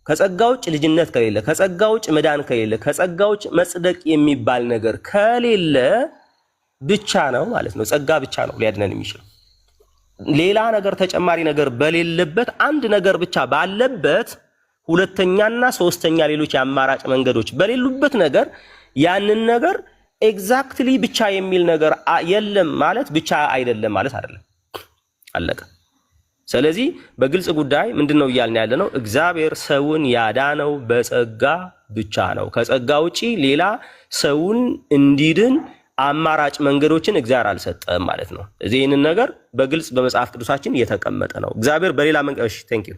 ከጸጋ ውጭ ልጅነት ከሌለ፣ ከጸጋ ውጭ መዳን ከሌለ፣ ከጸጋ ውጭ መጽደቅ የሚባል ነገር ከሌለ ብቻ ነው ማለት ነው። ጸጋ ብቻ ነው ሊያድነን የሚችለው። ሌላ ነገር ተጨማሪ ነገር በሌለበት አንድ ነገር ብቻ ባለበት ሁለተኛና ሶስተኛ ሌሎች የአማራጭ መንገዶች በሌሉበት ነገር ያንን ነገር ኤግዛክትሊ ብቻ የሚል ነገር የለም ማለት ብቻ አይደለም ማለት አይደለም። አለቀ። ስለዚህ በግልጽ ጉዳይ ምንድነው እያልን ያለነው? እግዚአብሔር ሰውን ያዳነው በጸጋ ብቻ ነው። ከጸጋ ውጪ ሌላ ሰውን እንዲድን አማራጭ መንገዶችን እግዚአብሔር አልሰጠም ማለት ነው። እዚህ ይህንን ነገር በግልጽ በመጽሐፍ ቅዱሳችን እየተቀመጠ ነው። እግዚአብሔር በሌላ መንገድ እሺ ቴንክ ዩ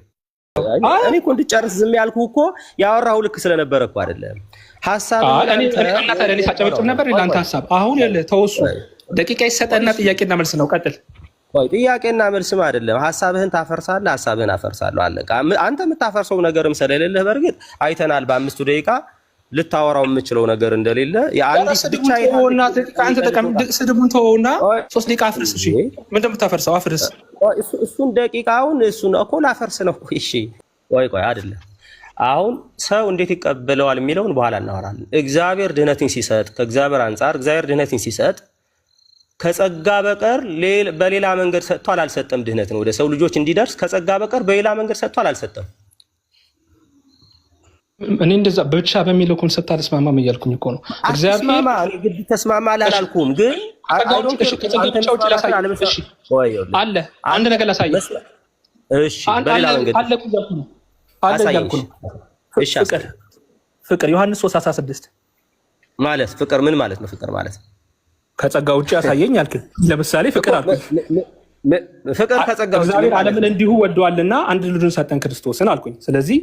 እኔ እኮ እንድጨርስ ዝም ያልኩህ እኮ ያወራሁ ልክ ስለነበረ እኮ አይደለም። ሐሳብ እኔ ሳጨበጭብ ነበር ለአንተ ሐሳብ አሁን ተወሱ ደቂቃ ይሰጠና ጥያቄና መልስ ነው። ቀጥል። ጥያቄና መልስም አይደለም። ሐሳብህን ታፈርሳለህ፣ ሐሳብህን አፈርሳለሁ። አለቀ። አንተ የምታፈርሰው ነገርም ስለሌለህ በእርግጥ አይተናል። በ5 ደቂቃ ልታወራው የምችለው ነገር እንደሌለ የአንዲት ብቻ ይሆንና አንተ ስድቡን ተወውና 3 ደቂቃ አፍርስ። እሺ ምን እንደምታፈርሰው አፍርስ። እሱን ደቂቃውን እሱን እኮ ላፈርስ ነው። እሺ ቆይ አይደለም። አሁን ሰው እንዴት ይቀበለዋል የሚለውን በኋላ እናወራለን። እግዚአብሔር ድህነትን ሲሰጥ ከእግዚአብሔር አንጻር እግዚአብሔር ድህነትን ሲሰጥ ከጸጋ በቀር በሌላ መንገድ ሰጥቷል አልሰጠም? ድህነትን ወደ ሰው ልጆች እንዲደርስ ከጸጋ በቀር በሌላ መንገድ ሰጥቷል አልሰጠም? እኔ እንደዛ ብቻ በሚለው ኮንሰፕት አልስማማም እያልኩኝ እኮ ነው። እግዚአብሔር እኔ ግድ ተስማማ አላልኩም፣ ግን አለ አንድ ነገር ላሳይ። እሺ በሌላ መንገድ አለ እያልኩ ነው። ፍቅር ዮሐንስ 3:16 ማለት ፍቅር ምን ማለት ነው? ፍቅር ማለት ከጸጋ ውጭ ያሳየኝ አልክ። ለምሳሌ ፍቅር አልኩኝ። ፍቅር ከጸጋ ውጭ እግዚአብሔር ዓለምን እንዲሁ ወደዋልና አንድ ልጁን ሰጠን ክርስቶስን አልኩኝ። ስለዚህ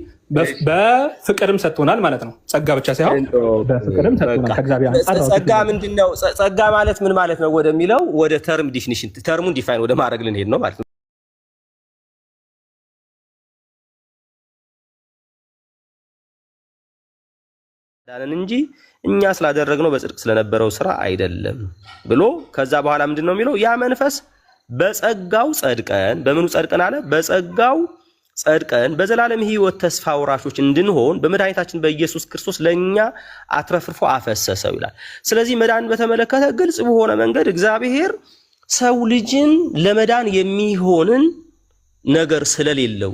በፍቅርም ሰጥቶናል ማለት ነው። ጸጋ ብቻ ሳይሆን በፍቅርም ሰጥቶናል ከእግዚአብሔር አንጻር። ጸጋ ምንድነው? ጸጋ ማለት ምን ማለት ነው ወደሚለው ወደ ተርም ዲፊኒሽን ተርሙን ዲፋይን ወደ ማድረግ ልንሄድ ነው ማለት ነው። ዳንን እንጂ እኛ ስላደረግነው በጽድቅ ስለነበረው ስራ አይደለም ብሎ ከዛ በኋላ ምንድነው የሚለው? ያ መንፈስ በጸጋው ጸድቀን በምኑ ጸድቀን አለ? በጸጋው ጸድቀን በዘላለም ሕይወት ተስፋ ወራሾች እንድንሆን በመድኃኒታችን በኢየሱስ ክርስቶስ ለኛ አትረፍርፎ አፈሰሰው ይላል። ስለዚህ መዳን በተመለከተ ግልጽ በሆነ መንገድ እግዚአብሔር ሰው ልጅን ለመዳን የሚሆንን ነገር ስለሌለው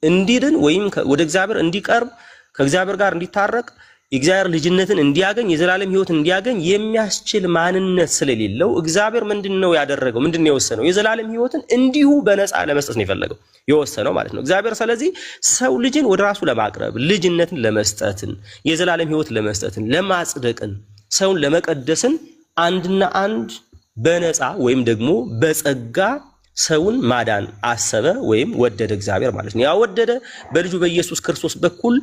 እንዲድን ወይም ወደ እግዚአብሔር እንዲቀርብ ከእግዚአብሔር ጋር እንዲታረቅ የእግዚአብሔር ልጅነትን እንዲያገኝ የዘላለም ሕይወት እንዲያገኝ የሚያስችል ማንነት ስለሌለው እግዚአብሔር ምንድነው ያደረገው? ምንድነው የወሰነው? የዘላለም ሕይወትን እንዲሁ በነፃ ለመስጠት ነው የፈለገው የወሰነው ማለት ነው እግዚአብሔር። ስለዚህ ሰው ልጅን ወደ ራሱ ለማቅረብ ልጅነትን ለመስጠትን የዘላለም ሕይወት ለመስጠትን ለማጽደቅን ሰውን ለመቀደስን አንድና አንድ በነፃ ወይም ደግሞ በጸጋ ሰውን ማዳን አሰበ ወይም ወደደ እግዚአብሔር ማለት ነው። ያወደደ በልጁ በኢየሱስ ክርስቶስ በኩል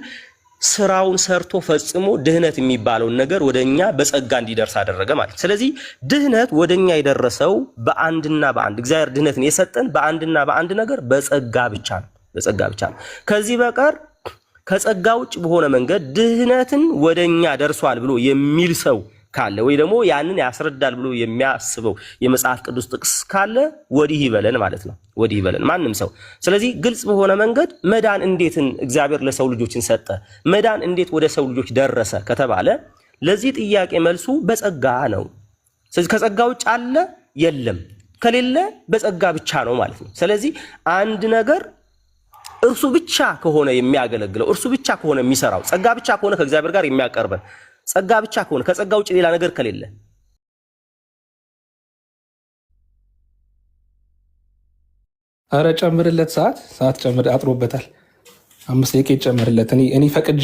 ስራውን ሰርቶ ፈጽሞ ድህነት የሚባለውን ነገር ወደኛ በጸጋ እንዲደርስ አደረገ ማለት። ስለዚህ ድህነት ወደኛ የደረሰው በአንድና በአንድ እግዚአብሔር ድህነትን የሰጠን በአንድና በአንድ ነገር በጸጋ ብቻ ነው። በጸጋ ብቻ ነው። ከዚህ በቀር ከጸጋ ውጭ በሆነ መንገድ ድህነትን ወደኛ ደርሷል ብሎ የሚል ሰው ካለ ወይ ደግሞ ያንን ያስረዳል ብሎ የሚያስበው የመጽሐፍ ቅዱስ ጥቅስ ካለ ወዲህ ይበለን ማለት ነው። ወዲህ ይበለን ማንም ሰው። ስለዚህ ግልጽ በሆነ መንገድ መዳን እንዴትን እግዚአብሔር ለሰው ልጆችን ሰጠ፣ መዳን እንዴት ወደ ሰው ልጆች ደረሰ ከተባለ ለዚህ ጥያቄ መልሱ በጸጋ ነው። ስለዚህ ከጸጋ ውጭ አለ የለም፣ ከሌለ በጸጋ ብቻ ነው ማለት ነው። ስለዚህ አንድ ነገር እርሱ ብቻ ከሆነ የሚያገለግለው እርሱ ብቻ ከሆነ የሚሰራው ጸጋ ብቻ ከሆነ ከእግዚአብሔር ጋር የሚያቀርበን ጸጋ ብቻ ከሆነ ከጸጋ ውጭ ሌላ ነገር ከሌለ አረ ጨምርለት። ሰዓት ጨምር አጥሮበታል። 5 ደቂቃ ይጨምርለት። እኔ ፈቅጄ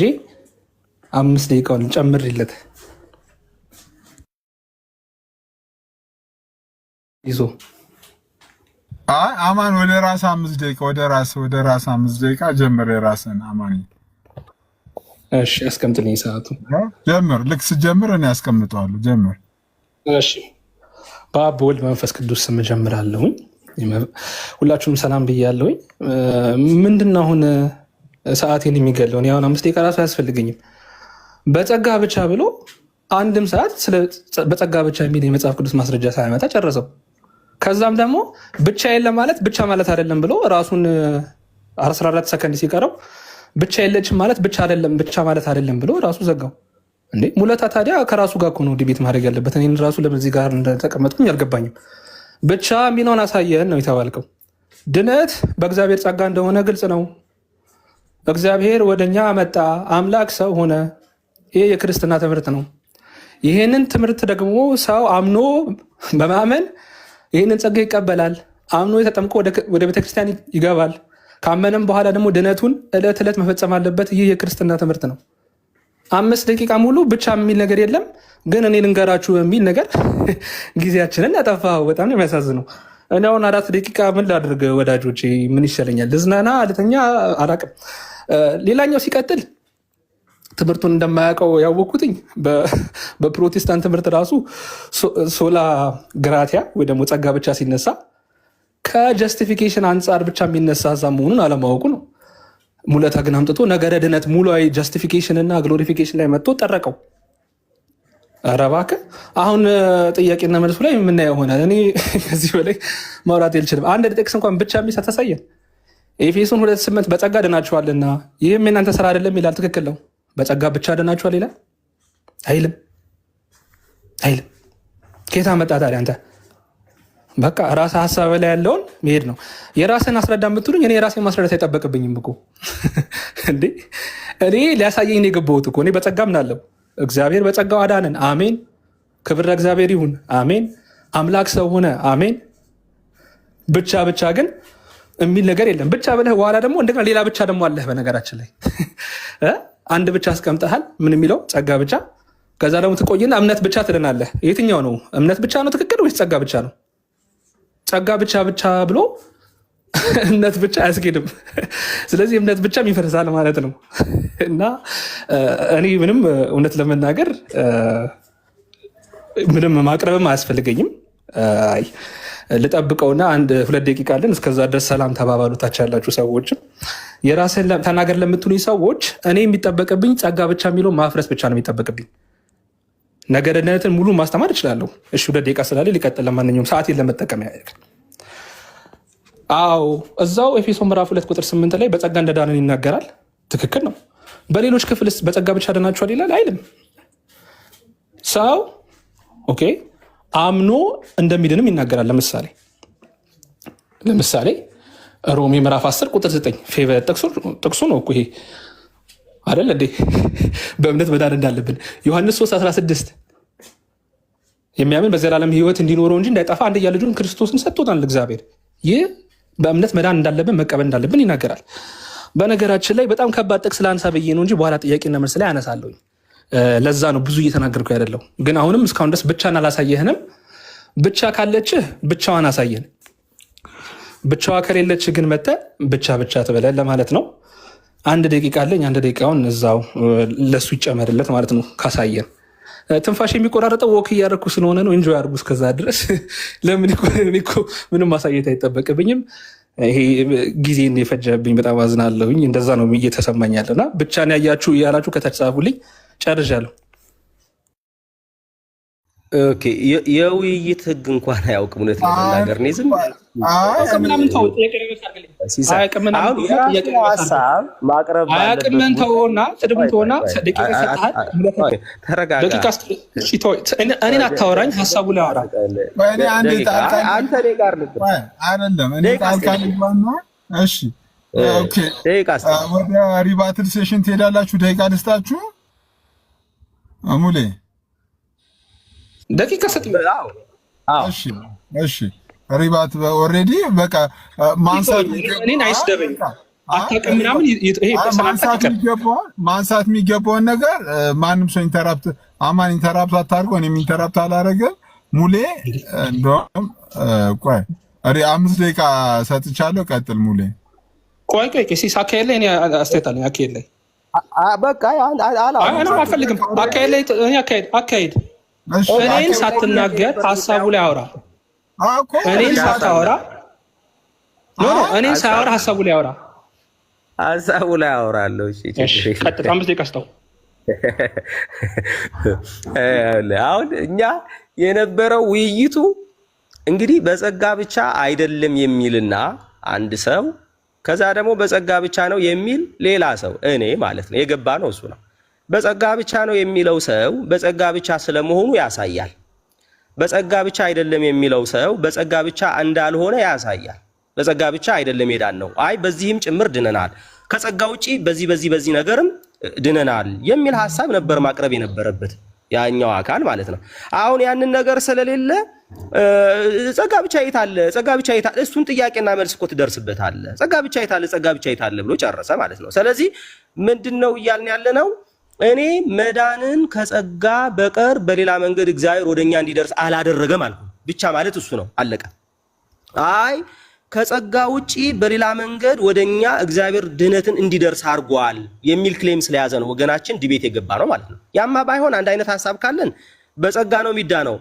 5 ደቂቃውን ጨምርለት ይዞ አማን ወደ ራስ 5 ደቂቃ ወደ ራስ 5 ደቂቃ ጀምር። የራስን አማን እሺ አስቀምጥልኝ። ሰዓቱ ጀምር። ልክ ስጀምር እኔ አስቀምጠዋለሁ። ጀምር። እሺ በአብ በወልድ መንፈስ ቅዱስ ስም ጀምራለሁኝ። ሁላችሁም ሰላም ብያለሁኝ። ምንድነው አሁን ሰዓቴን የሚገለው? እኔ አሁን 5 ደቂቃ ራሱ አያስፈልገኝም። በጸጋ ብቻ ብሎ አንድም ሰዓት በጸጋ ብቻ የሚል የመጽሐፍ ቅዱስ ማስረጃ ሳያመጣ ጨረሰው። ከዛም ደግሞ ብቻ የለም ማለት ብቻ ማለት አይደለም ብሎ ራሱን 14 ሰከንድ ሲቀረው ብቻ የለችም ማለት ብቻ አይደለም ብቻ ማለት አይደለም ብሎ ራሱ ዘጋው። እንዴ ሙለታ ታዲያ ከራሱ ጋር እኮ ነው ዲቤት ማድረግ ያለበት። እኔን ራሱ ለምን እዚህ ጋር እንደተቀመጥኩኝ አልገባኝም። ብቻ የሚለውን አሳየን ነው የተባልከው። ድነት በእግዚአብሔር ጸጋ እንደሆነ ግልጽ ነው። እግዚአብሔር ወደኛ መጣ፣ አምላክ ሰው ሆነ። ይህ የክርስትና ትምህርት ነው። ይህንን ትምህርት ደግሞ ሰው አምኖ በማመን ይህንን ጸጋ ይቀበላል። አምኖ የተጠምቆ ወደ ቤተክርስቲያን ይገባል። ካመነም በኋላ ደግሞ ድነቱን ዕለት ዕለት መፈጸም አለበት። ይህ የክርስትና ትምህርት ነው። 5 ደቂቃ ሙሉ ብቻ የሚል ነገር የለም። ግን እኔ ልንገራችሁ የሚል ነገር ጊዜያችንን ያጠፋው በጣም ነው የሚያሳዝነው። እኔ አሁን 4 ደቂቃ ምን ላድርግ ወዳጆቼ? ምን ይሻለኛል? ልዝናና፣ ልተኛ፣ አላቅም። ሌላኛው ሲቀጥል ትምህርቱን እንደማያውቀው ያወቅኩትኝ በፕሮቴስታንት ትምህርት ራሱ ሶላ ግራቲያ ወይ ደግሞ ጸጋ ብቻ ሲነሳ ከጀስቲፊኬሽን አንጻር ብቻ የሚነሳ ሀሳብ መሆኑን አለማወቁ ነው። ሙለታ ግን አምጥቶ ነገረ ድነት ሙሉዊ ጀስቲፊኬሽን እና ግሎሪፊኬሽን ላይ መጥቶ ጠረቀው። ኧረ እባክህ አሁን ጥያቄና መልሱ ላይ የምናየው ይሆናል። እኔ ከዚህ በላይ ማውራት አልችልም። አንድ ጥቅስ እንኳን ብቻ የሚል ተሳየን። ኤፌሶን 2:8 በጸጋ ድናችኋልና ይህም የእናንተ ስራ አይደለም ይላል። ትክክል ነው። በጸጋ ብቻ ድናችኋል ይላል አይልም? አይልም። ከየት መጣ ታዲያ አንተ? በቃ ራስህ ሀሳብ ላይ ያለውን መሄድ ነው። የራስህን አስረዳ የምትሉኝ እኔ የራሴን ማስረዳት አይጠበቅብኝም እኮ እንዴ። እኔ ሊያሳየኝ ነው የገባሁት እኮ። እኔ በጸጋ ምናለው። እግዚአብሔር በጸጋው አዳነን፣ አሜን። ክብር ለእግዚአብሔር ይሁን፣ አሜን። አምላክ ሰው ሆነ፣ አሜን። ብቻ ብቻ ግን የሚል ነገር የለም። ብቻ ብለህ በኋላ ደግሞ እንደገና ሌላ ብቻ ደግሞ አለህ። በነገራችን ላይ አንድ ብቻ አስቀምጠሃል። ምን የሚለው ጸጋ ብቻ። ከዛ ደግሞ ትቆይና እምነት ብቻ ትለናለህ። የትኛው ነው? እምነት ብቻ ነው ትክክል ወይስ ጸጋ ብቻ ነው? ጸጋ ብቻ ብቻ ብሎ እምነት ብቻ አያስኬድም። ስለዚህ እምነት ብቻም ይፈርሳል ማለት ነው። እና እኔ ምንም እውነት ለመናገር ምንም ማቅረብም አያስፈልገኝም። ልጠብቀውና 1-2 ደቂቃ አለን። እስከዛ ድረስ ሰላም ተባባሉ። ታች ያላችሁ ሰዎችም የራስን ተናገር ለምትሉኝ ሰዎች እኔ የሚጠበቅብኝ ጸጋ ብቻ የሚለው ማፍረስ ብቻ ነው የሚጠበቅብኝ። ነገረ ድነትን ሙሉ ማስተማር እችላለሁ። እሺ 2 ደቂቃ ስላለ ሊቀጥል። ለማንኛውም ሰዓቴን ለመጠቀም ያደርግ። አዎ እዛው ኤፌሶ ምዕራፍ 2:8 ላይ በጸጋ እንደዳንን ይናገራል። ትክክል ነው። በሌሎች ክፍልስ በጸጋ ብቻ ድናችኋል ይላል አይልም? ሰው ኦኬ አምኖ እንደሚድንም ይናገራል። ለምሳሌ ሮሜ ምዕራፍ 10:9 ፌቨር ጥቅሱ ነው እኮ ይሄ አይደል እንዴ? በእምነት መዳን እንዳለብን። ዮሐንስ 3:16 የሚያምን በዘላለም ሕይወት እንዲኖረው እንጂ እንዳይጠፋ አንድያ ልጁን ክርስቶስን ሰጥቶታል እግዚአብሔር። ይህ በእምነት መዳን እንዳለብን መቀበል እንዳለብን ይናገራል። በነገራችን ላይ በጣም ከባድ ጥቅስ ላንሳ ብዬ ነው እንጂ በኋላ ጥያቄና መልስ ላይ አነሳለሁ። ለዛ ነው ብዙ እየተናገርኩ ያደለው። ግን አሁንም እስካሁን ድረስ ብቻን አላሳየህንም። ብቻ ካለችህ ብቻዋን አሳየን። ብቻዋ ከሌለች ግን መተህ ብቻ ብቻ ትበለን ለማለት ነው። 1 ደቂቃ አለኝ። 1 ደቂቃውን እዛው ለሱ ይጨመርለት ማለት ነው። ካሳየን ትንፋሽ የሚቆራረጠው ወክ እያደረኩ ስለሆነ ነው። ኢንጆይ አድርጉ እስከዛ ድረስ። ለምን ምንም ማሳየት አይጠበቅብኝም። ይሄ ጊዜን የፈጀብኝ በጣም አዝናለሁኝ። እንደዛ ነው እየተሰማኛለና ብቻን ያያችሁ እያላችሁ ከተጻፉልኝ ጨርሻለሁ። ኦኬ የውይይት ህግ እንኳን አያውቅም። እውነት ለመናገር ነው ዝም ማቅረብ አያውቅምን ተውና ስድቡን ተውና ደቂቃ ሰጥሃል። እኔን አታወራኝ፣ ሀሳቡ ላይ አወራ። ወደ ሪባትል ሴሽን ትሄዳላችሁ። ደቂቃ ልስጣችሁ ሙሌ ደቂቃ ሰጥ። እሺ ሪባት ኦልሬዲ በቃ ማንሳት እኔን አይስደበኝ አታውቅም ምናምን ማንሳት የሚገባውን ነገር ማንም ሰው አማን ኢንተራፕት አታርገው። እኔም ኢንተራፕት አላረገም። ሙሌ እንደውም ቆይ 5 ደቂቃ ሰጥቻለሁ። ቀጥል ሙሌ። ቆይ ሲስ አካሄድ ላይ እኔ አስተያየት አለኝ። አካሄድ ላይ በቃ አልፈልግም። አካሄድ ላይ አካሄድ እኔን ሳትናገር ሀሳቡ ላይ አውራ። እኔን ሳታወራ እኔን ሳያወራ ሀሳቡ ላይ አውራ። ሀሳቡ ላይ አውራለሁ። ቀጥታ 5 ደቂቃ ስጠው። አሁን እኛ የነበረው ውይይቱ እንግዲህ በጸጋ ብቻ አይደለም የሚልና አንድ ሰው ከዛ ደግሞ በጸጋ ብቻ ነው የሚል ሌላ ሰው እኔ ማለት ነው የገባ ነው እሱ ነው። በጸጋ ብቻ ነው የሚለው ሰው በጸጋ ብቻ ስለመሆኑ ያሳያል። በጸጋ ብቻ አይደለም የሚለው ሰው በጸጋ ብቻ እንዳልሆነ ያሳያል። በጸጋ ብቻ አይደለም ሄዳን ነው አይ በዚህም ጭምር ድነናል፣ ከጸጋ ውጪ በዚህ ነገርም ድነናል የሚል ሐሳብ ነበር ማቅረብ የነበረበት ያኛው አካል ማለት ነው። አሁን ያንን ነገር ስለሌለ ጸጋ ብቻ ይታለ ጸጋ ብቻ ይታለ እሱን ጥያቄና መልስ እኮ ትደርስበታለህ። ጸጋ ብቻ ይታለ ብሎ ጨረሰ ማለት ነው። ስለዚህ ምንድነው እያልን ያለነው? እኔ መዳንን ከጸጋ በቀር በሌላ መንገድ እግዚአብሔር ወደኛ እንዲደርስ አላደረገም አልኩ። ብቻ ማለት እሱ ነው፣ አለቀ። አይ ከጸጋ ውጪ በሌላ መንገድ ወደኛ እግዚአብሔር ድህነትን እንዲደርስ አድርጓል የሚል ክሌም ስለያዘ ነው ወገናችን ዲቤት የገባ ነው ማለት ነው። ያማ ባይሆን አንድ አይነት ሐሳብ ካለን በጸጋ ነው የሚዳነው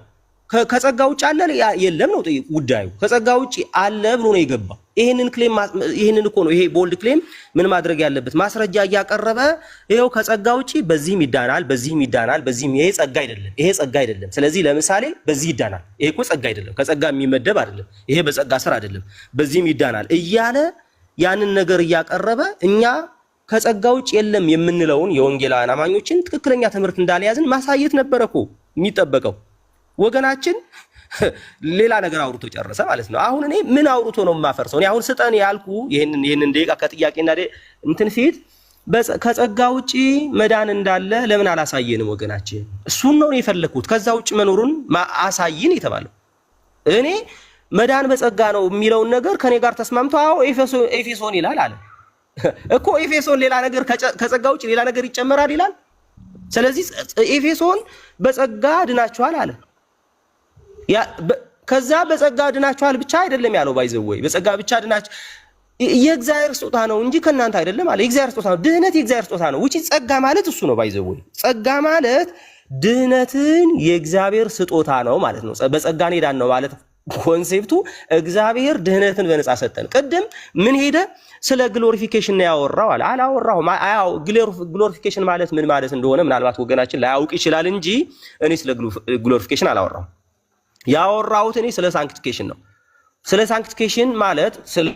ከጸጋ ውጪ አለ የለም ነው ጉዳዩ። ከጸጋ ውጪ አለ ብሎ ነው የገባው። ይሄንን ክሌም ይሄንን እኮ ነው ይሄ ቦልድ ክሌም ምን ማድረግ ያለበት ማስረጃ እያቀረበ ይሄው ከጸጋ ውጪ በዚህም ይዳናል በዚህም ይሄ ጸጋ አይደለም ስለዚህ ለምሳሌ በዚህ ይዳናል ይሄ እኮ ጸጋ አይደለም ከጸጋ የሚመደብ አይደለም ይሄ በጸጋ ስራ አይደለም በዚህም ይዳናል እያለ ያንን ነገር እያቀረበ እኛ ከጸጋ ውጪ የለም የምንለውን የወንጌላውያን አማኞችን ትክክለኛ ትምህርት እንዳልያዝን ማሳየት ነበረኮ የሚጠበቀው። ወገናችን ሌላ ነገር አውርቶ ጨረሰ ማለት ነው። አሁን እኔ ምን አውርቶ ነው የማፈርሰው? እኔ አሁን ስጠን ያልኩ ይሄንን ደቂቃ ከጥያቄና እንትን ፊት ከጸጋ ውጪ መዳን እንዳለ ለምን አላሳየንም ወገናችን? እሱን ነው የፈለኩት። ከዛ ውጪ መኖሩን አሳይን የተባለው እኔ መዳን በጸጋ ነው የሚለውን ነገር ከኔ ጋር ተስማምቶ አዎ ኤፌሶን ይላል አለ እኮ ኤፌሶን ሌላ ነገር ከጸጋ ውጪ ሌላ ነገር ይጨመራል ይላል። ስለዚህ ኤፌሶን በጸጋ ድናችኋል አለ። ከዛ በጸጋ ድናችኋል ብቻ አይደለም ያለው ባይዘወይ በጸጋ ብቻ ድናች የእግዚአብሔር ስጦታ ነው እንጂ ከናንተ አይደለም አለ። የእግዚአብሔር ስጦታ ነው ድህነት የእግዚአብሔር ስጦታ ነው። ውጪ ጸጋ ማለት እሱ ነው ባይዘወይ ጸጋ ማለት ድህነትን የእግዚአብሔር ስጦታ ነው ማለት ነው። በጸጋ ነው ዳን ነው ማለት ኮንሴፕቱ እግዚአብሔር ድህነትን በነፃ ሰጠን። ቅድም ምን ሄደ ስለ ግሎሪፊኬሽን ነው ያወራው አለ። አላወራሁም። አዎ ግሎሪፊኬሽን ማለት ምን ማለት እንደሆነ ምናልባት ወገናችን ላያውቅ ይችላል እንጂ እኔ ስለ ግሎሪፊኬሽን አላወራሁም። ያወራሁት እኔ ስለ ሳንክቲፊኬሽን ነው። ስለ ሳንክቲፊኬሽን ማለት ስለ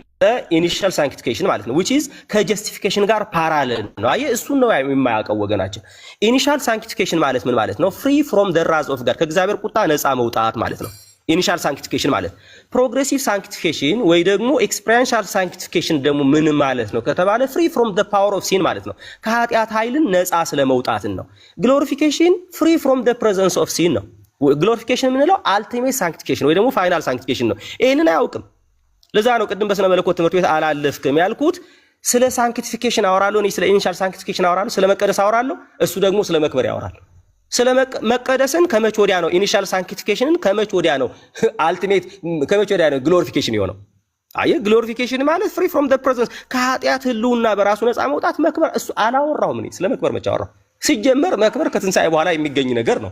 ኢኒሺያል ሳንክቲፊኬሽን ማለት ነው which is ከጀስቲፊኬሽን ጋር ፓራሌል ነው። አየህ እሱን ነው የማያውቀው ወገናችን። ኢኒሺያል ሳንክቲፊኬሽን ማለት ምን ማለት ነው? ፍሪ ፍሮም ዘ ራዝ ኦፍ ጋድ ከእግዚአብሔር ቁጣ ነፃ መውጣት ማለት ነው። ኢኒሺያል ሳንክቲፊኬሽን ማለት ፕሮግሬሲቭ ሳንክቲፊኬሽን ወይ ደግሞ ኤክስፔሪንሻል ሳንክቲፊኬሽን ደግሞ ምን ማለት ነው ከተባለ ፍሪ ፍሮም ዘ ፓወር ኦፍ ሲን ማለት ነው። ከኃጢአት ኃይልን ነፃ ስለመውጣትን ነው። ግሎሪፊኬሽን ፍሪ ፍሮም ዘ ፕሬዘንስ ኦፍ ሲን ነው። ግሎሪፊኬሽን የምንለው አልቲሜት ሳንክቲፊኬሽን ወይ ደግሞ ፋይናል ሳንክቲፊኬሽን ነው። ይሄንን አያውቅም። ለዛ ነው ቅድም በስነ መለኮት ትምህርት ቤት አላለፍክም ያልኩት። ስለ ሳንክቲፊኬሽን አወራለሁ እኔ ስለ ኢኒሺያል ሳንክቲፊኬሽን አወራለሁ፣ ስለ መቀደስ አወራለሁ፣ እሱ ደግሞ ስለ መክበር ያወራል። ስለ መቀደስን ከመቼ ወዲያ ነው ኢኒሺያል ሳንክቲፊኬሽንን ከመቼ ወዲያ ነው አልቲሜት ከመቼ ወዲያ ነው ግሎሪፊኬሽን የሆነው? አየህ ግሎሪፊኬሽን ማለት ፍሪ ፍሮም ዘ ፕሬዘንስ ከኃጢአት ህልውና በራሱ ነፃ መውጣት መክበር። እሱ አላወራሁም እኔ ስለ መክበር መቼ አወራሁ? ሲጀመር መክበር ከትንሣኤ በኋላ የሚገኝ ነገር ነው።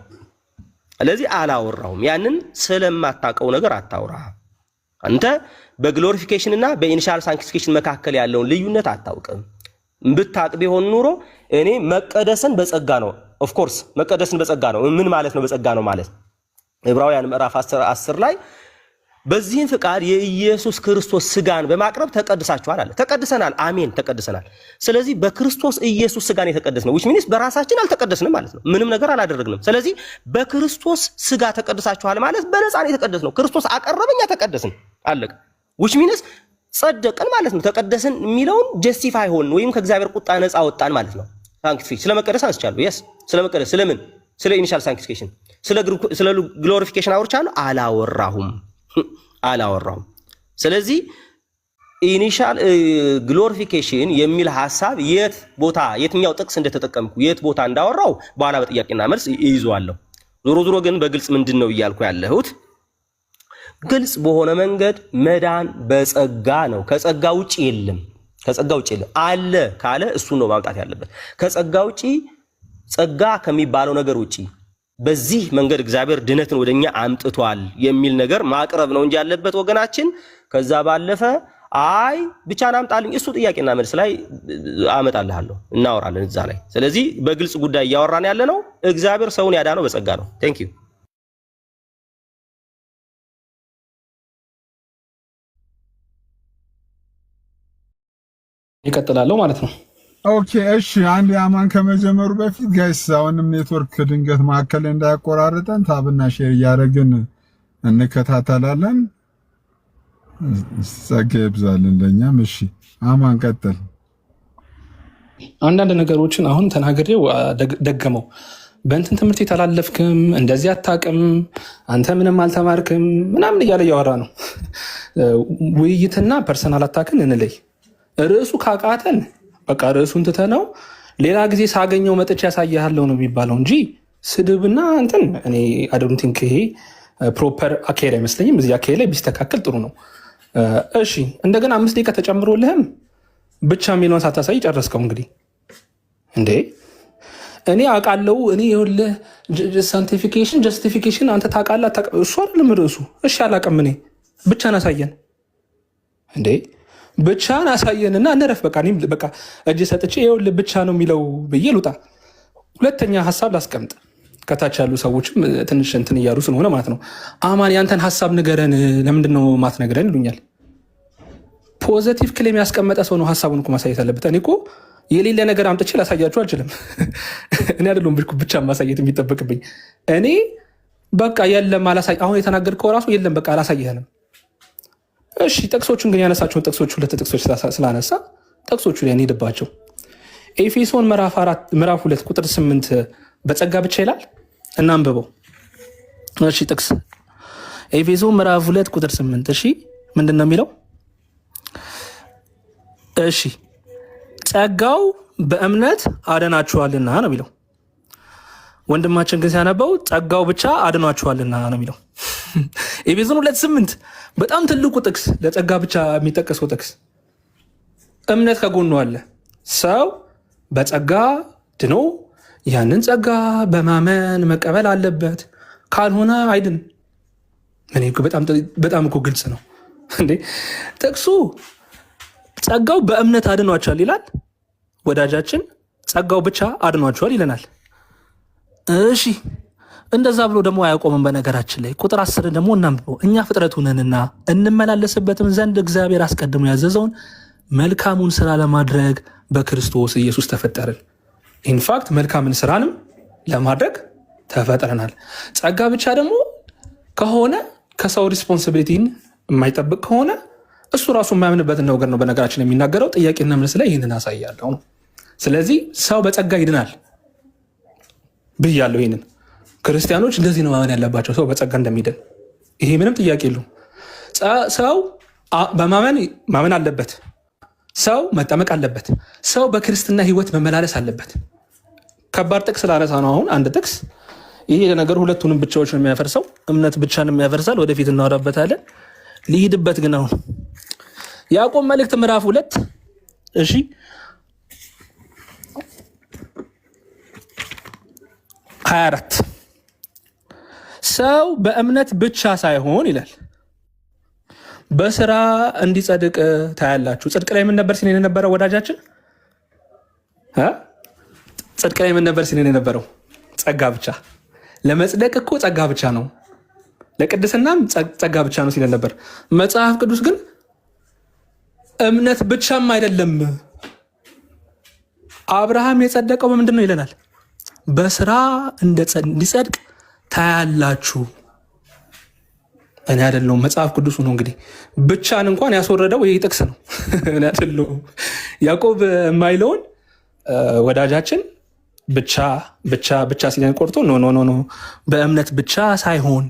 ስለዚህ አላወራሁም። ያንን ስለማታውቀው ነገር አታውራ። አንተ በግሎሪፊኬሽን እና በኢኒሺያል ሳንክቲፊኬሽን መካከል ያለውን ልዩነት አታውቅም። ብታውቅ ቢሆን ኑሮ እኔ መቀደስን በጸጋ ነው ኦፍ ኮርስ መቀደስን በጸጋ ነው ምን ማለት ነው? በጸጋ ነው ማለት ዕብራውያን ምዕራፍ 10 ላይ በዚህም ፍቃድ የኢየሱስ ክርስቶስ ስጋን በማቅረብ ተቀድሳችኋል አለ። ተቀድሰናል። አሜን ተቀድሰናል። ስለዚህ በክርስቶስ ኢየሱስ ስጋን የተቀደስነው which means በራሳችን አልተቀደስንም ማለት ነው። ምንም ነገር አላደረግንም። ስለዚህ በክርስቶስ ስጋ ተቀድሳችኋል ማለት በነፃ ነው የተቀደስነው። ክርስቶስ አቀረበኛ ተቀደስን አለቀ። which means ጸደቅን ማለት ነው። ተቀደስን የሚለውን ጀስቲፋይ ሆን ወይም ከእግዚአብሔር ቁጣ ነፃ ወጣን ማለት ነው። ሳንክቲፊኬሽን ስለመቀደስ አንስቻለሁ። yes ስለመቀደስ ስለምን ስለ ኢኒሺያል ሳንክቲፊኬሽን ስለ ግሎሪፊኬሽን አውርቻለሁ አላወራሁም። ስለዚህ ኢኒሺያል ግሎሪፊኬሽን የሚል ሐሳብ የት ቦታ የትኛው ጥቅስ እንደተጠቀምኩ የት ቦታ እንዳወራው በኋላ በጥያቄና መልስ ይይዟለሁ። ዞሮ ግን በግልጽ ምንድነው እያልኩ ያለሁት ግልጽ በሆነ መንገድ መዳን በጸጋ ነው። ከጸጋ ውጪ የለም። ከጸጋ ውጪ የለም። አለ ካለ እሱ ነው ማምጣት ያለበት። ከጸጋ ውጪ ጸጋ ከሚባለው ነገር ውጪ በዚህ መንገድ እግዚአብሔር ድነትን ወደኛ አምጥቷል የሚል ነገር ማቅረብ ነው እንጂ ያለበት ወገናችን። ከዛ ባለፈ አይ ብቻ ናምጣልኝ እሱ ጥያቄና መልስ ላይ አመጣልሃለሁ እናወራለን እዛ ላይ። ስለዚህ በግልጽ ጉዳይ እያወራን ያለ ነው። እግዚአብሔር ሰውን ያዳነው በጸጋ ነው። ቴንክ ዩ ይቀጥላለሁ ማለት ነው። ኦኬ እሺ፣ አንድ አማን ከመጀመሩ በፊት ጋይስ፣ አሁንም ኔትወርክ ድንገት ማዕከል እንዳያቆራርጠን ታብና ሼር እያደረግን እንከታተላለን። ጸጋ ይብዛልን ለኛም። እሺ አማን ቀጥል። አንዳንድ ነገሮችን አሁን ተናግሬው ደገመው። በእንትን ትምህርት የተላለፍክም እንደዚህ አታውቅም፣ አንተ ምንም አልተማርክም ምናምን እያለ እያወራ ነው። ውይይትና ፐርሰናል አታክን እንለይ። ርዕሱ ካቃተን በቃ ርዕሱን ትተነው ሌላ ጊዜ ሳገኘው መጥቼ ያሳያለው ነው የሚባለው እንጂ ስድብና እንትን እኔ አዶንት ቲንክ ይሄ ፕሮፐር አካሄድ አይመስለኝም። እዚህ አካሄድ ላይ ቢስተካከል ጥሩ ነው። እሺ እንደገና 5 ደቂቃ ተጨምሮልህም ብቻ የሚለውን ሳታሳይ ጨረስከው። እንግዲህ እንዴ እኔ አውቃለሁ። እኔ ይኸውልህ ሳይንቲፊኬሽን ጀስቲፊኬሽን አንተ ታውቃለህ። እሱ አይደለም ርዕሱ። እሺ አላውቅም። እኔ ብቻን አሳየን እንዴ ብቻን አሳየንና እንረፍ። በቃ እኔም በቃ እጅ ሰጥቼ ይኸውልህ ብቻ ነው የሚለው ብዬ ልውጣ። ሁለተኛ ሀሳብ ላስቀምጥ። ከታች ያሉ ሰዎችም ትንሽ እንትን እያሉ ስለሆነ ማለት ነው። አማን ያንተን ሀሳብ ንገረን፣ ለምንድን ነው ማትነግረን ይሉኛል። ፖዘቲቭ ክሌም ያስቀመጠ ሰው ነው ሀሳቡን እኮ ማሳየት አለበት። እኔ እኮ የሌለ ነገር አምጥቼ ላሳያችሁ አልችልም። እኔ አይደለም ብቻ ማሳየት የሚጠበቅብኝ። እኔ በቃ የለም አሁን የተናገርከው ራሱ የለም በቃ አላሳየህንም። እሺ ጥቅሶቹን ግን ያነሳቸውን ጥቅሶች 2 ጥቅሶች ስላነሳ ጥቅሶቹ ላይ እንሄድባቸው። ኤፌሶን ምዕራፍ 2 ቁጥር 8 በጸጋ ብቻ ይላል። እናንብበው። እሺ ጥቅስ ኤፌሶን ምዕራፍ 2 ቁጥር 8 እሺ ምንድን ነው የሚለው? እሺ ጸጋው በእምነት አድናችኋልና ነው የሚለው። ወንድማችን ግን ሲያነበው ጸጋው ብቻ አድኗችኋልና ነው የሚለው። ኤፌሶን 2:8 በጣም ትልቁ ጥቅስ፣ ለጸጋ ብቻ የሚጠቀሰው ጥቅስ። እምነት ከጎኑ አለ። ሰው በጸጋ ድኖ ያንን ጸጋ በማመን መቀበል አለበት። ካልሆነ አይድን። እኔ በጣም እኮ ግልጽ ነው እንዴ ጥቅሱ። ጸጋው በእምነት አድኗቸዋል ይላል። ወዳጃችን ጸጋው ብቻ አድኗቸዋል ይለናል። እሺ እንደዛ ብሎ ደግሞ አያቆምም። በነገራችን ላይ ቁጥር 10 ደግሞ እናንብበው። እኛ ፍጥረቱ ነንና እንመላለስበትም ዘንድ እግዚአብሔር አስቀድሞ ያዘዘውን መልካሙን ስራ ለማድረግ በክርስቶስ ኢየሱስ ተፈጠርን። ኢንፋክት መልካምን ስራንም ለማድረግ ተፈጥረናል። ጸጋ ብቻ ደግሞ ከሆነ ከሰው ሪስፖንሲቢሊቲን የማይጠብቅ ከሆነ እሱ ራሱ የማያምንበትን ነገር ነው በነገራችን የሚናገረው። ጥያቄና መልስ ላይ ይህንን አሳያለሁ። ስለዚህ ሰው በጸጋ ይድናል ብያለሁ። ይህንን ክርስቲያኖች እንደዚህ ነው ማመን ያለባቸው፣ ሰው በጸጋ እንደሚድን። ይሄ ምንም ጥያቄ የለውም። ሰው ማመን አለበት። ሰው መጠመቅ አለበት። ሰው በክርስትና ህይወት መመላለስ አለበት። ከባድ ጥቅስ ላነሳ ነው አሁን አንድ ጥቅስ። ይሄ ለነገሩ ሁለቱንም ብቻዎች ነው የሚያፈርሰው፣ እምነት ብቻንም ያፈርሳል። ወደፊት እናወራበታለን። ሊሄድበት ግን አሁን ያዕቆብ መልእክት ምዕራፍ 2 እሺ 24 ሰው በእምነት ብቻ ሳይሆን ይላል በስራ እንዲጸድቅ ታያላችሁ። ጽድቅ ላይ ምን ነበር ሲል የነበረው ወዳጃችን? ጽድቅ ላይ ምን ነበር ሲል የነበረው? ጸጋ ብቻ። ለመጽደቅ እኮ ጸጋ ብቻ ነው፣ ለቅድስናም ጸጋ ብቻ ነው ሲል ነበር። መጽሐፍ ቅዱስ ግን እምነት ብቻም አይደለም። አብርሃም የጸደቀው በምንድን ነው ይለናል? በስራ እንዲጸድቅ ታያላችሁ። እኔ አይደለሁም መጽሐፍ ቅዱሱ ነው። እንግዲህ ብቻን እንኳን ያስወረደው ይህ ጥቅስ ነው። እኔ አይደለሁም። ያዕቆብ የማይለውን ወዳጃችን ብቻ ሲለን ቆርጦ ኖ በእምነት ብቻ ሳይሆን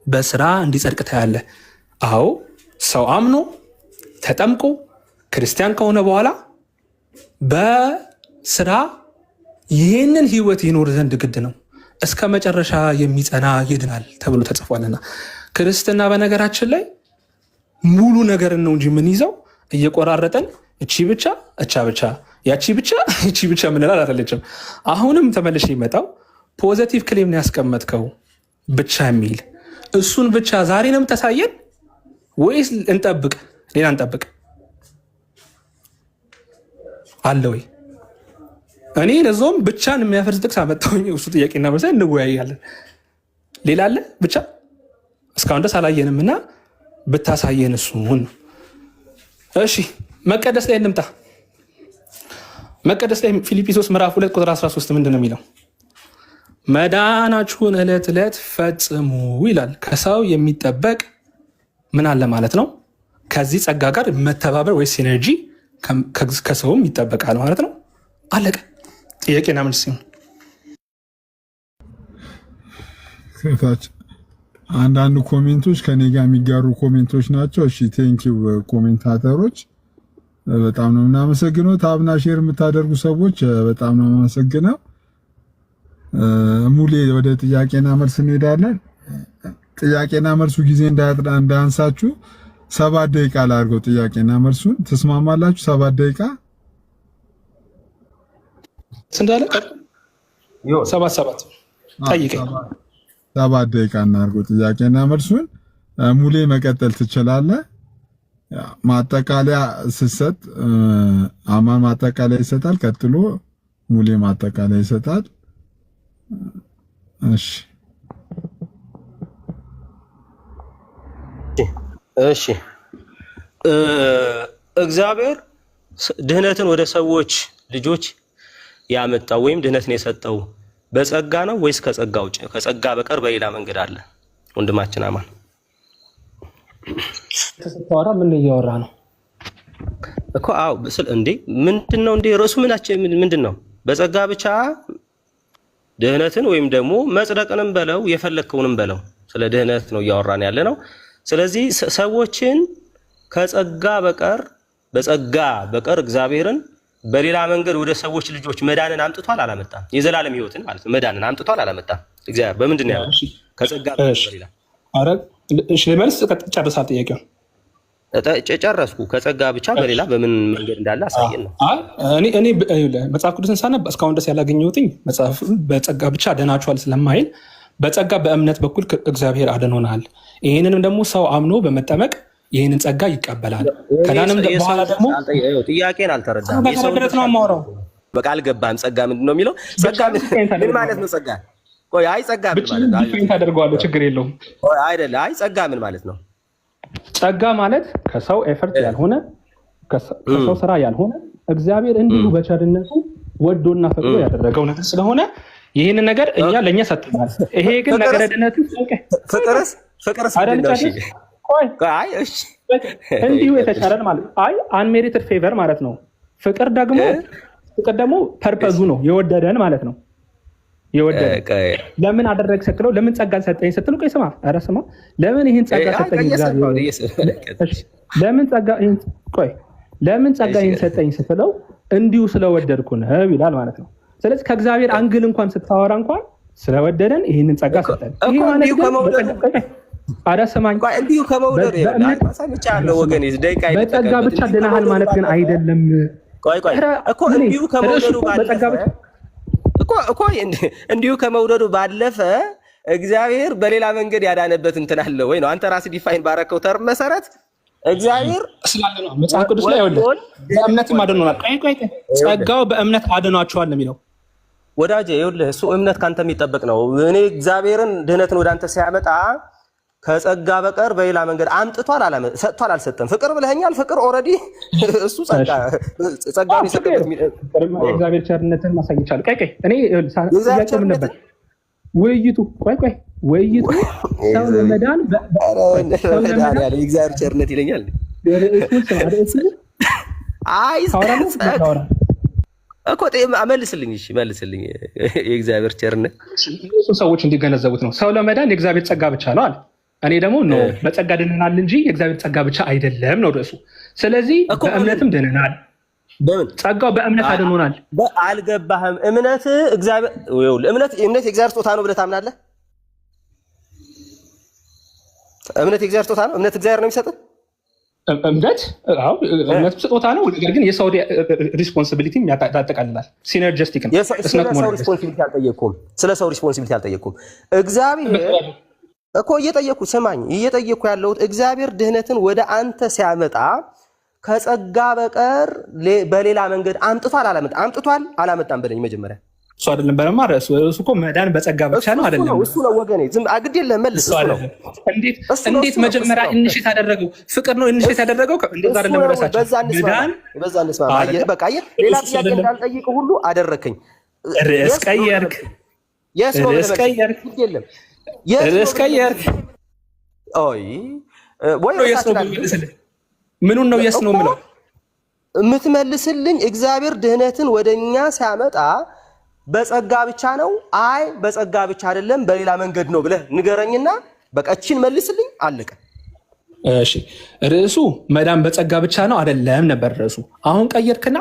በስራ እንዲጸድቅ ታያለ። አዎ ሰው አምኖ ተጠምቆ ክርስቲያን ከሆነ በኋላ በስራ ይህንን ህይወት ይኖር ዘንድ ግድ ነው። እስከ መጨረሻ የሚጸና ይድናል ተብሎ ተጽፏልና ክርስትና በነገራችን ላይ ሙሉ ነገርን ነው እንጂ የምንይዘው እየቆራረጠን እቺ ብቻ ያቺ ብቻ ምንላል አይደለችም። አሁንም ተመልሼ ይመጣው ፖዘቲቭ ክሌም ነው ያስቀመጥከው ብቻ የሚል እሱን ብቻ ዛሬ ነው የምታሳየን ወይስ እንጠብቅ? ሌላ እንጠብቅ አለ ወይ? እኔ ለዞም ብቻን የሚያፈርስ ጥቅስ አመጣሁኝ። እሱ ጥያቄና መልስ እንወያያለን። ሌላ አለ ብቻ እስካሁን ድረስ አላየንም እና ብታሳየን እሱን። እሺ መቀደስ ላይ እንምጣ። መቀደስ ላይ ፊልጵስዩስ ምዕራፍ 2 ቁጥር 13 ምንድን ነው የሚለው? መዳናችሁን ዕለት ዕለት ፈጽሙ ይላል። ከሰው የሚጠበቅ ምን አለ ማለት ነው? ከዚህ ጸጋ ጋር መተባበር ወይ ሲነርጂ ከሰውም ይጠበቃል ማለት ነው። አለቀ። ጥያቄና መልስ ሲሆን አንዳንድ ኮሜንቶች ከኔ ጋር የሚጋሩ ኮሜንቶች ናቸው። እሺ ቴንኪው ኮሜንታተሮች በጣም ነው እናመሰግነው። ታብና ሼር የምታደርጉ ሰዎች በጣም ነው እናመሰግነው። ሙሌ ወደ ጥያቄና መልስ እንሄዳለን። ጥያቄና መልሱ ጊዜ እንዳያንሳችሁ 7 ደቂቃ ላድርገው። ጥያቄና መልሱን ትስማማላችሁ? 7 ደቂቃ ስንዳለ 7 ጠይቀኝ። 7 ደቂቃ እናድርገው ጥያቄና መልሱን። ሙሌ መቀጠል ትችላለህ። ማጠቃለያ ስትሰጥ አማን ማጠቃለያ ይሰጣል። ቀጥሎ ሙሌ ማጠቃለያ ይሰጣል። እሺ እሺ እግዚአብሔር ድህነትን ወደ ሰዎች ልጆች ያመጣው ወይም ድህነትን የሰጠው በጸጋ ነው ወይስ ከጸጋ ውጭ? ከጸጋ በቀር በሌላ መንገድ አለ? ወንድማችን አማን ተሰጣራ ምን እያወራ ነው እኮ? አዎ እንዴ ምንድነው እንዴ ርዕሱ ምንድነው? በጸጋ ብቻ ድህነትን ወይም ደግሞ መጽደቅንም በለው የፈለከውንም በለው ስለ ድህነት ነው እያወራን ያለ ነው። ስለዚህ ሰዎችን ከጸጋ በቀር በጸጋ በቀር እግዚአብሔርን በሌላ መንገድ ወደ ሰዎች ልጆች መዳንን አምጥቷል አላመጣም? የዘላለም ህይወትን ማለት ነው መዳንን አምጥቷል አላመጣም? እግዚአብሔር በምንድን ነው ያለው? ከጸጋ በቀር ይላል። አረ እሺ ለመልስ ጨርሳል ጥያቄው። ጨረስኩ። ከጸጋ ብቻ በሌላ በምን መንገድ እንዳለ አሳየን ነው። እኔ መጽሐፍ ቅዱስን ሳነብ እስካሁን ድረስ ያላገኘሁትኝ መጽሐፍ በጸጋ ብቻ አድናችኋል ስለማይል በጸጋ በእምነት በኩል እግዚአብሔር አድኖናል። ይህንንም ደግሞ ሰው አምኖ በመጠመቅ ይህንን ጸጋ ይቀበላል። ከዳንም በኋላ ደግሞ ጥያቄን አልተረዳም። በተረድረት ነው የማወራው። በቃ አልገባህም። ጸጋ ምንድን ነው የሚለው? ጸጋ ምን ማለት ነው? ጸጋ ቆይ፣ አይ ጸጋ ምን ማለት ነው? ዲፋይን ታደርገዋለህ፣ ችግር የለውም። ቆይ አይደለ፣ አይ ጸጋ ምን ማለት ነው? ጸጋ ማለት ከሰው ኤፈርት ያልሆነ ከሰው ስራ ያልሆነ እግዚአብሔር እንዲሁ በቸርነቱ ወዶና ፈቅዶ ያደረገው ነገር ስለሆነ ይህንን ነገር እኛ ለእኛ ሰጥተናል። ይሄ ግን ነገረ ድነቱ ፍቅርስ እንዲሁ የተቻለን ማለት አይ አንሜሪትድ ፌቨር ማለት ነው። ፍቅር ደግሞ ፐርፐዙ ነው የወደደን ማለት ነው። ለምን አደረግ ስትለው ለምን ጸጋን ሰጠኝ ስትለው ቆይ ስማ፣ ኧረ ስማ፣ ለምን ይህን ጸጋ ሰጠኝ ለምን ጸጋ ይህን ሰጠኝ ስትለው እንዲሁ ስለወደድኩ ነው ይላል ማለት ነው። ስለዚህ ከእግዚአብሔር አንግል እንኳን ስታወራ እንኳን ስለወደደን ይህንን ጸጋ ሰጠን። ይህ ማለት ኧረ ስማኝ፣ እንዲሁ ከመውደድ በጸጋ ብቻ ድነሃል ማለት ግን አይደለም። እንዲሁ ከመውደዱ ባለፈ እግዚአብሔር በሌላ መንገድ ያዳነበት እንትን አለ ወይ ነው? አንተ ራስህ ዲፋይን ባረከው ተርም መሰረት እግዚአብሔር ስላለ ነው። መጽሐፍ ቅዱስ ላይ ይኸውልህ በእምነትም አድኖናል። ቆይ ጸጋው በእምነት አድኗቸዋል ነው የሚለው። ወዳጄ ይኸውልህ እሱ እምነት ካንተ የሚጠበቅ ነው። እኔ እግዚአብሔርን ድህነትን ወደ አንተ ሲያመጣ ከጸጋ በቀር በሌላ መንገድ አምጥቷል ሰጥቷል አልሰጠም። ፍቅር ብለኸኛል። ፍቅር ኦልሬዲ እሱ ጸጋውን የሰጠበት እግዚአብሔር ቸርነትን ማሳየቻል። ቆይ እኔ ጥያቄው ምን ነበር? ውይይቱ ሰው ለመዳን የእግዚአብሔር ቸርነት ይለኛል። አይ እኮ መልስልኝ። እሺ መልስልኝ። የእግዚአብሔር ቸርነት ሰዎች እንዲገነዘቡት ነው። ሰው ለመዳን የእግዚአብሔር ጸጋ ብቻ ነው አለ። እኔ ደግሞ ነው በጸጋ ድነናል እንጂ የእግዚአብሔር ጸጋ ብቻ አይደለም ነው ርዕሱ። ስለዚህ በእምነትም ድነናል። ጸጋው በእምነት አድኖናል። አልገባህም? እምነት እግዚአብሔር እምነት የእግዚአብሔር ስጦታ ነው ብለህ ታምናለህ? እምነት የእግዚአብሔር ስጦታ ነው። እምነት እግዚአብሔር ነው የሚሰጥህ። እምነት ስጦታ ነው። ነገር ግን የሰው ሪስፖንሲቢሊቲ ያጠቃልላል። ሲነርጂስቲክ ነው። ስለ ሰው ሪስፖንሲቢሊቲ አልጠየኩም። እግዚአብሔር እኮ እየጠየኩ ያለሁት እግዚአብሔር ድህነትን ወደ አንተ ሲያመጣ ከጸጋ በቀር በሌላ መንገድ አምጥቷል አላመጣም? በለኝ መጀመሪያ። እሱ አይደለም በለማ ርዕሱ እኮ መዳን በጸጋ ብቻ ነው አይደለም? እሱ ነው ወገኔ። ዝም አግድ የለም መልስ። እሱ ነው። እንዴት መጀመሪያ ኢኒሼት ያደረገው ፍቅር ነው። ኢኒሼት ያደረገው እንዴት አይደለም? ራሳችን በዛ እንስማማ። በቃ ሌላ ጥያቄ እንዳልጠይቅ ሁሉ አደረከኝ። ርዕስ ቀየርክ። ርዕስ ቀየርክ። ርዕስ ቀየርክ። ኦይ ወይ ምኑን ነው የስ ነው የምለው የምትመልስልኝ? እግዚአብሔር ድህነትን ወደኛ ሲያመጣ በጸጋ ብቻ ነው? አይ በጸጋ ብቻ አይደለም በሌላ መንገድ ነው ብለህ ንገረኝና በቃ እቺን መልስልኝ። አለቀ። እሺ ርዕሱ መዳን በጸጋ ብቻ ነው አይደለም ነበር ርዕሱ። አሁን ቀየርክና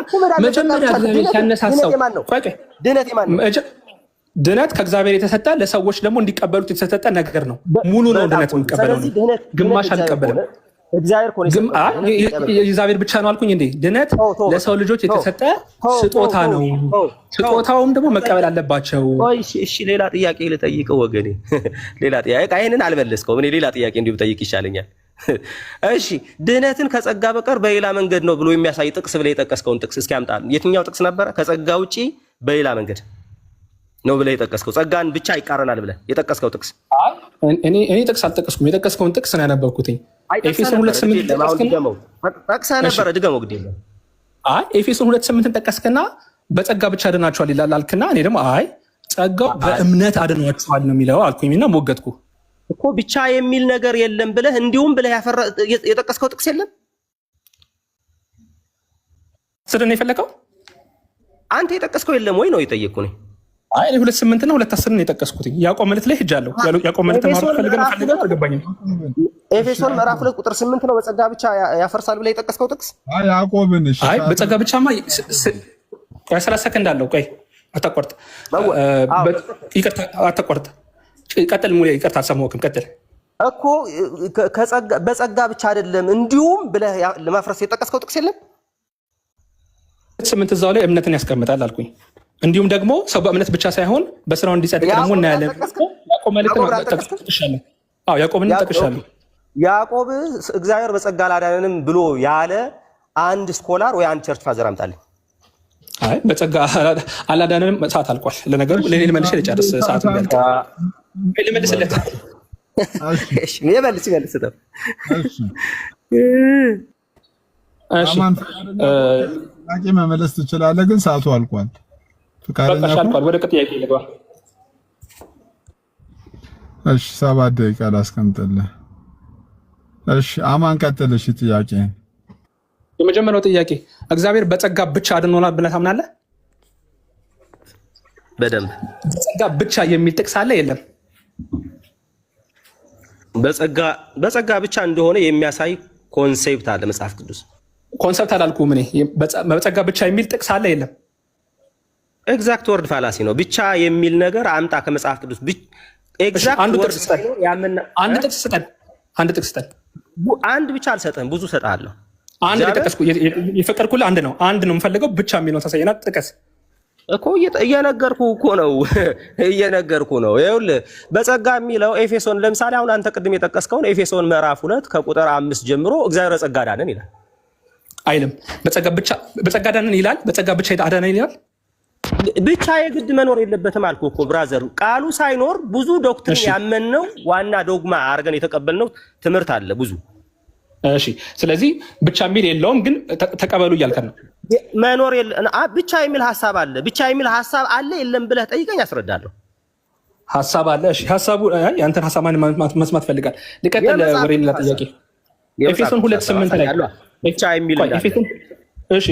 መጀመሪያ እግዚአብሔር ሲያነሳሳው ድህነት የማን ነው? ድህነት ከእግዚአብሔር የተሰጠ ለሰዎች ደግሞ እንዲቀበሉት የተሰጠ ነገር ነው። ሙሉ ነው ድህነት የሚቀበለው ነው። ግማሽ አልቀበልም። የእግዚአብሔር ብቻ ነው አልኩኝ እንዴ? ድህነት ለሰው ልጆች የተሰጠ ስጦታ ነው። ስጦታውም ደግሞ መቀበል አለባቸው። እሺ ሌላ ጥያቄ ልጠይቀው ወገኔ። ሌላ ጥያቄ ይሄንን አልመለስከውም። እኔ ሌላ ጥያቄ እንዲሁ ጠይቅ ይሻለኛል። እሺ ድህነትን ከጸጋ በቀር በሌላ መንገድ ነው ብሎ የሚያሳይ ጥቅስ ብለህ የጠቀስከውን ጥቅስ እስኪ አምጣ። የትኛው ጥቅስ ነበረ? ከጸጋ ውጪ በሌላ መንገድ ነው ብለህ የጠቀስከው ጸጋን ብቻ ይቃረናል ብለህ የጠቀስከው ጥቅስ? እኔ ጥቅስ አልጠቀስኩም። የጠቀስከውን ጥቅስ ነው ያነበብኩትኝ። ኤፌሶን 2:8 ጠቅሰህ ነበረ። ድገመው ግድ የለም። አይ ኤፌሶን 2:8 ጠቀስክና በጸጋ ብቻ አድናችኋል ይላል አልክና፣ እኔ ደግሞ አይ ጸጋው በእምነት አድናችኋል ነው የሚለው አልኩኝና ሞገትኩ እኮ። ብቻ የሚል ነገር የለም ብለህ እንዲሁም ብለህ የጠቀስከው ጥቅስ የለም። ስድን የፈለከው አንተ የጠቀስከው የለም ወይ ነው የጠየቅኩ እኔ። አይ 2:8 እና 2:10 ነው የጠቀስኩት። ያዕቆብ መልእክት ላይ ሄጃለሁ። ያዕቆብ መልእክት ተማሩ ፈልገን አልገባኝም። ኤፌሶን ምዕራፍ 2 ቁጥር 8 ነው በጸጋ ብቻ ያፈርሳል ብለህ የጠቀስከው ጥቅስ? አይ ያዕቆብን። እሺ አይ በጸጋ ብቻማ 30 ሰከንድ አለው። ቆይ አታቋርጥ። ይቅርታ አታቋርጥ። ቀጥል ሙሌ። ይቅርታ አልሰማሁህም። ቀጥል እኮ በጸጋ ብቻ አይደለም እንዲሁም ብለህ ለማፍረስ የጠቀስከው ጥቅስ የለም። 8 እዛው ላይ እምነትን ያስቀምጣል አልኩኝ። እንዲሁም ደግሞ ሰው በእምነት ብቻ ሳይሆን በስራው እንዲጸድቅ ደግሞ እናያለን። ያዕቆብ መልእክትን ጠቅሻለሁ። አዎ ያዕቆብን ጠቅሻለሁ። ያዕቆብ እግዚአብሔር በጸጋ አላዳነንም ብሎ ያለ አንድ ስኮላር ወይ አንድ ቸርች ፋዘር አምጣልኝ። አይ በጸጋ አላዳነንም። ሰዓት አልቋል። ለነገሩ ለሌላ መልሼ ልጨርስ። ሰዓት ያልቃ ልመልስለት። እሺ ይመልስ። ጥያቄ መመለስ ትችላለህ፣ ግን ሰዓቱ አልቋል። ፍቃደኛ ወደ ጥያቄ ልግባ። እሺ 7 ደቂቃ ላስቀምጥልህ። እሺ አማን ቀጥል። እሺ ጥያቄ የመጀመሪያው ጥያቄ እግዚአብሔር በጸጋ ብቻ አድኖናል ብለህ ታምናለህ? በደንብ በጸጋ ብቻ የሚል ጥቅስ አለ? የለም። በጸጋ ብቻ እንደሆነ የሚያሳይ ኮንሴፕት አለ መጽሐፍ ቅዱስ። ኮንሰፕት አላልኩም እኔ። በጸጋ ብቻ የሚል ጥቅስ አለ? የለም። ኤግዛክት ወርድ ፋላሲ ነው። ብቻ የሚል ነገር አምጣ ከመጽሐፍ ቅዱስ። አንድ ጥቅስ ስጠን። አንድ ብቻ አልሰጥህም፣ ብዙ እሰጥሃለሁ። አንድ የጠቀስኩ የፈቀድኩልህ አንድ ነው። አንድ ነው የምፈልገው። ብቻ የሚለውን ታሳየና ጥቀስ እኮ። እየነገርኩህ እኮ ነው። ይኸውልህ በጸጋ የሚለው ኤፌሶን፣ ለምሳሌ አሁን አንተ ቅድም የጠቀስከውን ኤፌሶን ምዕራፍ 2 ከቁጥር 5 ጀምሮ እግዚአብሔር በጸጋ አዳነን ይላል አይልም? በጸጋ አዳነን ይላል። በጸጋ ብቻ አዳነን ይላል። ብቻ የግድ መኖር የለበትም አልኩህ እኮ ብራዘር። ቃሉ ሳይኖር ብዙ ዶክትሪን ያመንነው ዋና ዶግማ አድርገን የተቀበልነው ትምህርት አለ ብዙ። እሺ ስለዚህ ብቻ የሚል የለውም፣ ግን ተቀበሉ እያልከን ነው። መኖር ብቻ የሚል ሀሳብ አለ። ብቻ የሚል ሀሳብ አለ የለም ብለህ ጠይቀኝ፣ አስረዳለሁ። ሀሳብ አለ። እሺ ሀሳቡ ያንተን ሀሳብ መስማት ፈልጋል። ልቀጥል ወደ ሌላ ጥያቄ። ኤፌሶን 2:8 ላይ ብቻ የሚል እሺ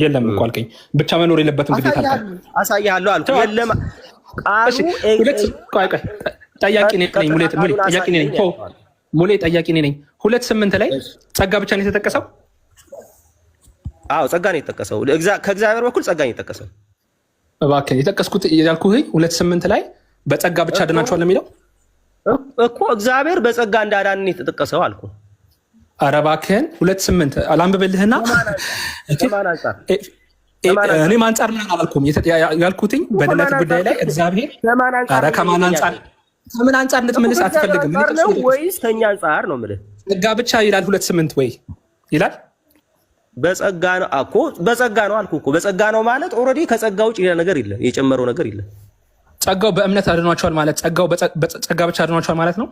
የለም እኮ አልከኝ። ብቻ መኖር የለበትም ግዴታ አልከኝ። አሳያለሁ አልኩ። የለም ቃሉ ጠያቂ ነኝ ሙሌ፣ ጠያቂ ነኝ። 2:8 ላይ ጸጋ ብቻ ነው የተጠቀሰው? አዎ ጸጋ ነው የተጠቀሰው። ከእግዚአብሔር በኩል ጸጋ ነው የተጠቀሰው። እባክህ የጠቀስኩት ያልኩህ 2:8 ላይ በጸጋ ብቻ አድናችኋል የሚለው እኮ እግዚአብሔር በጸጋ እንዳዳንን የተጠቀሰው አልኩ። ኧረ እባክህን 2:8 አላንብብልህና እኔ አንጻር ምን አላልኩም ያልኩትኝ በድነት ጉዳይ ላይ እግዚአብሔር ከማን አንጻር ከምን አንጻር እንድትመልስ አትፈልግም ወይስ ከኛ አንጻር ነው የምልህ? ጸጋ ብቻ ይላል 2:8 ወይ ይላል? በጸጋ ነው እኮ በጸጋ ነው አልኩ እኮ። በጸጋ ነው ማለት ኦልሬዲ ከጸጋ ውጭ ሌላ ነገር የለም፣ የጨመረው ነገር የለም። ጸጋው በእምነት አድኗቸዋል ማለት ጸጋው በጸጋ ብቻ አድኗቸዋል ማለት ነው።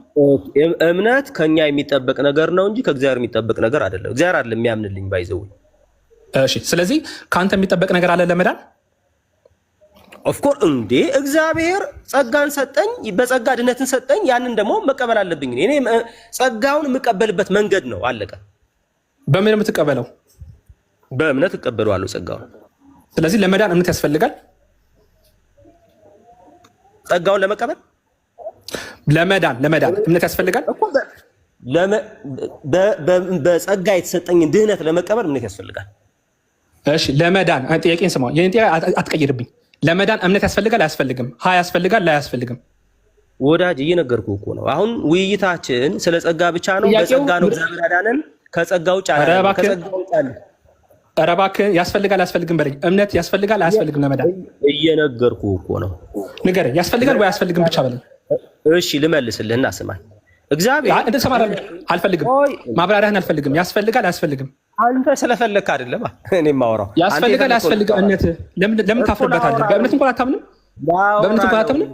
እምነት ከኛ የሚጠበቅ ነገር ነው እንጂ ከእግዚአብሔር የሚጠበቅ ነገር አይደለም። እግዚአብሔር አይደለም የሚያምንልኝ ባይዘው። እሺ፣ ስለዚህ ከአንተ የሚጠበቅ ነገር አለ ለመዳን? ኦፍኮርስ እንዴ እግዚአብሔር ጸጋን ሰጠኝ፣ በጸጋ ድነትን ሰጠኝ። ያንን ደግሞ መቀበል አለብኝ። እኔ ጸጋውን የምቀበልበት መንገድ ነው። አለቀ። በምን የምትቀበለው? በእምነት እቀበለዋለሁ ጸጋውን። ስለዚህ ለመዳን እምነት ያስፈልጋል። ጸጋውን ለመቀበል ለመዳን እምነት ያስፈልጋል እኮ። በጸጋ የተሰጠኝ ድህነት ለመቀበል እምነት ያስፈልጋል። እሺ፣ ለመዳን ጥያቄን ስማ፣ የኔን ጥያቄ አትቀይርብኝ። ለመዳን እምነት ያስፈልጋል አያስፈልግም? ያስፈልጋል ላያስፈልግም? ወዳጅ እየነገርኩህ እኮ ነው። አሁን ውይይታችን ስለ ጸጋ ብቻ ነው። በጸጋ ነው እግዚአብሔር ያዳነን፣ ከጸጋ ውጭ አላለም። ከጸጋ ውጭ አለ። ኧረ እባክህ ያስፈልጋል አያስፈልግም በለኝ። እምነት ያስፈልጋል አያስፈልግም ለመዳን? እየነገርኩህ እኮ ነው። ንገረኝ። ያስፈልጋል ወይ አያስፈልግም ብቻ በለኝ። እሺ ልመልስልህና ስማኝ። እግዚአብሔር እንደሰማራለሁ። አልፈልግም፣ ማብራሪያህን አልፈልግም። ያስፈልጋል አያስፈልግም? አንተ ስለፈለክ አይደለም እኔ የማወራው። ያስፈልጋል አያስፈልግም? እምነት ለምን ታፍርበታለህ? በእምነት እንኳን አታምንም? በእምነት እንኳን አታምንም?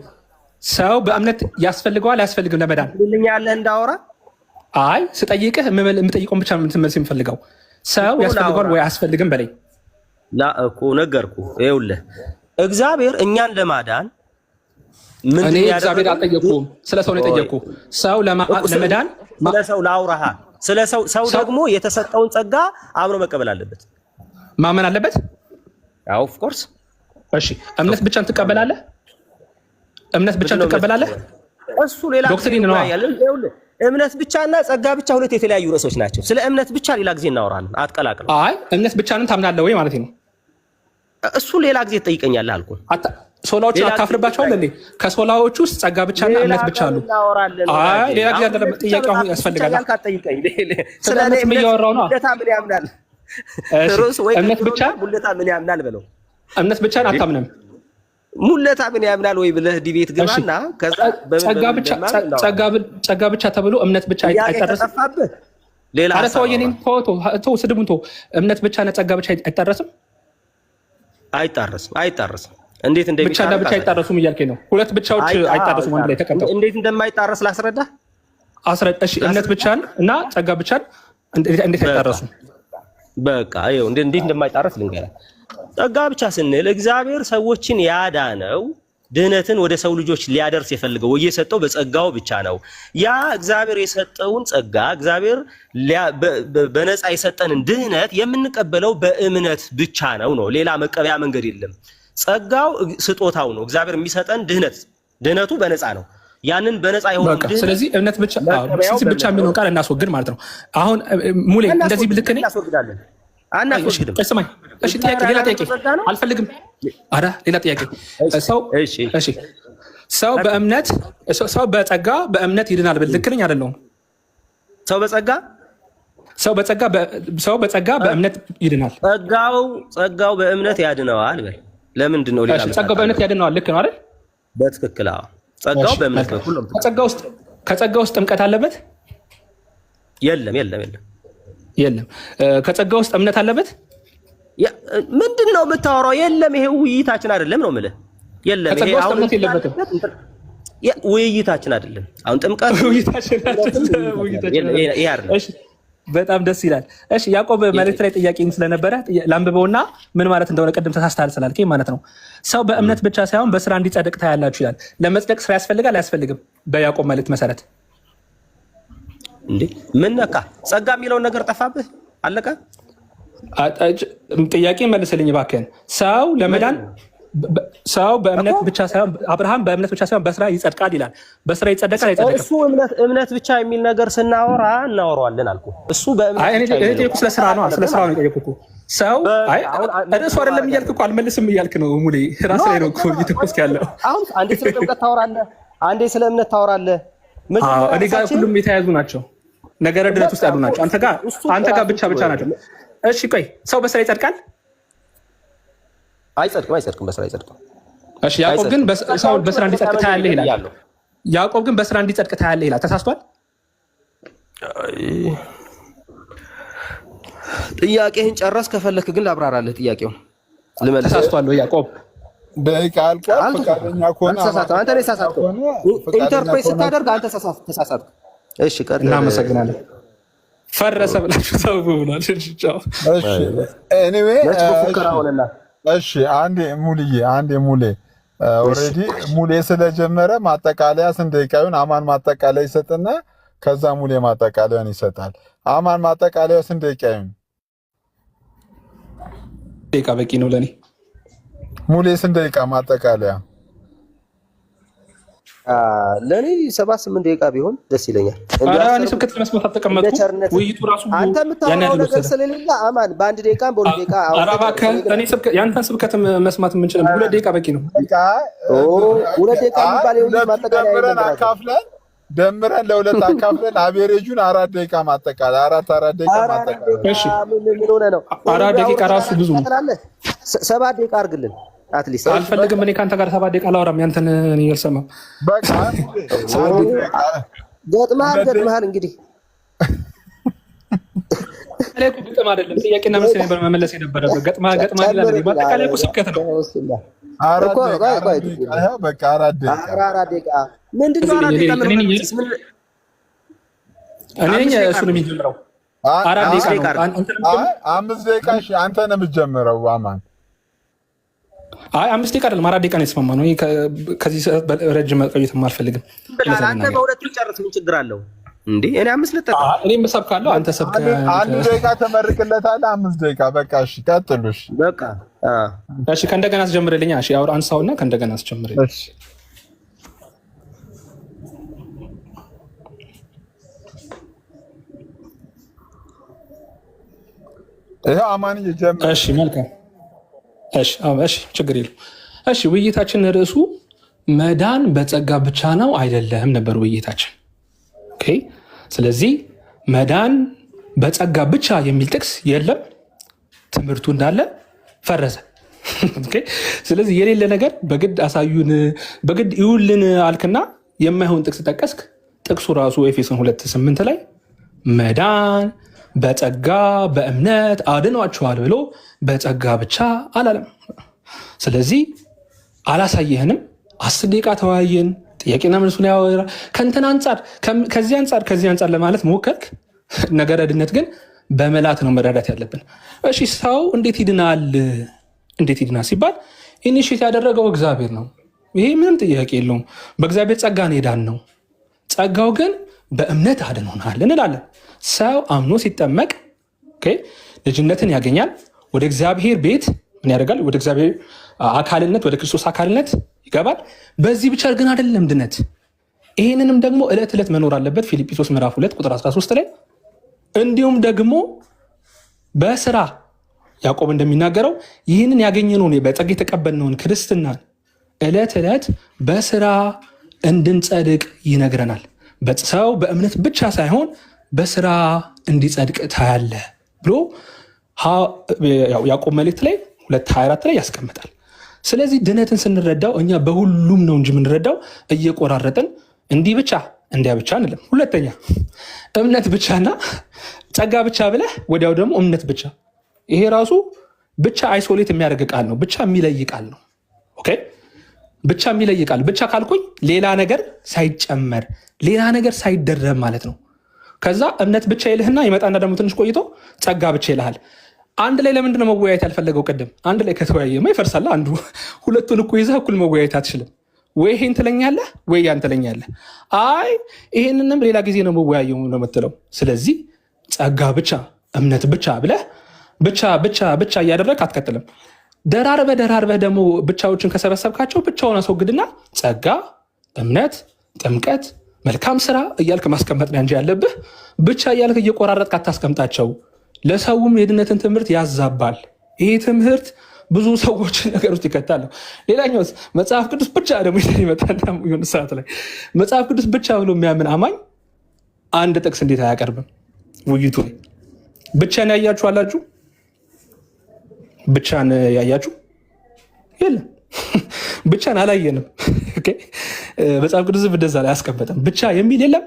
ሰው በእምነት ያስፈልገዋል አያስፈልግም ለመዳን? ልኛለህ እንዳወራ? አይ ስጠይቅህ የምጠይቀውን ብቻ የምትመልስ የምፈልገው ሰው ያስፈልገዋል ወይ አያስፈልግም በለኝ። እኮ ነገርኩህ። ይኸውልህ እግዚአብሔር እኛን ለማዳን እኔ እግዚአብሔር አልጠየኩም፣ ስለ ሰው ነው የጠየኩህ። ሰው ለመዳን ስለ ሰው ላውራሃ። ስለ ሰው ደግሞ የተሰጠውን ጸጋ አምኖ መቀበል አለበት፣ ማመን አለበት። አዎ ኦፍ ኮርስ። እሺ እምነት ብቻን ትቀበላለህ? እምነት ብቻን ትቀበላለህ? እሱ ሌላ ዶክትሪን ነው። እምነት ብቻና ጸጋ ብቻ ሁለት የተለያዩ ርዕሶች ናቸው። ስለ እምነት ብቻ ሌላ ጊዜ እናወራለን። አትቀላቅል። አይ እምነት ብቻንም ታምናለህ ወይ ማለት ነው? እሱ ሌላ ጊዜ ትጠይቀኛለህ አልኩህ። ሶላዎችን አታፍርባቸዋል እንዴ? ከሶላዎች ውስጥ ጸጋ ብቻና እምነት ብቻ አሉ። አይ ሌላ ጊዜ አይደለም ጥያቄው፣ አሁን ያስፈልጋል። ስለ እምነት እያወራሁ ነው። ሙለታ ምን ያምናል? እምነት ብቻ ሙለታ ምን ያምናል በለው። እምነት ብቻን አታምንም? ሙለታ ምን ያምናል ወይ ብለህ ዲቤት ግባና ከዛ ጸጋ ብቻ ተብሎ እምነት ብቻ አይጠረስም። ሌላ ተው ስድቡን ተው። እምነት ብቻና ጸጋ ብቻ አይጠረስም? አይጣረስም። እንዴት ብቻና ብቻ አይጣረሱም እያልከኝ ነው? ሁለት ብቻዎች አይጣረሱም አንድ ላይ ተቀምጠው። እንዴት እንደማይጣረስ ላስረዳ። እሺ እምነት ብቻን እና ጸጋ ብቻን እንዴት አይጣረሱም? በቃ ይኸው እንዴት እንደማይጣረስ ልንገርህ። ጸጋ ብቻ ስንል እግዚአብሔር ሰዎችን ያዳነው ድህነትን ወደ ሰው ልጆች ሊያደርስ የፈልገው ወይ የሰጠው በጸጋው ብቻ ነው። ያ እግዚአብሔር የሰጠውን ጸጋ እግዚአብሔር በነፃ የሰጠንን ድህነት የምንቀበለው በእምነት ብቻ ነው። ሌላ መቀበያ መንገድ የለም። ጸጋው ስጦታው ነው። እግዚአብሔር የሚሰጠን ድህነቱ በነፃ ነው። ያንን በነፃ የሆነ ድህነት ስለዚህ እምነት ብቻ የሚለውን ቃል እናስወግድ ማለት ነው። አሁን ሙሌ እንደዚህ ብልክ ነኝ አናስወግድም። ስማኝ፣ እሺ ሌላ ጥያቄ አልፈልግም። ኧረ ሌላ ጥያቄ። ሰው በጸጋ በእምነት ይድናል ብል ልክ ነኝ አይደለሁም? ሰው በጸጋ በእምነት ይድናል። ጸጋው በእምነት ያድነዋል በል። ለምንድን ነው ሌላ? ጸጋው በእምነት ያድነዋል። ልክ ነው አይደል? በትክክል አዎ። ጸጋው በእምነት ነው። ሁሉም ከጸጋ ውስጥ ጥምቀት አለበት? የለም። ከጸጋ ውስጥ እምነት አለበት? ምንድን ነው የምታወራው? የለም። ይሄ ውይይታችን አይደለም ነው የምልህ። የለም። ይሄ አሁን ውይይታችን አይደለም። አሁን ጥምቀት ውይይታችን አይደለም። እሺ በጣም ደስ ይላል። እሺ ያዕቆብ መልእክት ላይ ጥያቄም ስለነበረ ላንብበውና ምን ማለት እንደሆነ ቅድም ተሳስተሃል ስላልከኝ ማለት ነው። ሰው በእምነት ብቻ ሳይሆን በስራ እንዲጸድቅ ታያላችሁ ይላል። ለመጽደቅ ስራ ያስፈልጋል አያስፈልግም? በያዕቆብ መልእክት መሰረት እንዴ ምን ነካ? ጸጋ የሚለውን ነገር ጠፋብህ? አለቀ። ጥያቄ መልስልኝ እባክህን። ሰው በእምነት ብቻ ሳይሆን አብርሃም በእምነት ብቻ ሳይሆን በስራ ይጸድቃል ይላል። በስራ ይጸድቃል አይጸድቅም? እሱ እምነት ብቻ የሚል ነገር ስናወራ እናወራዋለን አልኩ። እሱ በእምነት ስለ ስራ ነው የጠየኩት። ሰው እሱ አይደለም እያልክ እኮ አልመልስም እያልክ ነው ሙሌ። ራስ ላይ ነው እኮ እየተኮስክ ያለው። አሁን አንዴ ስለ ጥምቀት ታወራለህ፣ አንዴ ስለ እምነት ታወራለህ። እኔ ጋር ሁሉም የተያያዙ ናቸው፣ ነገረ ድነት ውስጥ ያሉ ናቸው። አንተ ጋር ብቻ ናቸው። እሺ ቆይ ሰው በስራ ይጸድቃል? አይጸድቅም። በስራ አይጸድቅም። እሺ ያዕቆብ ግን ሰው በስራ እንዲጸድቅ ታያለህ ይላል። ያዕቆብ ግን በስራ እንዲጸድቅ ታያለህ ይላል። ተሳስቷል? ጥያቄህን ጨረስ። ከፈለክ ግን ላብራራለህ። ጥያቄውን ልመልስ። ተሳስቷል ወይ ያዕቆብ? ደቂቃ አልቋል። ፈቃደኛ ከሆነ አንተ ነህ ሳሳትከው። ኢንተርፕሬት ስታደርግ አንተ ተሳሳትክ። እሺ ቀጥል። እናመሰግናለን። ፈረሰ ብላችሁ ተው ብሏል። እሺ ቻው። እሺ ኤኒዌይ ፉከራ ሆነና እሺ አንዴ ሙሌ ኦልሬዲ ሙሌ ስለጀመረ ማጠቃለያ ስንት ደቂቃ ይሁን? አማን ማጠቃለያ ይሰጥና ከዛ ሙሌ ማጠቃለያን ይሰጣል። አማን ማጠቃለያው ስንት ደቂቃ ይሁን? ደቂቃ በቂ ነው ለኔ። ሙሌ ስንት ደቂቃ ማጠቃለያ? ለኔ 7-8 ደቂቃ ቢሆን ደስ ይለኛል። እኔ ስብከት ለመስማት አልተቀመጥኩም። ውይይቱ ራሱ አንተ የምታወራው ነገር ስለሌለ አማን በአንድ ደቂቃ በሁለት ደቂቃ እኔ ያንተን ስብከት መስማት የምንችለው 2 ደቂቃ በቂ ነው። 2 ደቂቃ የሚባል የውይይት ማጠቃለያ ደምረን ለሁለት አካፍለን አቬሬጁን 4 ደቂቃ ማጠቃለያ 4 ደቂቃ ማጠቃለያ። እሺ ምን ሆነ ነው 4 ደቂቃ ራሱ ብዙ ነው። 7 ደቂቃ አድርግልን። አትሊስት አልፈልግም። እኔ ካንተ ጋር 7 ደቂቃ አላወራም። ያንተን እኔ አልሰማም። በቃ ገጥመሃል። እንግዲህ እኮ ግጥም አይደለም ጥያቄና መልስ ነበር መመለስ የነበረበት። ገጥመሃል ይላል። ማጠቃለያ እኮ ስብከት ነው። 4 ደቂቃ በቃ 4 ደቂቃ ምንድን ነው 4 ደቂቃ? እኔ ነኝ እሱን የሚጀምረው 4 ደቂቃ ነው። 5 ደቂቃ እሺ፣ አንተ ነው የምትጀምረው አማን። አይ 5 ደቂቃ አይደለም 4 ደቂቃ ነው የተስማማነው። ከዚህ ረጅም መቆየት አልፈልግም። አንተ በሁለቱ ጨርስ፣ ምን ችግር አለው እንዴ? እኔ 5 ልጠጣ። እኔም ሰብካለሁ፣ አንተ ሰብከ። 1 ደቂቃ ተመርቅለታለህ። 5 ደቂቃ በቃ እሺ፣ ቀጥሉሽ። በቃ እሺ፣ ከእንደገና አስጀምርልኝ። እሺ፣ አውር አንሳውና ከእንደገና አስጀምርልኝ። እሺ ይሄ አማን ይጀምር። እሺ መልካም። እሺ ችግር የለም። እሺ ውይይታችን ርዕሱ መዳን በጸጋ ብቻ ነው አይደለም ነበር ውይይታችን። ኦኬ። ስለዚህ መዳን በጸጋ ብቻ የሚል ጥቅስ የለም። ትምህርቱ እንዳለ ፈረሰ። ኦኬ። ስለዚህ የሌለ ነገር በግድ አሳዩን፣ በግድ ይውልን አልክና የማይሆን ጥቅስ ጠቀስክ። ጥቅሱ ራሱ ኤፌሶን 2:8 ላይ መዳን በጸጋ በእምነት አድኗችኋል ብሎ በጸጋ ብቻ አላለም። ስለዚህ አላሳየህንም። 10 ደቂቃ ተወያየን። ጥያቄና መልሱን ያወራ ከእንትን አንጻር ከዚህ አንጻር ለማለት ሞከርክ። ነገረ ድነት ግን በመላት ነው መረዳት ያለብን። እሺ ሰው እንዴት ይድናል? እንዴት ይድናል ሲባል ኢኒሼት ያደረገው እግዚአብሔር ነው። ይሄ ምንም ጥያቄ የለውም። በእግዚአብሔር ጸጋ ነው የዳን ነው። ጸጋው ግን በእምነት አድኖናል እንላለን። ሰው አምኖ ሲጠመቅ ልጅነትን ያገኛል። ወደ እግዚአብሔር ቤት ምን ያደርጋል? ወደ እግዚአብሔር አካልነት፣ ወደ ክርስቶስ አካልነት ይገባል። በዚህ ብቻ ግን አይደለም ድነት፣ ይህንንም ደግሞ ዕለት ዕለት መኖር አለበት። ፊልጵስዩስ ምዕራፍ 2 ቁጥር 13 ላይ እንዲሁም ደግሞ በስራ ያዕቆብ እንደሚናገረው ይህንን ያገኘነውን በጸጋ የተቀበልነውን ክርስትናን ዕለት ዕለት በስራ እንድንጸድቅ ይነግረናል። ሰው በእምነት ብቻ ሳይሆን በስራ እንዲጸድቅ ታያለ ብሎ ያዕቆብ መልእክት ላይ 2:24 ላይ ያስቀምጣል። ስለዚህ ድነትን ስንረዳው እኛ በሁሉም ነው እንጂ የምንረዳው እየቆራረጥን እንዲህ ብቻ እንዲያ ብቻ አንልም። ሁለተኛ እምነት ብቻና ጸጋ ብቻ ብለህ ወዲያው ደግሞ እምነት ብቻ፣ ይሄ ራሱ ብቻ አይሶሌት የሚያደርግ ቃል ነው። ብቻ የሚለይ ቃል ነው። ኦኬ ብቻ የሚለይ ቃል። ብቻ ካልኩኝ ሌላ ነገር ሳይጨመር ሌላ ነገር ሳይደረብ ማለት ነው። ከዛ እምነት ብቻ ይልህና ይመጣና ደግሞ ትንሽ ቆይቶ ጸጋ ብቻ ይልሃል። አንድ ላይ ለምንድን ነው መወያየት ያልፈለገው? ቅድም አንድ ላይ ከተወያየማ ይፈርሳል። አንዱ ሁለቱን እኮ ይዘህ እኩል መወያየት አትችልም። ወይ ይሄን ትለኛለህ ወይ ያን ትለኛለህ። አይ ይሄንንም ሌላ ጊዜ ነው መወያየው ነው የምትለው። ስለዚህ ጸጋ ብቻ እምነት ብቻ ብለህ ብቻ ብቻ ብቻ እያደረግህ አትቀጥልም። ደራርበህ ደግሞ ብቻዎችን ከሰበሰብካቸው ብቻውን አስወግድና ጸጋ፣ እምነት፣ ጥምቀት፣ መልካም ስራ እያልክ ማስቀመጥ ነው እንጂ ያለብህ ብቻ እያልክ እየቆራረጥክ አታስቀምጣቸው። ለሰውም የድነትን ትምህርት ያዛባል። ይሄ ትምህርት ብዙ ሰዎች ነገር ውስጥ ይከታል። ሌላኛው መጽሐፍ ቅዱስ ብቻ ደግሞ ይመጣና የሆነ ሰዓት ላይ መጽሐፍ ቅዱስ ብቻ ብሎ የሚያምን አማኝ አንድ ጥቅስ እንዴት አያቀርብም? ውይይቱ ላይ ብቻን ያያችሁ አላችሁ? ብቻን ያያችሁ የለም። ብቻን አላየንም። መጽሐፍ ቅዱስ እንደዛ ላይ አያስቀምጥም። ብቻ የሚል የለም።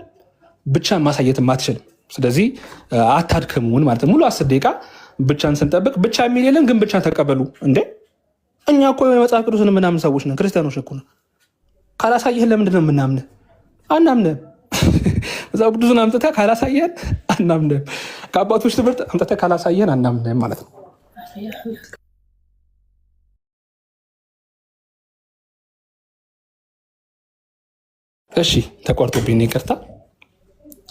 ብቻን ማሳየትም አትችልም። ስለዚህ አታድክሙን ማለት ነው። ሙሉ 10 ደቂቃ ብቻን ስንጠብቅ ብቻ የሚል የለም፣ ግን ብቻ ተቀበሉ እንዴ። እኛ እኮ መጽሐፍ ቅዱስን የምናምን ሰዎች ነን፣ ክርስቲያኖች እኮ ነን። ካላሳየህን ለምንድን ነው የምናምንህ? አናምንህም። መጽሐፍ ቅዱስን አምጥተህ ካላሳየህን አናምንህም። ከአባቶች ትምህርት አምጥተህ ካላሳየህን አናምንህም ማለት ነው። እሺ ተቋርጦብኝ ይቅርታ።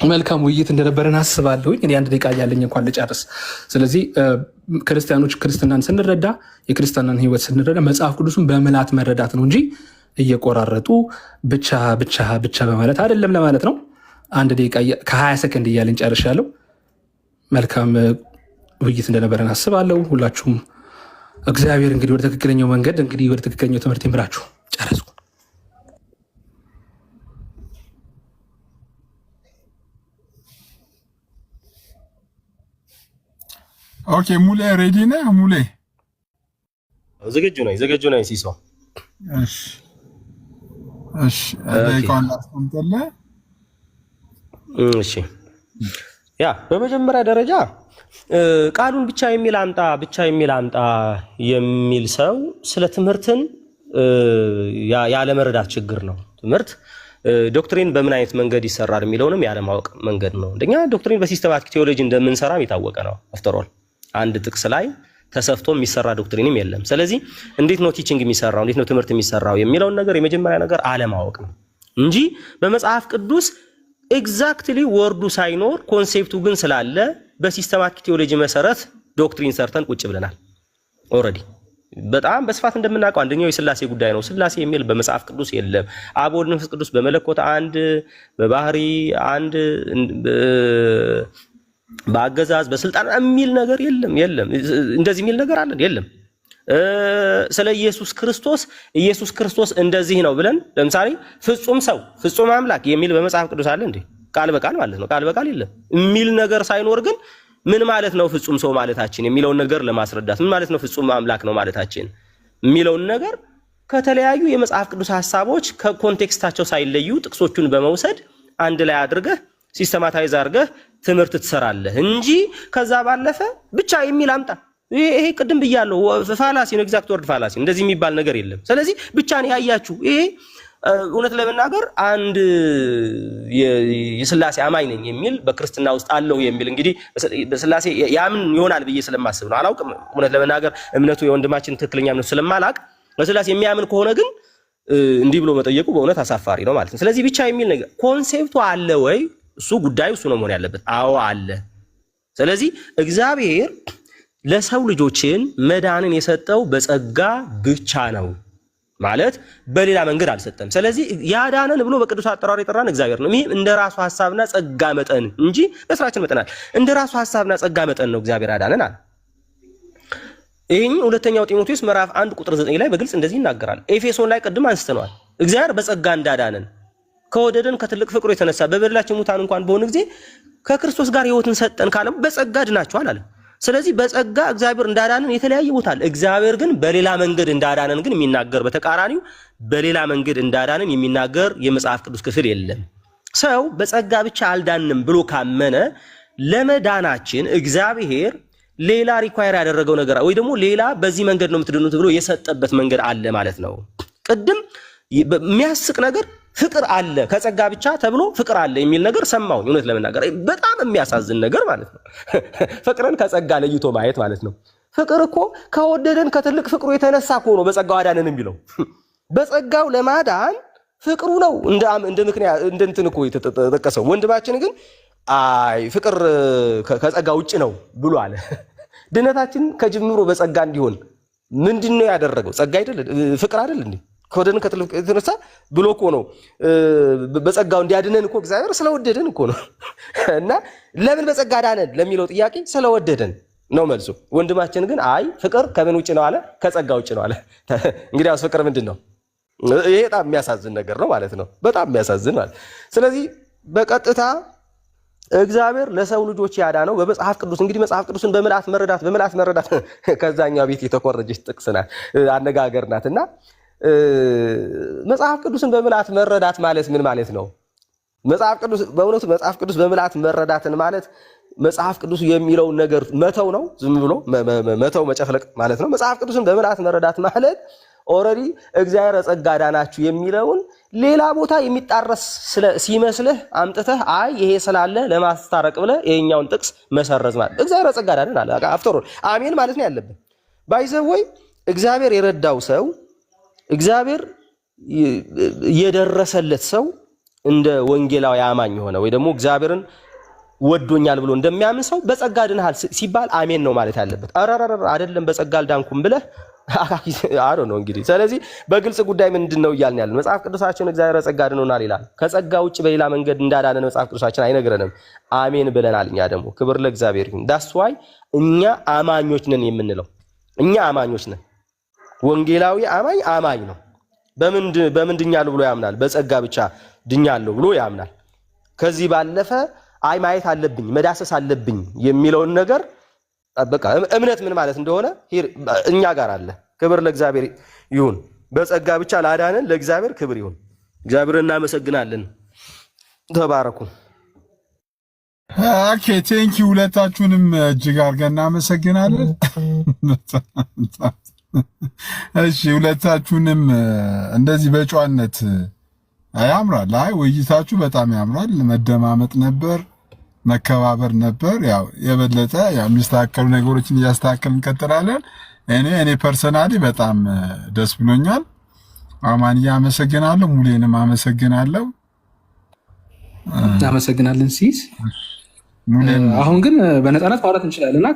መልካም ውይይት እንደነበረን አስባለሁኝ። እኔ 1 ደቂቃ ያለኝ እንኳን ልጨርስ። ስለዚህ ክርስቲያኖች ክርስትናን ስንረዳ የክርስትናን ሕይወት ስንረዳ መጽሐፍ ቅዱስን በምልአት መረዳት ነው እንጂ እየቆራረጡ ብቻ ብቻ ብቻ በማለት አይደለም ለማለት ነው። 1 ደቂቃ ከ20 ሰከንድ እያለኝ ጨርሻለሁ። መልካም ውይይት እንደነበረን አስባለሁ። ሁላችሁም እግዚአብሔር እንግዲህ ወደ ትክክለኛው መንገድ እንግዲህ ወደ ትክክለኛው ትምህርት ይምራችሁ። ጨረስኩ። ኦኬ ሙሌ ሬዲ ነህ? ሙሌ ዝግጁ ነኝ ሲሶ። እሺ እሺ ደቂቃውን አስቀምጠልህ። እሺ ያ በመጀመሪያ ደረጃ ቃሉን ብቻ የሚል አምጣ የሚል ሰው ስለ ትምህርትን ያለ መረዳት ችግር ነው። ትምህርት ዶክትሪን በምን አይነት መንገድ ይሰራል የሚለውንም ያለማወቅ መንገድ ነው። እንደኛ ዶክትሪን በሲስተማቲክ ቴዎሎጂ እንደምንሰራም የታወቀ ነው። አፍተር ኦል አንድ ጥቅስ ላይ ተሰፍቶ የሚሰራ ዶክትሪንም የለም። ስለዚህ እንዴት ነው ቲቺንግ የሚሰራው፣ እንዴት ነው ትምህርት የሚሰራው የሚለውን ነገር የመጀመሪያ ነገር አለማወቅ ነው እንጂ በመጽሐፍ ቅዱስ ኤግዛክትሊ ወርዱ ሳይኖር ኮንሴፕቱ ግን ስላለ በሲስተማቲክ ቴዎሎጂ መሰረት ዶክትሪን ሰርተን ቁጭ ብለናል። ኦልሬዲ በጣም በስፋት እንደምናውቀው አንደኛው የሥላሴ ጉዳይ ነው። ሥላሴ የሚል በመጽሐፍ ቅዱስ የለም። አብ ወልድ መንፈስ ቅዱስ በመለኮት አንድ፣ በባህሪ አንድ፣ በአገዛዝ በስልጣን የሚል ነገር የለም። እንደዚህ የሚል ነገር አለን የለም። ስለ ኢየሱስ ክርስቶስ እንደዚህ ነው ብለን ለምሳሌ ፍጹም ሰው ፍጹም አምላክ የሚል በመጽሐፍ ቅዱስ አለ እንዴ? ቃል በቃል ማለት ነው። ቃል በቃል የለም የሚል ነገር ሳይኖር ግን ምን ማለት ነው ፍጹም ሰው ማለታችን የሚለውን ነገር ለማስረዳት ምን ማለት ነው ፍጹም አምላክ ነው ማለታችን የሚለውን ነገር ከተለያዩ የመጽሐፍ ቅዱስ ሐሳቦች ከኮንቴክስታቸው ሳይለዩ ጥቅሶቹን በመውሰድ አንድ ላይ አድርገህ ሲስተማታይዝ አድርገህ ትምህርት ትሰራለህ እንጂ ከዛ ባለፈ ብቻ የሚል አምጣ። ይሄ ቅድም ብያለሁ ፋላሲ ነው። ኤግዛክት ወርድ ፋላሲ እንደዚህ የሚባል ነገር የለም። ስለዚህ ብቻ ነው ያያችሁ። ይሄ እውነት ለመናገር አንድ የሥላሴ አማኝ ነኝ የሚል በክርስትና ውስጥ አለው የሚል እንግዲህ በሥላሴ ያምን ይሆናል ብዬ ስለማስብ ነው። አላውቅም። እውነት ለመናገር እምነቱ የወንድማችን ትክክለኛ እምነቱ ስለማላቅ በሥላሴ የሚያምን ከሆነ ግን እንዲህ ብሎ መጠየቁ በእውነት አሳፋሪ ነው ማለት ነው። ስለዚህ ብቻ የሚል ነገር ኮንሴፕቱ አለ ወይ? እሱ ጉዳዩ እሱ ነው መሆን ያለበት። አዎ አለ። ስለዚህ እግዚአብሔር ለሰው ልጆችን መዳንን የሰጠው በጸጋ ብቻ ነው ማለት በሌላ መንገድ አልሰጠም። ስለዚህ ያዳነን ብሎ በቅዱስ አጠራር የጠራን እግዚአብሔር ነው። ይሄም እንደ ራሱ ሐሳብና ጸጋ መጠን እንጂ በስራችን መጠን አለ። እንደ ራሱ ሐሳብና ጸጋ መጠን ነው እግዚአብሔር ያዳነን አለ። ይሄን ሁለተኛው ጢሞቴዎስ ምዕራፍ 1 ቁጥር 9 ላይ በግልጽ እንደዚህ ይናገራል። ኤፌሶን ላይ ቅድም አንስተነዋል። እግዚአብሔር በጸጋ እንዳዳነን ከወደደን ከትልቅ ፍቅሩ የተነሳ በበደላችን ሙታን እንኳን በሆነ ጊዜ ከክርስቶስ ጋር ሕይወትን ሰጠን ካለ በጸጋ ድናችኋል አለ። ስለዚህ በጸጋ እግዚአብሔር እንዳዳነን የተለያየ ቦታ አለ። እግዚአብሔር ግን በሌላ መንገድ እንዳዳነን ግን የሚናገር በተቃራኒው በሌላ መንገድ እንዳዳነን የሚናገር የመጽሐፍ ቅዱስ ክፍል የለም። ሰው በጸጋ ብቻ አልዳንም ብሎ ካመነ ለመዳናችን እግዚአብሔር ሌላ ሪኳየር ያደረገው ነገር ወይ ደግሞ ሌላ በዚህ መንገድ ነው የምትድኑት ብሎ የሰጠበት መንገድ አለ ማለት ነው። ቅድም የሚያስቅ ነገር ፍቅር አለ ከጸጋ ብቻ ተብሎ ፍቅር አለ የሚል ነገር ሰማሁ። እውነት ለመናገር በጣም የሚያሳዝን ነገር ማለት ነው። ፍቅርን ከጸጋ ለይቶ ማየት ማለት ነው። ፍቅር እኮ ከወደደን ከትልቅ ፍቅሩ የተነሳ እኮ ነው በጸጋው አዳነን የሚለው። በጸጋው ለማዳን ፍቅሩ ነው እንደ ምክንያት እንደ እንትን እኮ የተጠቀሰው። ወንድማችን ግን አይ ፍቅር ከጸጋ ውጭ ነው ብሎ አለ። ድነታችን ከጅምሮ በጸጋ እንዲሆን ምንድነው ያደረገው? ጸጋ አይደል ፍቅር አይደል እንዴ? ከወደደን ከትልቅ የተነሳ ብሎ እኮ ነው በጸጋው እንዲያድነን እኮ እግዚአብሔር ስለወደደን እኮ ነው። እና ለምን በጸጋ ዳነን ለሚለው ጥያቄ ስለወደደን ነው መልሱ። ወንድማችን ግን አይ ፍቅር ከምን ውጭ ነው አለ? ከጸጋ ውጭ ነው አለ። እንግዲህ ያው ፍቅር ምንድን ነው? ይሄ በጣም የሚያሳዝን ነገር ነው ማለት ነው። በጣም የሚያሳዝን ማለት። ስለዚህ በቀጥታ እግዚአብሔር ለሰው ልጆች ያዳነው በመጽሐፍ ቅዱስ እንግዲህ መጽሐፍ ቅዱስን በምልአት መረዳት ከዛኛው ቤት የተኮረጀች ጥቅስ ናት፣ አነጋገር ናትና መጽሐፍ ቅዱስን በምልአት መረዳት ማለት ምን ማለት ነው? መጽሐፍ ቅዱስ በእውነቱ መጽሐፍ ቅዱስ በምልአት መረዳትን ማለት መጽሐፍ ቅዱስ የሚለውን ነገር መተው ነው። ዝም ብሎ መተው መጨፍለቅ ማለት ነው። መጽሐፍ ቅዱስን በምልአት መረዳት ማለት ኦልሬዲ እግዚአብሔር ጸጋ አዳናችሁ የሚለውን ሌላ ቦታ የሚጣረስ ሲመስልህ አምጥተህ አይ ይሄ ስላለ ለማስታረቅ ብለህ ይሄኛውን ጥቅስ መሰረዝ ማለት እግዚአብሔር ጸጋ አዳነን አለ። አፍተሮል አሜን ማለት ነው ያለብን። ባይዘወይ እግዚአብሔር የረዳው ሰው እግዚአብሔር የደረሰለት ሰው እንደ ወንጌላዊ አማኝ የሆነ ወይ ደግሞ እግዚአብሔርን ወዶኛል ብሎ እንደሚያምን ሰው በጸጋ ድነሃል ሲባል አሜን ነው ማለት ያለበት። አራራራ አይደለም በጸጋ አልዳንኩም ብለህ አሮ ነው እንግዲህ። ስለዚህ በግልጽ ጉዳይ ምንድነው እያልን ያለን? መጽሐፍ ቅዱሳችን እግዚአብሔር ጸጋ አድኖናል ይላል። ከጸጋ ውጭ በሌላ መንገድ እንዳዳነን መጽሐፍ ቅዱሳችን አይነግረንም። አሜን ብለናል። እኛ ደግሞ ክብር ለእግዚአብሔር ይሁን። ዳስ ዋይ እኛ አማኞች ነን የምንለው። እኛ አማኞች ነን። ወንጌላዊ አማኝ ነው። በምን ድኛለሁ ብሎ ያምናል? በጸጋ ብቻ ድኛለሁ ብሎ ያምናል። ከዚህ ባለፈ አይ ማየት አለብኝ መዳሰስ አለብኝ የሚለውን ነገር በቃ እምነት ምን ማለት እንደሆነ እኛ ጋር አለ። ክብር ለእግዚአብሔር ይሁን። በጸጋ ብቻ ላዳነን ለእግዚአብሔር ክብር ይሁን። እግዚአብሔርን እናመሰግናለን። ተባረኩ። ኦኬ ቴንኪ ሁለታችሁንም እጅግ አድርገን እናመሰግናለን። እሺ ሁለታችሁንም እንደዚህ በጨዋነት ያምራል። አይ ውይይታችሁ በጣም ያምራል። መደማመጥ ነበር፣ መከባበር ነበር። ያው የበለጠ የሚስተካከሉ ነገሮችን እያስተካከልን እንቀጥላለን። እኔ ፐርሰናሊ በጣም ደስ ብሎኛል። አማንዬ አመሰግናለሁ። ሙሌንም አመሰግናለሁ። እናመሰግናለን ሲስ። አሁን ግን በነፃነት ማውራት እንችላለን እና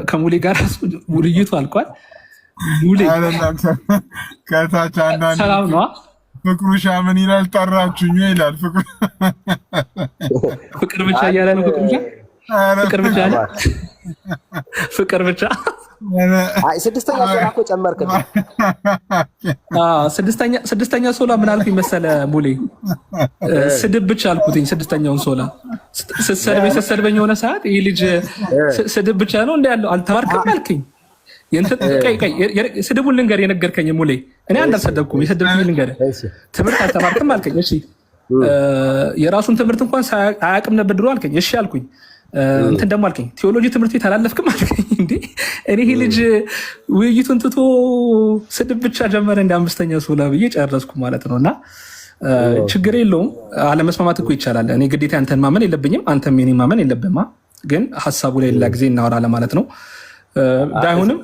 ከሙሌ ጋር ውይይቱ አልቋል። ሙሌ ከታች አንዳንድ ሰላም ነዋ። ፍቅሩሻ ምን ይላል? ጠራችሁኝ ይላል። ፍቅር ብቻ እያለ ነው። ፍቅር ብቻ አለ። ፍቅር ብቻ። አይ ስድስተኛ ሶላ እኮ ጨመርክ። ስድስተኛ ሶላ ምን አልኩኝ መሰለ ሙሌ? ስድብ ብቻ አልኩትኝ። ስድስተኛውን ሶላ ስትሰድበኝ የሆነ ሰዓት ይህ ልጅ ስድብ ብቻ ነው እንደ ያለው አልተባርክም አልከኝ። ስድቡን ልንገር የነገርከኝ ሙሌ። እኔ አንድ አልሰደብኩም። የሰደብኩኝ ልንገር ትምህርት አልተማርክም አልከኝ። እሺ የራሱን ትምህርት እንኳን አያውቅም ነበር ድሮ አልከኝ። እሺ አልኩኝ። እንትን ደግሞ አልከኝ ቴዎሎጂ ትምህርት ቤት አላለፍክም አልከኝ። እንዴ እኔ ይሄ ልጅ ውይይቱን ትቶ ስድብ ብቻ ጀመረ እንደ አምስተኛ ሶላ ብዬ ጨረስኩ ማለት ነው። እና ችግር የለውም አለመስማማት እኮ ይቻላል። እኔ ግዴታ አንተን ማመን የለብኝም፣ አንተም የኔን ማመን የለብህማ። ግን ሀሳቡ ላይ ሌላ ጊዜ እናወራ ለማለት ነው። ባይሆንም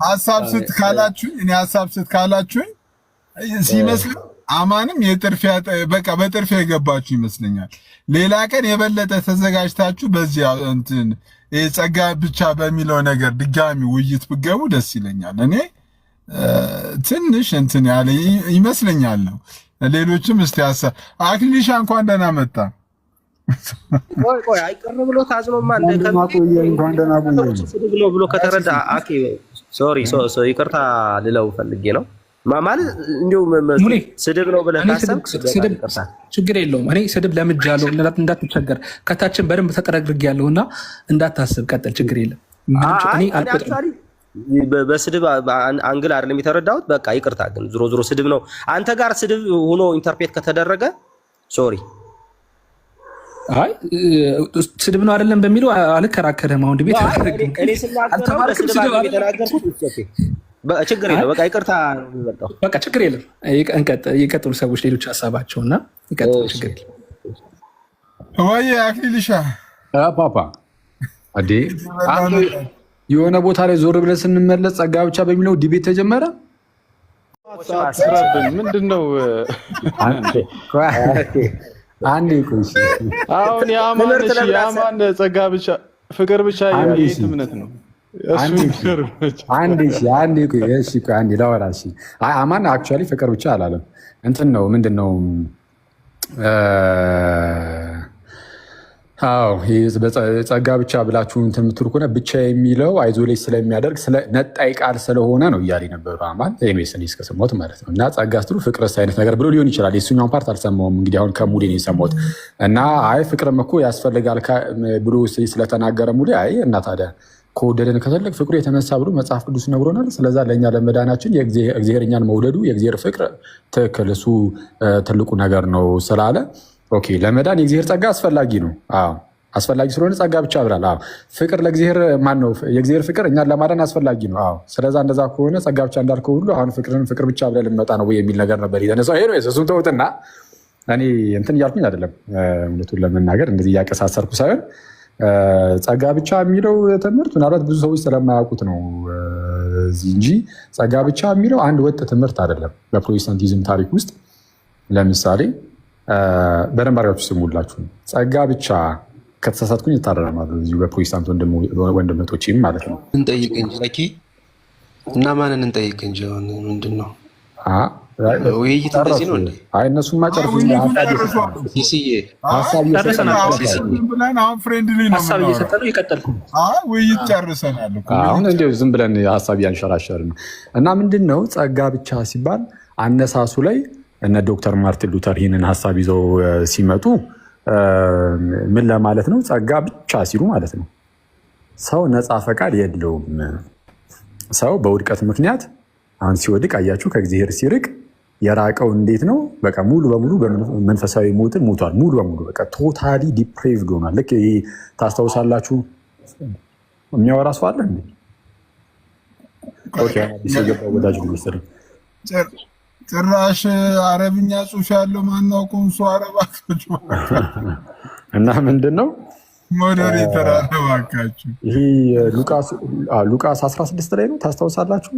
ሀሳብ ስትካላችሁኝ ሲመስል አማንም በቃ በጥርፊያ የገባችሁ ይመስለኛል። ሌላ ቀን የበለጠ ተዘጋጅታችሁ በዚህ እንትን ጸጋ ብቻ በሚለው ነገር ድጋሚ ውይይት ብገቡ ደስ ይለኛል። እኔ ትንሽ እንትን ያለ ይመስለኛል ነው። ሌሎችም እስቲ አክሊሻ እንኳን ደህና መጣ። ቆይ አይቀር ብሎ ታዝኖማ ብሎ ከተረዳ ሶሪ ይቅርታ ልለው ፈልጌ ነው። ማለት እንዲሁም ስድብ ነው ብለህ ካሰብክ ችግር የለውም። እኔ ስድብ ለምጃለሁ፣ እንዳትቸገር። ከታችን በደንብ ተጠረግርጌያለሁ እና እንዳታስብ፣ ቀጥል፣ ችግር የለም። በስድብ አንግል አይደለም የተረዳሁት። በቃ ይቅርታ። ግን ዞሮ ስድብ ነው። አንተ ጋር ስድብ ሆኖ ኢንተርፕሬት ከተደረገ ሶሪ። አይ ስድብ ነው አይደለም በሚለው አልከራከርም። አሁን ቤት ችግር የለም። በቃ ይቅርታ ነው የሚመጣው። በቃ ችግር የለም። ይቀጥሉ ሰዎች ሌሎች ሀሳባቸውና ይቀጥሉ። ችግር የለም። ወይ አክሊልሻ ፓፓ አዴ የሆነ ቦታ ላይ ዞር ብለን ስንመለስ ጸጋ ብቻ በሚለው ዲቤት ተጀመረ። ምንድነው? አንዴ ቆይ አሁን የአማን ጸጋ ብቻ ፍቅር ብቻ የት እምነት ነው? አንዴ ላወራ። አማን አክቹዋሊ ፍቅር ብቻ አላለም። እንትን ነው ምንድነው? ጸጋ ብቻ ብላችሁ እንትን የምትሉ ከሆነ ብቻ የሚለው አይዞሌት ስለሚያደርግ ነጣይ ቃል ስለሆነ ነው እያለ ነበሩ አማን ኤሜስን እስከሰማሁት ማለት ነው። እና ጸጋ ስትሉ ፍቅርስ አይነት ነገር ብሎ ሊሆን ይችላል። የሱኛውን ፓርት አልሰማሁም። እንግዲህ አሁን ከሙሌ ነው የሰማሁት። እና አይ ፍቅርም እኮ ያስፈልጋል ብሎ ስለተናገረ ሙሌ አይ እና ታዲያ ከወደደን ከትልቅ ፍቅሩ የተነሳ ብሎ መጽሐፍ ቅዱስ ነግሮናል። ስለዛ ለእኛ ለመዳናችን የእግዚአብሔር እኛን መውደዱ የእግዚአብሔር ፍቅር ትክክል እሱ ትልቁ ነገር ነው ስላለ ኦኬ ለመዳን የእግዚአብሔር ጸጋ አስፈላጊ ነው። አስፈላጊ ስለሆነ ጸጋ ብቻ ብላል። ፍቅር ለእግዚአብሔር ማን ነው? የእግዚአብሔር ፍቅር እኛን ለማዳን አስፈላጊ ነው። ስለዛ እንደዛ ከሆነ ጸጋ ብቻ እንዳልከው ሁሉ አሁን ፍቅርን ፍቅር ብቻ ብለን ልንመጣ ነው የሚል ነገር ነበር የተነሳው። ይሄ ነው የሱን ተውትና እኔ እንትን እያልኩኝ አይደለም፣ እውነቱን ለመናገር እንደዚህ እያቀሳሰርኩ ሳይሆን ጸጋ ብቻ የሚለው ትምህርት ምናልባት ብዙ ሰዎች ስለማያውቁት ነው እዚህ እንጂ ጸጋ ብቻ የሚለው አንድ ወጥ ትምህርት አይደለም። በፕሮቴስታንቲዝም ታሪክ ውስጥ ለምሳሌ በደንብ አድርጋችሁ ስሙላችሁ፣ ጸጋ ብቻ ከተሳሳትኩኝ ይታረማለሁ። እዚሁ በፕሮቴስታንት ወንድመቶችም ማለት ነው። እንጠይቅ እንጂ እና ማንን እንጠይቅ እንጂ ምንድን ነው ውይይት እንደዚህ ነው እንዴ? አይ እነሱማ ጨርሱ ውይይት ጨርሰናል። አሁን እንዲያው ዝም ብለን ሀሳብ እያንሸራሸርን ነው። እና ምንድን ነው ጸጋ ብቻ ሲባል አነሳሱ ላይ እነ ዶክተር ማርቲን ሉተር ይህንን ሀሳብ ይዘው ሲመጡ ምን ለማለት ነው? ጸጋ ብቻ ሲሉ ማለት ነው ሰው ነፃ ፈቃድ የለውም። ሰው በውድቀት ምክንያት አሁን ሲወድቅ አያችሁ፣ ከእግዚአብሔር ሲርቅ የራቀው እንዴት ነው? በቃ ሙሉ በሙሉ በመንፈሳዊ ሞትን ሞቷል። ሙሉ በሙሉ በቃ ቶታሊ ዲፕሬቭድ ሆኗል። ልክ ይሄ ታስታውሳላችሁ። የሚያወራ ሰው አለ እንዴ? ወዳጅ መሰለኝ ጭራሽ አረብኛ ጽሑፍ ያለው ማናውቀውም ሰው አረባቶች እና ምንድን ነው ሞዴሬተር አለባካችሁ። ይሄ ሉቃስ 16 ላይ ነው ታስታውሳላችሁ።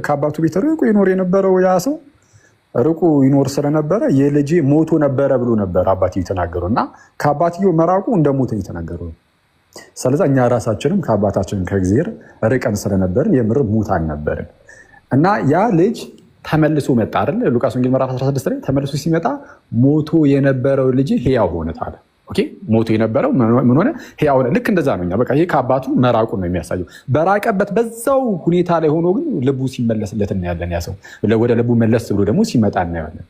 ከአባቱ ቤት ርቆ ይኖር የነበረው ያ ሰው ርቆ ይኖር ስለነበረ የልጄ ሞቶ ነበረ ብሎ ነበር አባትየው የተናገረው እና ከአባትየው መራቁ እንደ ሞትን የተናገረው። ስለዛ እኛ ራሳችንም ከአባታችን ከእግዚአብሔር ርቀን ስለነበርን የምር ሙታን ነበርን እና ያ ልጅ ተመልሶ መጣ አይደል? ሉቃስ ወንጌል ምዕራፍ 16 ላይ ተመልሶ ሲመጣ ሞቶ የነበረው ልጅ ሕያው ሆነ ታለ። ኦኬ ሞቶ የነበረው ምን ሆነ? ሕያው ሆነ። ልክ እንደዛ ነው። እኛ በቃ ይሄ ከአባቱ መራቁን ነው የሚያሳየው። በራቀበት በዛው ሁኔታ ላይ ሆኖ ግን ልቡ ሲመለስለት እናያለን። ያ ሰው ወደ ልቡ መለስ ብሎ ደግሞ ሲመጣ እናያለን።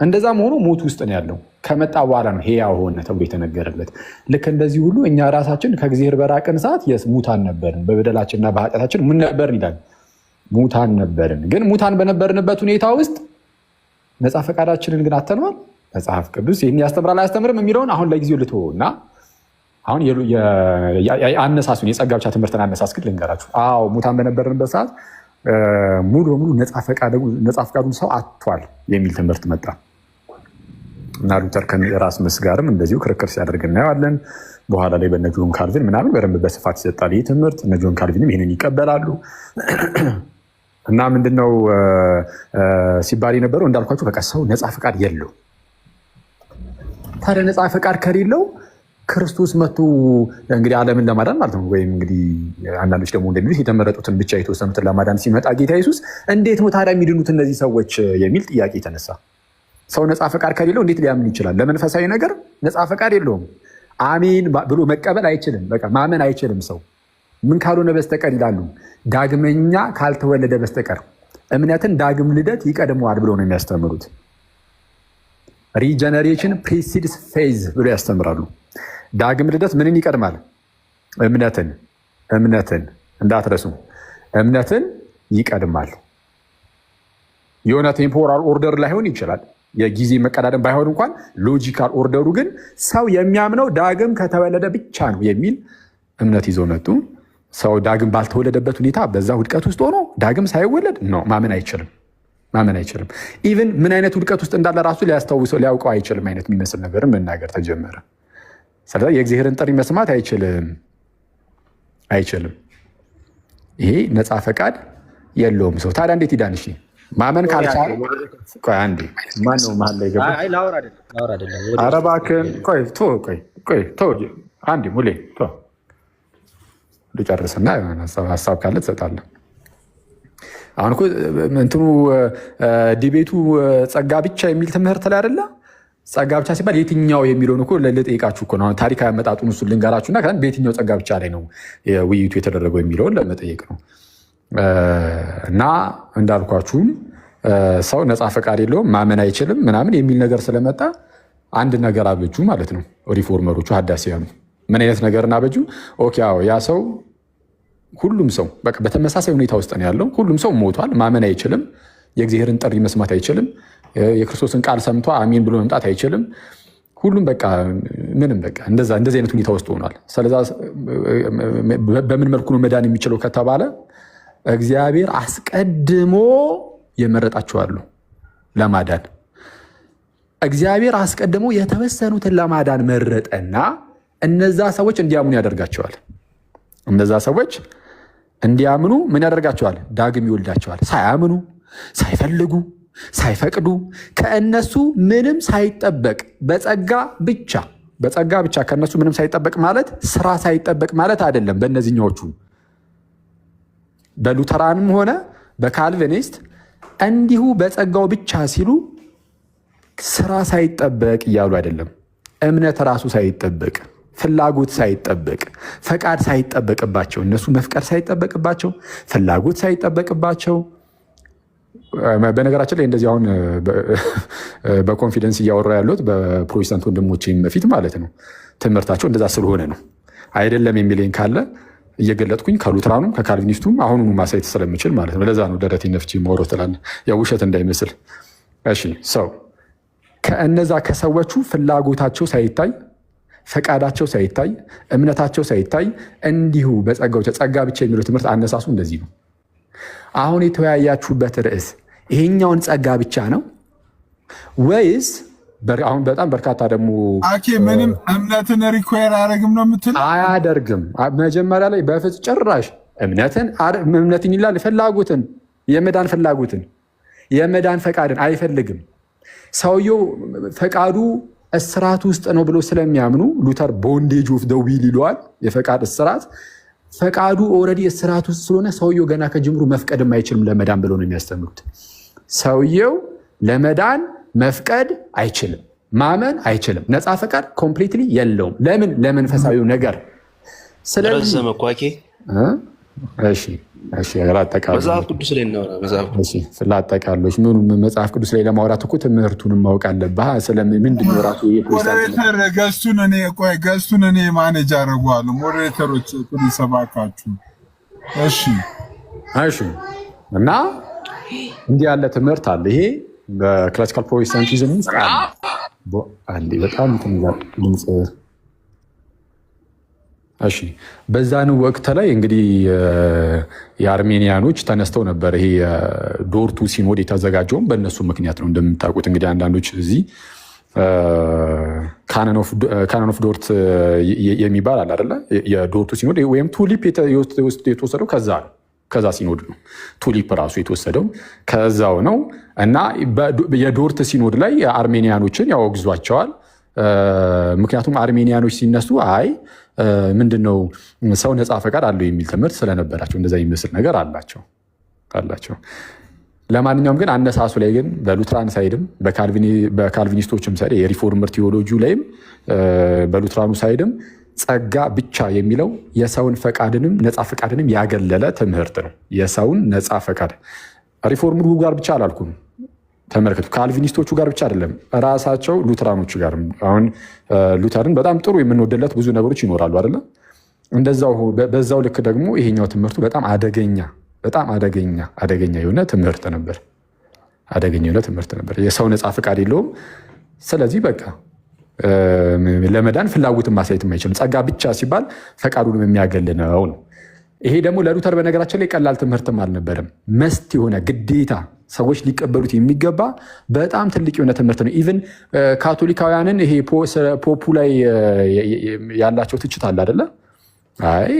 እንደዛ መሆኑ ሞት ውስጥ ነው ያለው። ከመጣ በኋላ ነው ሕያው ሆነ ተብሎ የተነገረለት። ልክ እንደዚህ ሁሉ እኛ ራሳችን ከእግዚአብሔር በራቅን ሰዓት ሙታን ነበርን፣ በበደላችንና በኃጢአታችን ምን ነበርን ይላል? ሙታን ነበርን። ግን ሙታን በነበርንበት ሁኔታ ውስጥ ነፃ ፈቃዳችንን ግን አተነዋል። መጽሐፍ ቅዱስ ይህን ያስተምራል አያስተምርም የሚለውን አሁን ለጊዜው ልትሆ እና አሁን አነሳሱን የጸጋ ብቻ ትምህርትን አነሳስ ግን ልንገራችሁ። አዎ ሙታን በነበርንበት ሰዓት ሙሉ በሙሉ ነፃ ፈቃዱን ሰው አጥቷል የሚል ትምህርት መጣ እና ሉተር ከራስመስ ጋርም እንደዚሁ ክርክር ሲያደርግ እናየዋለን። በኋላ ላይ በነ ጆን ካልቪን ምናምን በደንብ በስፋት ይሰጣል ይህ ትምህርት። እነ ጆን ካልቪንም ይህንን ይቀበላሉ። እና ምንድነው ሲባል የነበረው እንዳልኳቸው በቃ ሰው ነፃ ፈቃድ የለው። ታዲያ ነፃ ፈቃድ ከሌለው ክርስቶስ መጥቶ እንግዲህ ዓለምን ለማዳን ማለት ነው፣ ወይም እንግዲህ አንዳንዶች ደግሞ እንደሚሉት የተመረጡትን ብቻ የተወሰኑትን ለማዳን ሲመጣ ጌታ ኢየሱስ እንዴት ነው ታዲያ የሚድኑት እነዚህ ሰዎች የሚል ጥያቄ የተነሳ። ሰው ነፃ ፈቃድ ከሌለው እንዴት ሊያምን ይችላል? ለመንፈሳዊ ነገር ነፃ ፈቃድ የለውም። አሜን ብሎ መቀበል አይችልም። በቃ ማመን አይችልም ሰው ምን ካልሆነ በስተቀር ይላሉ፣ ዳግመኛ ካልተወለደ በስተቀር እምነትን ዳግም ልደት ይቀድመዋል ብሎ ነው የሚያስተምሩት። ሪጀነሬሽን ፕሪሲድስ ፌዝ ብሎ ያስተምራሉ። ዳግም ልደት ምንን ይቀድማል? እምነትን እንዳትረሱ፣ እምነትን ይቀድማል። የሆነ ቴምፖራል ኦርደር ላይሆን ይችላል፣ የጊዜ መቀዳደም ባይሆን እንኳን ሎጂካል ኦርደሩ ግን ሰው የሚያምነው ዳግም ከተወለደ ብቻ ነው የሚል እምነት ይዘው መጡ። ሰው ዳግም ባልተወለደበት ሁኔታ በዛ ውድቀት ውስጥ ሆኖ ዳግም ሳይወለድ ነው ማመን አይችልም። ኢቨን ምን አይነት ውድቀት ውስጥ እንዳለ ራሱ ሊያውቀው አይችልም አይነት የሚመስል ነገርን መናገር ተጀመረ። ስለዚህ የእግዚአብሔርን ጥሪ መስማት አይችልም። ይሄ ነፃ ፈቃድ የለውም ሰው። ታዲያ እንዴት ይዳን? እሺ ማመን ካልቻለ አንዴ ማነው መሀል ላይ ገባ? ኧረ እባክህን አንዴ ሙሌ ልጨርስና ሀሳብ ካለ ትሰጣለህ። አሁን እኮ እንትኑ ዲቤቱ ጸጋ ብቻ የሚል ትምህርት ላይ አይደለ? ጸጋ ብቻ ሲባል የትኛው የሚለውን እኮ ልጠይቃችሁ እኮ ነው። ታሪካዊ አመጣጡን እሱን ልንገራችሁና በየትኛው ጸጋ ብቻ ላይ ነው ውይይቱ የተደረገው የሚለውን ለመጠየቅ ነው። እና እንዳልኳችሁም ሰው ነፃ ፈቃድ የለውም ማመን አይችልም ምናምን የሚል ነገር ስለመጣ አንድ ነገር አበጁ ማለት ነው ሪፎርመሮቹ ሀዳሲያኑ። ምን አይነት ነገር እናበጁ? ኦኬ አዎ ያ ሰው ሁሉም ሰው በቃ በተመሳሳይ ሁኔታ ውስጥ ነው ያለው። ሁሉም ሰው ሞቷል። ማመን አይችልም። የእግዚአብሔርን ጥሪ መስማት አይችልም። የክርስቶስን ቃል ሰምቶ አሜን ብሎ መምጣት አይችልም። ሁሉም በቃ ምንም በቃ እንደዚህ አይነት ሁኔታ ውስጥ ሆኗል። ስለዛ በምን መልኩ ነው መዳን የሚችለው ከተባለ እግዚአብሔር አስቀድሞ የመረጣቸው አሉ ለማዳን። እግዚአብሔር አስቀድሞ የተወሰኑትን ለማዳን መረጠና እነዛ ሰዎች እንዲያምኑ ያደርጋቸዋል። እነዛ ሰዎች እንዲያምኑ ምን ያደርጋቸዋል? ዳግም ይወልዳቸዋል። ሳያምኑ፣ ሳይፈልጉ፣ ሳይፈቅዱ ከእነሱ ምንም ሳይጠበቅ በጸጋ ብቻ ከእነሱ ምንም ሳይጠበቅ ማለት ስራ ሳይጠበቅ ማለት አይደለም። በእነዚህኛዎቹ በሉተራንም ሆነ በካልቪኒስት እንዲሁ በጸጋው ብቻ ሲሉ ስራ ሳይጠበቅ እያሉ አይደለም። እምነት ራሱ ሳይጠበቅ፣ ፍላጎት ሳይጠበቅ፣ ፈቃድ ሳይጠበቅባቸው፣ እነሱ መፍቀድ ሳይጠበቅባቸው፣ ፍላጎት ሳይጠበቅባቸው። በነገራችን ላይ እንደዚህ አሁን በኮንፊደንስ እያወራ ያሉት በፕሮቴስታንት ወንድሞቼም በፊት ማለት ነው። ትምህርታቸው እንደዛ ስለሆነ ነው። አይደለም የሚለኝ ካለ እየገለጥኩኝ ከሉትራኑም ከካልቪኒስቱም አሁኑኑ ማሳየት ስለምችል ማለት ነው። ለዛ ነው ደረቴ ነፍቼ ማውራት ትላለህ፣ ያው ውሸት እንዳይመስል። እሺ ሰው ከእነዛ ከሰዎቹ ፍላጎታቸው ሳይታይ፣ ፈቃዳቸው ሳይታይ፣ እምነታቸው ሳይታይ እንዲሁ በጸጋው ጸጋ ብቻ የሚለው ትምህርት አነሳሱ እንደዚህ ነው። አሁን የተወያያችሁበት ርዕስ ይሄኛውን ጸጋ ብቻ ነው ወይስ አሁን በጣም በርካታ ደግሞ ምንም እምነትን ሪኳየር አያደርግም ነው የምትል? አያደርግም። መጀመሪያ ላይ በፍጹም ጭራሽ እምነትን ይላል። ፍላጎትን፣ የመዳን ፍላጎትን፣ የመዳን ፈቃድን አይፈልግም። ሰውየው ፈቃዱ እስራት ውስጥ ነው ብሎ ስለሚያምኑ ሉተር ቦንዴጅ ኦፍ ዘ ዊል ይለዋል። የፈቃድ እስራት ፈቃዱ ኦልሬዲ እስራት ውስጥ ስለሆነ ሰውየው ገና ከጅምሩ መፍቀድም አይችልም ለመዳን ብሎ ነው የሚያስተምሩት። ሰውየው ለመዳን መፍቀድ አይችልም፣ ማመን አይችልም። ነፃ ፈቃድ ኮምፕሊትሊ የለውም። ለምን? ለመንፈሳዊው ነገር። ስለዚህ መጽሐፍ ቅዱስ ላይ እናወራ። ላጠቃሎች ምኑ መጽሐፍ ቅዱስ ላይ ለማውራት እኮ ትምህርቱንም ማወቅ አለብህ። ስለምንድን ነው ራሱ ገዝቱን እኔ ማኔጅ አደርገዋለሁ። ሞዴሬተሮች ሰባካችሁ። እሺ እና እንዲህ ያለ ትምህርት አለ። ይሄ በክላሲካል ፕሮቴስታንቲዝም ውስጥ አለ። በጣም ድምፅ እሺ በዛን ወቅት ላይ እንግዲህ የአርሜኒያኖች ተነስተው ነበር። ይሄ ዶርቱ ሲኖድ የተዘጋጀውም በእነሱ ምክንያት ነው። እንደምታውቁት እንግዲህ አንዳንዶች እዚህ ካኖን ኦፍ ዶርት የሚባል አለ አይደለ? የዶርቱ ሲኖድ ወይም ቱሊፕ የተወሰደው ከዛ ሲኖድ ነው። ቱሊፕ ራሱ የተወሰደው ከዛው ነው እና የዶርት ሲኖድ ላይ አርሜኒያኖችን ያወግዟቸዋል። ምክንያቱም አርሜኒያኖች ሲነሱ አይ ምንድነው ሰው ነፃ ፈቃድ አለው የሚል ትምህርት ስለነበራቸው እንደዛ የሚመስል ነገር አላቸው። ለማንኛውም ግን አነሳሱ ላይ ግን በሉትራን ሳይድም በካልቪኒስቶችም ሳይድ የሪፎርመር ቴዎሎጂ ላይም በሉትራኑ ሳይድም ጸጋ ብቻ የሚለው የሰውን ፈቃድንም ነፃ ፈቃድንም ያገለለ ትምህርት ነው። የሰውን ነፃ ፈቃድ ሪፎርመሩ ጋር ብቻ አላልኩም። ተመልከቱ፣ ካልቪኒስቶቹ ጋር ብቻ አይደለም፣ ራሳቸው ሉትራኖቹ ጋር። አሁን ሉተርን በጣም ጥሩ የምንወደለት ብዙ ነገሮች ይኖራሉ አይደለ? በዛው ልክ ደግሞ ይሄኛው ትምህርቱ በጣም አደገኛ የሆነ ትምህርት ነበር። የሰው ነፃ ፈቃድ የለውም። ስለዚህ በቃ ለመዳን ፍላጎትን ማሳየት አይችልም። ጸጋ ብቻ ሲባል ፈቃዱንም የሚያገል ነው። ይሄ ደግሞ ለሉተር በነገራችን ላይ ቀላል ትምህርትም አልነበረም። መስት የሆነ ግዴታ ሰዎች ሊቀበሉት የሚገባ በጣም ትልቅ የሆነ ትምህርት ነው። ኢቭን ካቶሊካውያንን ይሄ ፖፑ ላይ ያላቸው ትችት አለ አይደለ? አይ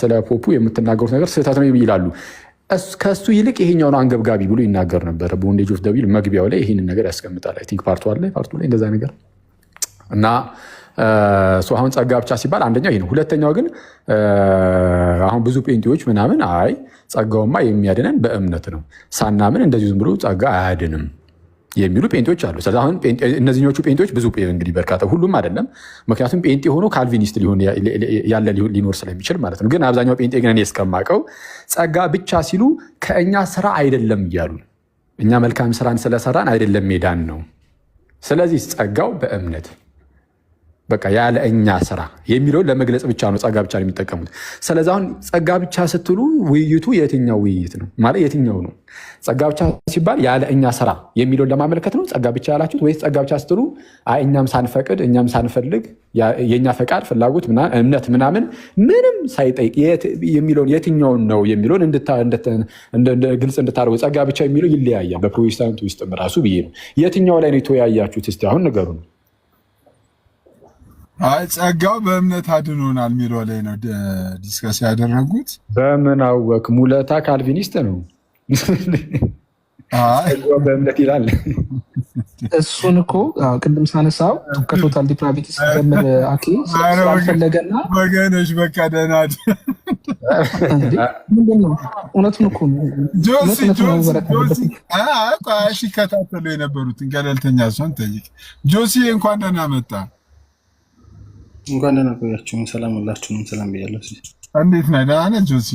ስለ ፖፑ የምትናገሩት ነገር ስህተት ነው ይላሉ። ከሱ ይልቅ ይሄኛው ነው አንገብጋቢ ብሎ ይናገር ነበረ። ቦንዴጅ ኦፍ ዘ ዊል መግቢያው ላይ ይህንን ነገር ያስቀምጣል። አይ ቲንክ ፓርቱ ላይ እንደዛ ነገር እና አሁን ጸጋ ብቻ ሲባል አንደኛው ይሄ ነው። ሁለተኛው ግን አሁን ብዙ ጴንጤዎች ምናምን አይ ጸጋውማ የሚያድነን በእምነት ነው፣ ሳናምን እንደዚሁ ዝም ብሎ ጸጋ አያድንም የሚሉ ጴንጤዎች አሉ። ስለዚህ አሁን እነዚህኞቹ ጴንጤዎች ብዙ እንግዲህ በርካታ፣ ሁሉም አይደለም፣ ምክንያቱም ጴንጤ ሆኖ ካልቪኒስት ሊኖር ስለሚችል ማለት ነው። ግን አብዛኛው ጴንጤ ግን እኔ እስከማውቀው ጸጋ ብቻ ሲሉ ከእኛ ስራ አይደለም እያሉ፣ እኛ መልካም ስራን ስለሰራን አይደለም ሜዳን ነው። ስለዚህ ጸጋው በእምነት በቃ ያለ እኛ ስራ የሚለውን ለመግለጽ ብቻ ነው ጸጋ ብቻ ነው የሚጠቀሙት። ስለዚህ አሁን ጸጋ ብቻ ስትሉ ውይይቱ የትኛው ውይይት ነው ማለት የትኛው ነው? ጸጋ ብቻ ሲባል ያለ እኛ ስራ የሚለውን ለማመልከት ነው ጸጋ ብቻ ያላችሁት? ወይስ ጸጋ ብቻ ስትሉ እኛም ሳንፈቅድ እኛም ሳንፈልግ የእኛ ፈቃድ፣ ፍላጎት፣ እምነት ምናምን ምንም ሳይጠይቅ የሚለውን የትኛውን ነው የሚለውን ግልጽ እንድታደርጉ። ጸጋ ብቻ የሚለው ይለያያል በፕሮቴስታንት ውስጥ ራሱ ብዬ ነው። የትኛው ላይ ነው የተወያያችሁት? እስቲ አሁን ንገሩ ነው። ጸጋው በእምነት አድኖናል የሚለው ላይ ነው ዲስከስ ያደረጉት። በምን አወቅ? ሙለታ ካልቪኒስት ነው። ጸጋው በእምነት ይላል። እሱን እኮ ቅድም ሳነሳው ከቶታል ዲፕራቪቲ ሲጀምር ስላልፈለገና ወገኖች በቃ ደህና ምንድን ነው እውነቱን እኮ ሲከታተሉ የነበሩትን ገለልተኛ ሰውን ጠይቅ። ጆሲ እንኳን ደህና መጣ። እንኳን ደህና ቆያችሁ። ሰላም ሁላችሁንም ሰላም ብያለሁ። እንዴት ነህ? ደህና ነህ ጆሲ?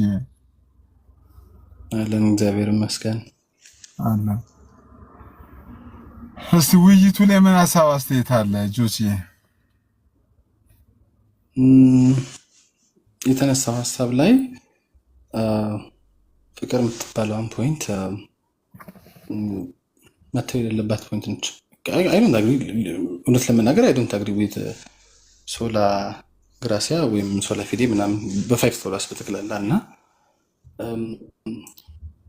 አለን እግዚአብሔር ይመስገን አለ። እስቲ ውይይቱ ላይ ምን ሀሳብ አስተያየት አለ ጆሲ? የተነሳው ሀሳብ ላይ ፍቅር የምትባለውን ፖይንት መተው የሌለባት ፖይንት ነች። እውነት ለመናገር አይዶንት አግሪ ዊዝ ሶላ ግራሲያ ወይም ሶላ ፊዴ ምናምን በፋይቭ ሶላስ በጠቅላላ እና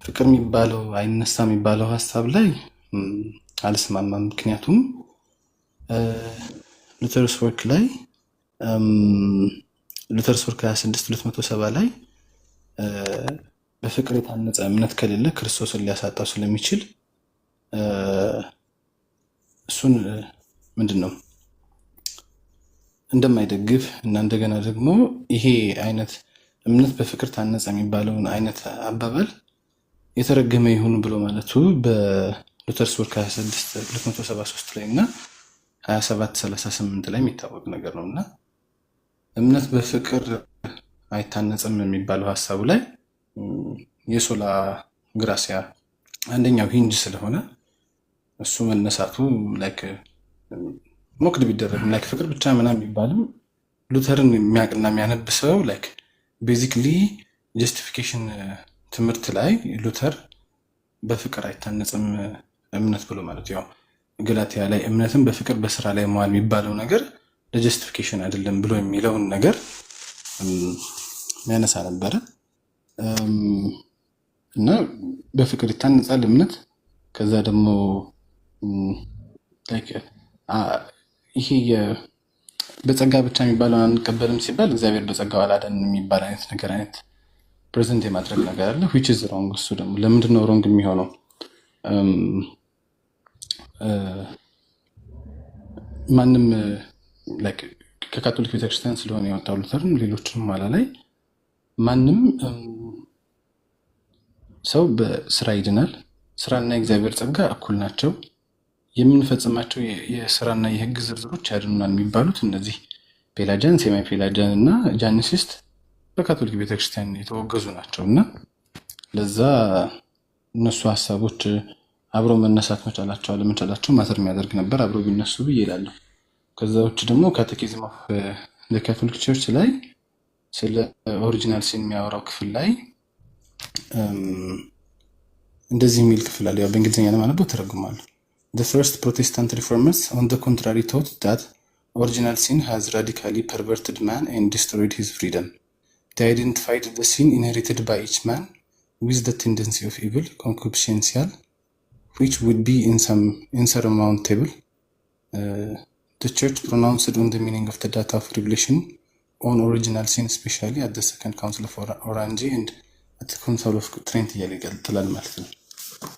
ፍቅር የሚባለው አይነሳ የሚባለው ሀሳብ ላይ አልስማማም። ምክንያቱም ሉተርስ ወርክ ላይ ሉተርስ ወርክ 26:270 ላይ በፍቅር የታነጸ እምነት ከሌለ ክርስቶስን ሊያሳጣው ስለሚችል እሱን ምንድን ነው እንደማይደግፍ እና እንደገና ደግሞ ይሄ አይነት እምነት በፍቅር ታነጸ የሚባለውን አይነት አባባል የተረገመ ይሁን ብሎ ማለቱ በሉተርስ ወርክ 26:273 ላይ እና 27:38 ላይ የሚታወቅ ነገር ነው እና እምነት በፍቅር አይታነጽም የሚባለው ሀሳቡ ላይ የሶላ ግራሲያ አንደኛው ሂንጅ ስለሆነ እሱ መነሳቱ ላይክ ሞክድ ቢደረግ ላይክ ፍቅር ብቻ ምናምን የሚባልም ሉተርን የሚያውቅና የሚያነብ ሰው ላይክ ቤዚክሊ ጀስቲፊኬሽን ትምህርት ላይ ሉተር በፍቅር አይታነጽም እምነት ብሎ ማለት ያው ገላትያ ላይ እምነትን በፍቅር በስራ ላይ መዋል የሚባለው ነገር ለጀስቲፊኬሽን አይደለም ብሎ የሚለውን ነገር የሚያነሳ ነበረ እና በፍቅር ይታነጻል እምነት። ከዛ ደግሞ ይሄ በጸጋ ብቻ የሚባለውን አንቀበልም ሲባል እግዚአብሔር በጸጋው አላዳንም የሚባል አይነት ነገር አይነት ፕሬዘንት የማድረግ ነገር አለ which is wrong። እሱ ደግሞ ለምንድን ነው ሮንግ የሚሆነው? ማንም ከካቶሊክ ቤተክርስቲያን ስለሆነ የወጣው ሉተርን ሌሎችንም ኋላ ላይ ማንም ሰው በስራ ይድናል። ስራና የእግዚአብሔር ጸጋ እኩል ናቸው። የምንፈጽማቸው የስራና የህግ ዝርዝሮች ያድኑናል የሚባሉት እነዚህ ፔላጃን፣ ሴማይ ፔላጃን እና ጃኒሲስት በካቶሊክ ቤተክርስቲያን የተወገዙ ናቸው እና ለዛ እነሱ ሀሳቦች አብረው መነሳት መቻላቸው አለመቻላቸው ማተር የሚያደርግ ነበር አብረው ቢነሱ ብዬ እላለሁ። ከዛ ውጭ ደግሞ ካቴኪዝም ኦፍ ካቶሊክ ቸርች ላይ ስለ ኦሪጂናል ሲን የሚያወራው ክፍል ላይ እንደዚህ የሚል ክፍል አለ። ያው በእንግሊዝኛ ለማነበው ተረጉማለሁ። The first Protestant reformers, on the contrary, taught that original sin has radically perverted man and destroyed his freedom. They identified the sin inherited by each man with the tendency of evil, concupiscential, which would be insurmountable. The church pronounced on the meaning of the data of revelation on original sin, especially at the Second Council of Orange and at the Council of Trent ይላል ማለት ነው።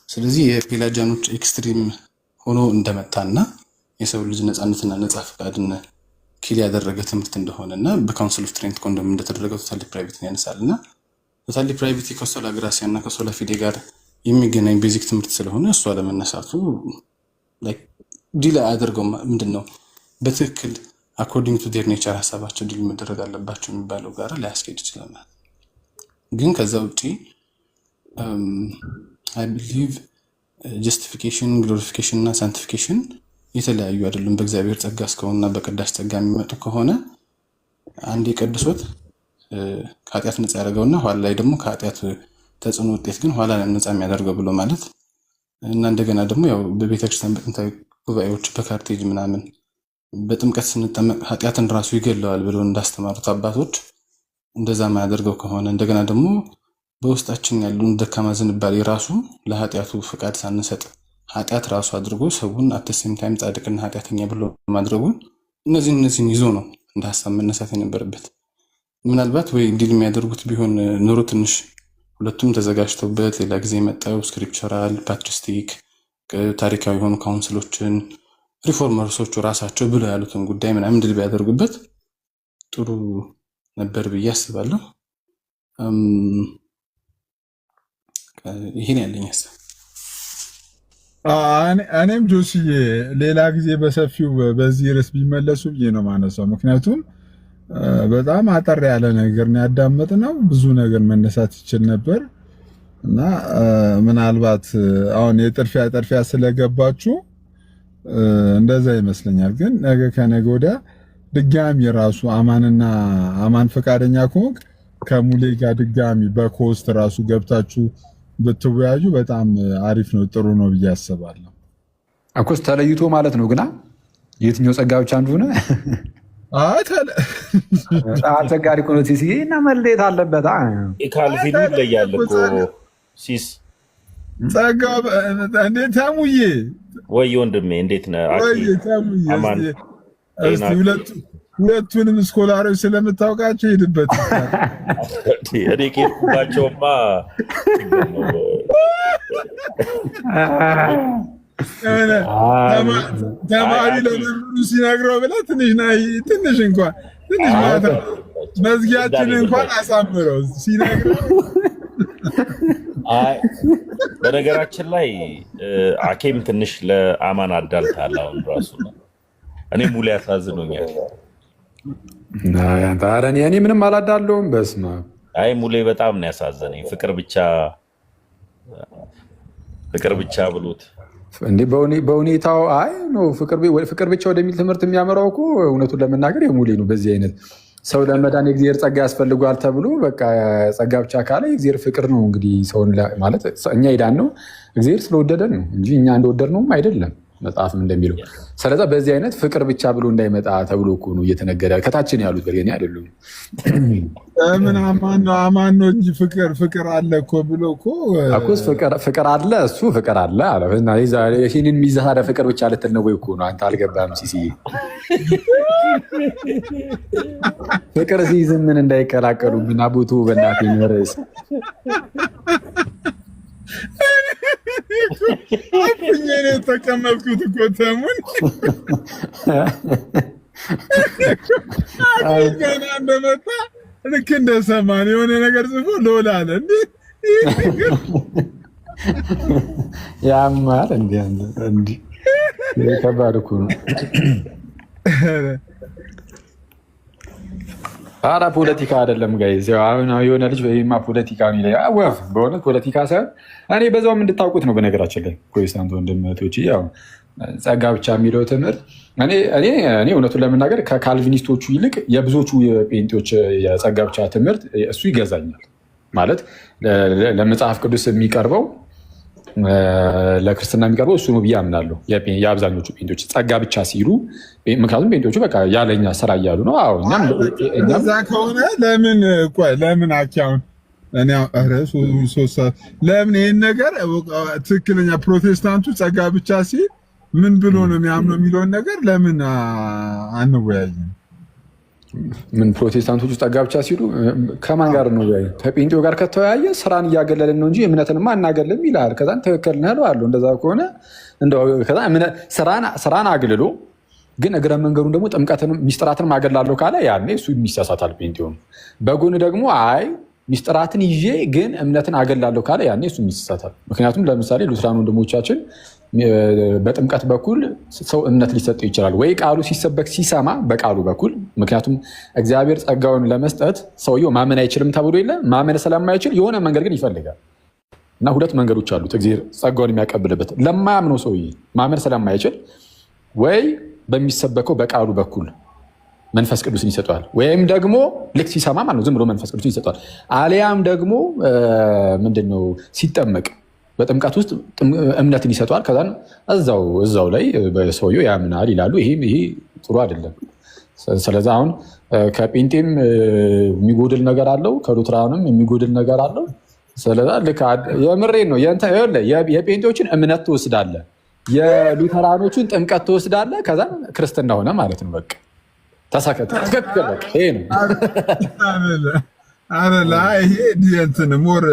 ስለዚህ የፔላጃኖች ኤክስትሪም ሆኖ እንደመጣና የሰው ልጅ ነፃነትና ነፃ ፈቃድን ኪል ያደረገ ትምህርት እንደሆነና በካውንስል ኦፍ ትሬንት ኮንደም እንደተደረገው ቶታል ዲፕራይቪቲን ያነሳልና ቶታል ዲፕራይቪቲ ከሶላ ግራሲያ እና ከሶላ ፊዴ ጋር የሚገናኝ ቤዚክ ትምህርት ስለሆነ እሷ ለመነሳቱ ዲል አያደርገው። ምንድነው በትክክል አኮርዲንግ ቱ ዴር ኔቸር ሀሳባቸው ዲል መደረግ አለባቸው የሚባለው ጋር ሊያስኬድ ይችላል። ግን ከዛ ውጪ አይ ቢሊቭ ጀስቲፊኬሽን፣ ግሎሪፊኬሽን እና ሳንቲፊኬሽን የተለያዩ አይደሉም። በእግዚአብሔር ጸጋ እስከሆኑና በቅዳሽ ጸጋ የሚመጡ ከሆነ አንዴ ቀድሶት ከኃጢአት ነፃ ያደርገውና ኋላ ላይ ደግሞ ከኃጢአት ተጽዕኖ ውጤት ግን ኋላ ላይ ነፃ የሚያደርገው ብሎ ማለት እና እንደገና ደግሞ ያው በቤተክርስቲያን በጥንታዊ ጉባኤዎች በካርቴጅ ምናምን በጥምቀት ስንጠመቅ ኃጢአትን ራሱ ይገለዋል ብሎ እንዳስተማሩት አባቶች እንደዛ ማያደርገው ከሆነ እንደገና ደግሞ በውስጣችን ያሉን ደካማ ዝንባሌ ራሱ ለኃጢአቱ ፍቃድ ሳንሰጥ ኃጢአት ራሱ አድርጎ ሰውን አተሴም ታይም ጻድቅና ኃጢአተኛ ብሎ ማድረጉን እነዚህን ይዞ ነው እንደ ሀሳብ መነሳት የነበረበት። ምናልባት ወይ እንዲል የሚያደርጉት ቢሆን ኖሮ ትንሽ ሁለቱም ተዘጋጅተውበት ሌላ ጊዜ የመጣው ስክሪፕቸራል ፓትሪስቲክ ታሪካዊ የሆኑ ካውንስሎችን ሪፎርመርሶቹ ራሳቸው ብለው ያሉትን ጉዳይ ምናምን እንድል ቢያደርጉበት ጥሩ ነበር ብዬ አስባለሁ። ይሄን ያለኝ ሀሳብ። እኔም ጆስዬ ሌላ ጊዜ በሰፊው በዚህ ርዕስ ቢመለሱ ብዬ ነው ማነሳው። ምክንያቱም በጣም አጠር ያለ ነገር ነው ያዳመጥነው። ብዙ ነገር መነሳት ይችል ነበር እና ምናልባት አሁን የጥርፊያ ስለገባችሁ እንደዛ ይመስለኛል። ግን ነገ ከነገ ወዲያ ድጋሚ ራሱ አማን ፈቃደኛ ከሆንክ ከሙሌ ጋር ድጋሚ በኮስት ራሱ ገብታችሁ ብትወያዩ በጣም አሪፍ ነው፣ ጥሩ ነው ብዬ አስባለሁ። አኮስ ተለይቶ ማለት ነው ግና የትኛው ጸጋ ብቻ እንደሆነ አስቸጋሪ እኮ ነው ሲስ እና መለየት አለበት። ካልቪኑ ይለያል እኮ ሲስ ጸጋ እንዴት ታሙዬ ወይ ወንድሜ እንዴት ነህ? እስቲ ሁለቱንም ስኮላሮች ስለምታውቃቸው ሄድበት። እኔ ኬርኩባቸውማ ተማሪ ለመምሩ ሲነግረው ብለህ ትንሽ እንኳን ማታ መዝጊያችን እንኳን አሳምረው ሲነግረው። በነገራችን ላይ አኬም ትንሽ ለአማን አዳልታል። አሁን ራሱ እኔ ሙሉ ያሳዝኖኛል። እኔ ምንም አላዳለውም። በስመ አብ አይ ሙሌ በጣም ነው ያሳዘነኝ። ፍቅር ብቻ ብሎት እንዴ በሁኔታው አይ ነው ፍቅር ብቻ ወደሚል ትምህርት የሚያመራው እኮ እውነቱን ለመናገር የሙሌ ነው። በዚህ አይነት ሰው ለመዳን የእግዚአብሔር ጸጋ ያስፈልጓል ተብሎ በቃ ጸጋ ብቻ ካለ የእግዚአብሔር ፍቅር ነው እንግዲህ ሰውን ማለት እኛ ሄዳን ነው እግዚአብሔር ስለወደደን ነው እንጂ እኛ እንደወደድ ነውም አይደለም መጽሐፍም እንደሚለው። ስለዛ በዚህ አይነት ፍቅር ብቻ ብሎ እንዳይመጣ ተብሎ እኮ ነው እየተነገረ ከታችን ያሉት በገኛ አይደሉም። ምን አማን ነው እንጂ ፍቅር አለ እኮ ብሎ እኮ አኩስ ፍቅር አለ እሱ ፍቅር አለ አለ እና ይሄንን ሚዛሃደ ፍቅር ብቻ ልትል ነው ወይ እኮ ነው። አንተ አልገባም ሲሲ ፍቅር ሲይዝም ምን እንዳይቀላቀሉ ግን አቡቱ በእናትህ ይመረስ አፍኜ ነው የተቀመጥኩት እኮ ተሙን ገና እንደመጣ ልክ እንደሰማን የሆነ ነገር ጽፎ ሎላ አለ እንዴ ያማል እንዲ ከባድ እኮ ነው። ኧረ ፖለቲካ አይደለም ጋይዝ። አሁን የሆነ ልጅ በይማ ፖለቲካ ወፍ በእውነት ፖለቲካ ሳይሆን እኔ በዛውም እንድታውቁት ነው። በነገራችን ላይ ፕሮቴስታንት ወንድሞች ያው ጸጋ ብቻ የሚለው ትምህርት እኔ እውነቱን ለመናገር ከካልቪኒስቶቹ ይልቅ የብዙዎቹ የጴንጤዎች የጸጋ ብቻ ትምህርት እሱ ይገዛኛል። ማለት ለመጽሐፍ ቅዱስ የሚቀርበው ለክርስትና የሚቀርበው እሱ ነው ብዬ አምናለሁ። የአብዛኞቹ ጴንጤዎች ጸጋ ብቻ ሲሉ ምክንያቱም ጴንጤዎቹ በቃ ያለኛ ስራ እያሉ ነው። እዛ ከሆነ ለምን አኪያውን ለምን ይህን ነገር ትክክለኛ ፕሮቴስታንቱ ጸጋ ብቻ ሲል ምን ብሎ ነው የሚያምነው የሚለውን ነገር ለምን አንወያይም? ምን ፕሮቴስታንቶቹ ጸጋ ብቻ ሲሉ ከማን ጋር ነው? ከጴንጤው ጋር ከተወያየ ስራን እያገለልን ነው እንጂ እምነትንማ አናገለም ይላል። ከዛን ትክክል ነህ እለዋለሁ። እንደዛ ከሆነ ስራን አግልሎ ግን እግረ መንገዱን ደግሞ ጥምቀትንም ሚስጥራትን አገላለሁ ካለ ያኔ እሱ የሚሳሳታል። ጴንጤውም በጎን ደግሞ አይ ሚስጥራትን ይዤ ግን እምነትን አገላለሁ ካለ ያኔ እሱ የሚሳሳታል። ምክንያቱም ለምሳሌ ሉትራን ወንድሞቻችን በጥምቀት በኩል ሰው እምነት ሊሰጠው ይችላል ወይ ቃሉ ሲሰበክ ሲሰማ በቃሉ በኩል። ምክንያቱም እግዚአብሔር ጸጋውን ለመስጠት ሰውየው ማመን አይችልም ተብሎ የለ ማመን ስለማይችል የሆነ መንገድ ግን ይፈልጋል እና ሁለት መንገዶች አሉት እግዚአብሔር ጸጋውን የሚያቀብልበት። ለማያምነው ሰውዬ ማመን ስለማይችል ወይ በሚሰበከው በቃሉ በኩል መንፈስ ቅዱስን ይሰጠዋል፣ ወይም ደግሞ ልክ ሲሰማ ማለት ነው ዝም ብሎ መንፈስ ቅዱስን ይሰጠዋል። አሊያም ደግሞ ምንድነው ሲጠመቅ በጥምቀት ውስጥ እምነትን ይሰጠዋል። ከዛን እዛው ላይ ሰውየው ያምናል ይላሉ። ይሄ ጥሩ አይደለም። ስለዚህ አሁን ከጴንጤም የሚጎድል ነገር አለው፣ ከሉትራንም የሚጎድል ነገር አለው። ስለዚህ ልክ የምሬን ነው። የጴንጤዎችን እምነት ትወስዳለህ፣ የሉተራኖቹን ጥምቀት ትወስዳለህ። ከዛ ክርስትና ሆነ ማለት ነው። በቃ ተሳከተ። ይሄ ነው ይሄ እንትን ሞር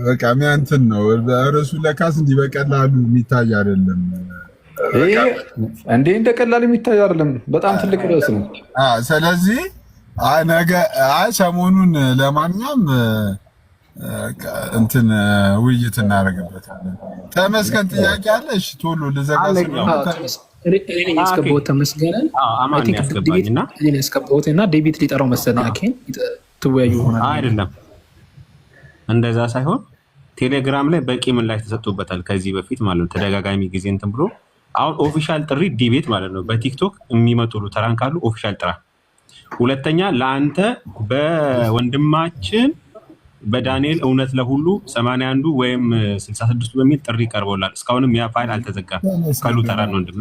በቃ ሚያንትን ነው ርዕሱ። ለካስ እንዲህ በቀላሉ የሚታይ አይደለም። እንደ ቀላል የሚታይ አይደለም። በጣም ትልቅ ርዕስ ነው። ስለዚህ ነገ ሰሞኑን ለማንኛውም እንትን ውይይት እናደርግበታለን። ተመስገን ጥያቄ አለ? እሺ ቶሎ ልዘጋ ያስገባሁት ተመስገንን ያስገባሁትና ዴቪድ ሊጠራው መሰለኝ ትወያዩ ይሆናል። አይደለም እንደዛ ሳይሆን ቴሌግራም ላይ በቂ ምላሽ ተሰጥቶበታል ከዚህ በፊት ማለት ነው። ተደጋጋሚ ጊዜ እንትን ብሎ አሁን ኦፊሻል ጥሪ ዲቤት ማለት ነው። በቲክቶክ የሚመጡ ሉተራን ካሉ ኦፊሻል ጥራ። ሁለተኛ ለአንተ በወንድማችን በዳንኤል እውነት ለሁሉ 81 ወይም 66 በሚል ጥሪ ቀርቦላል። እስካሁንም ያ ፋይል አልተዘጋም። ከሉተራን ወንድም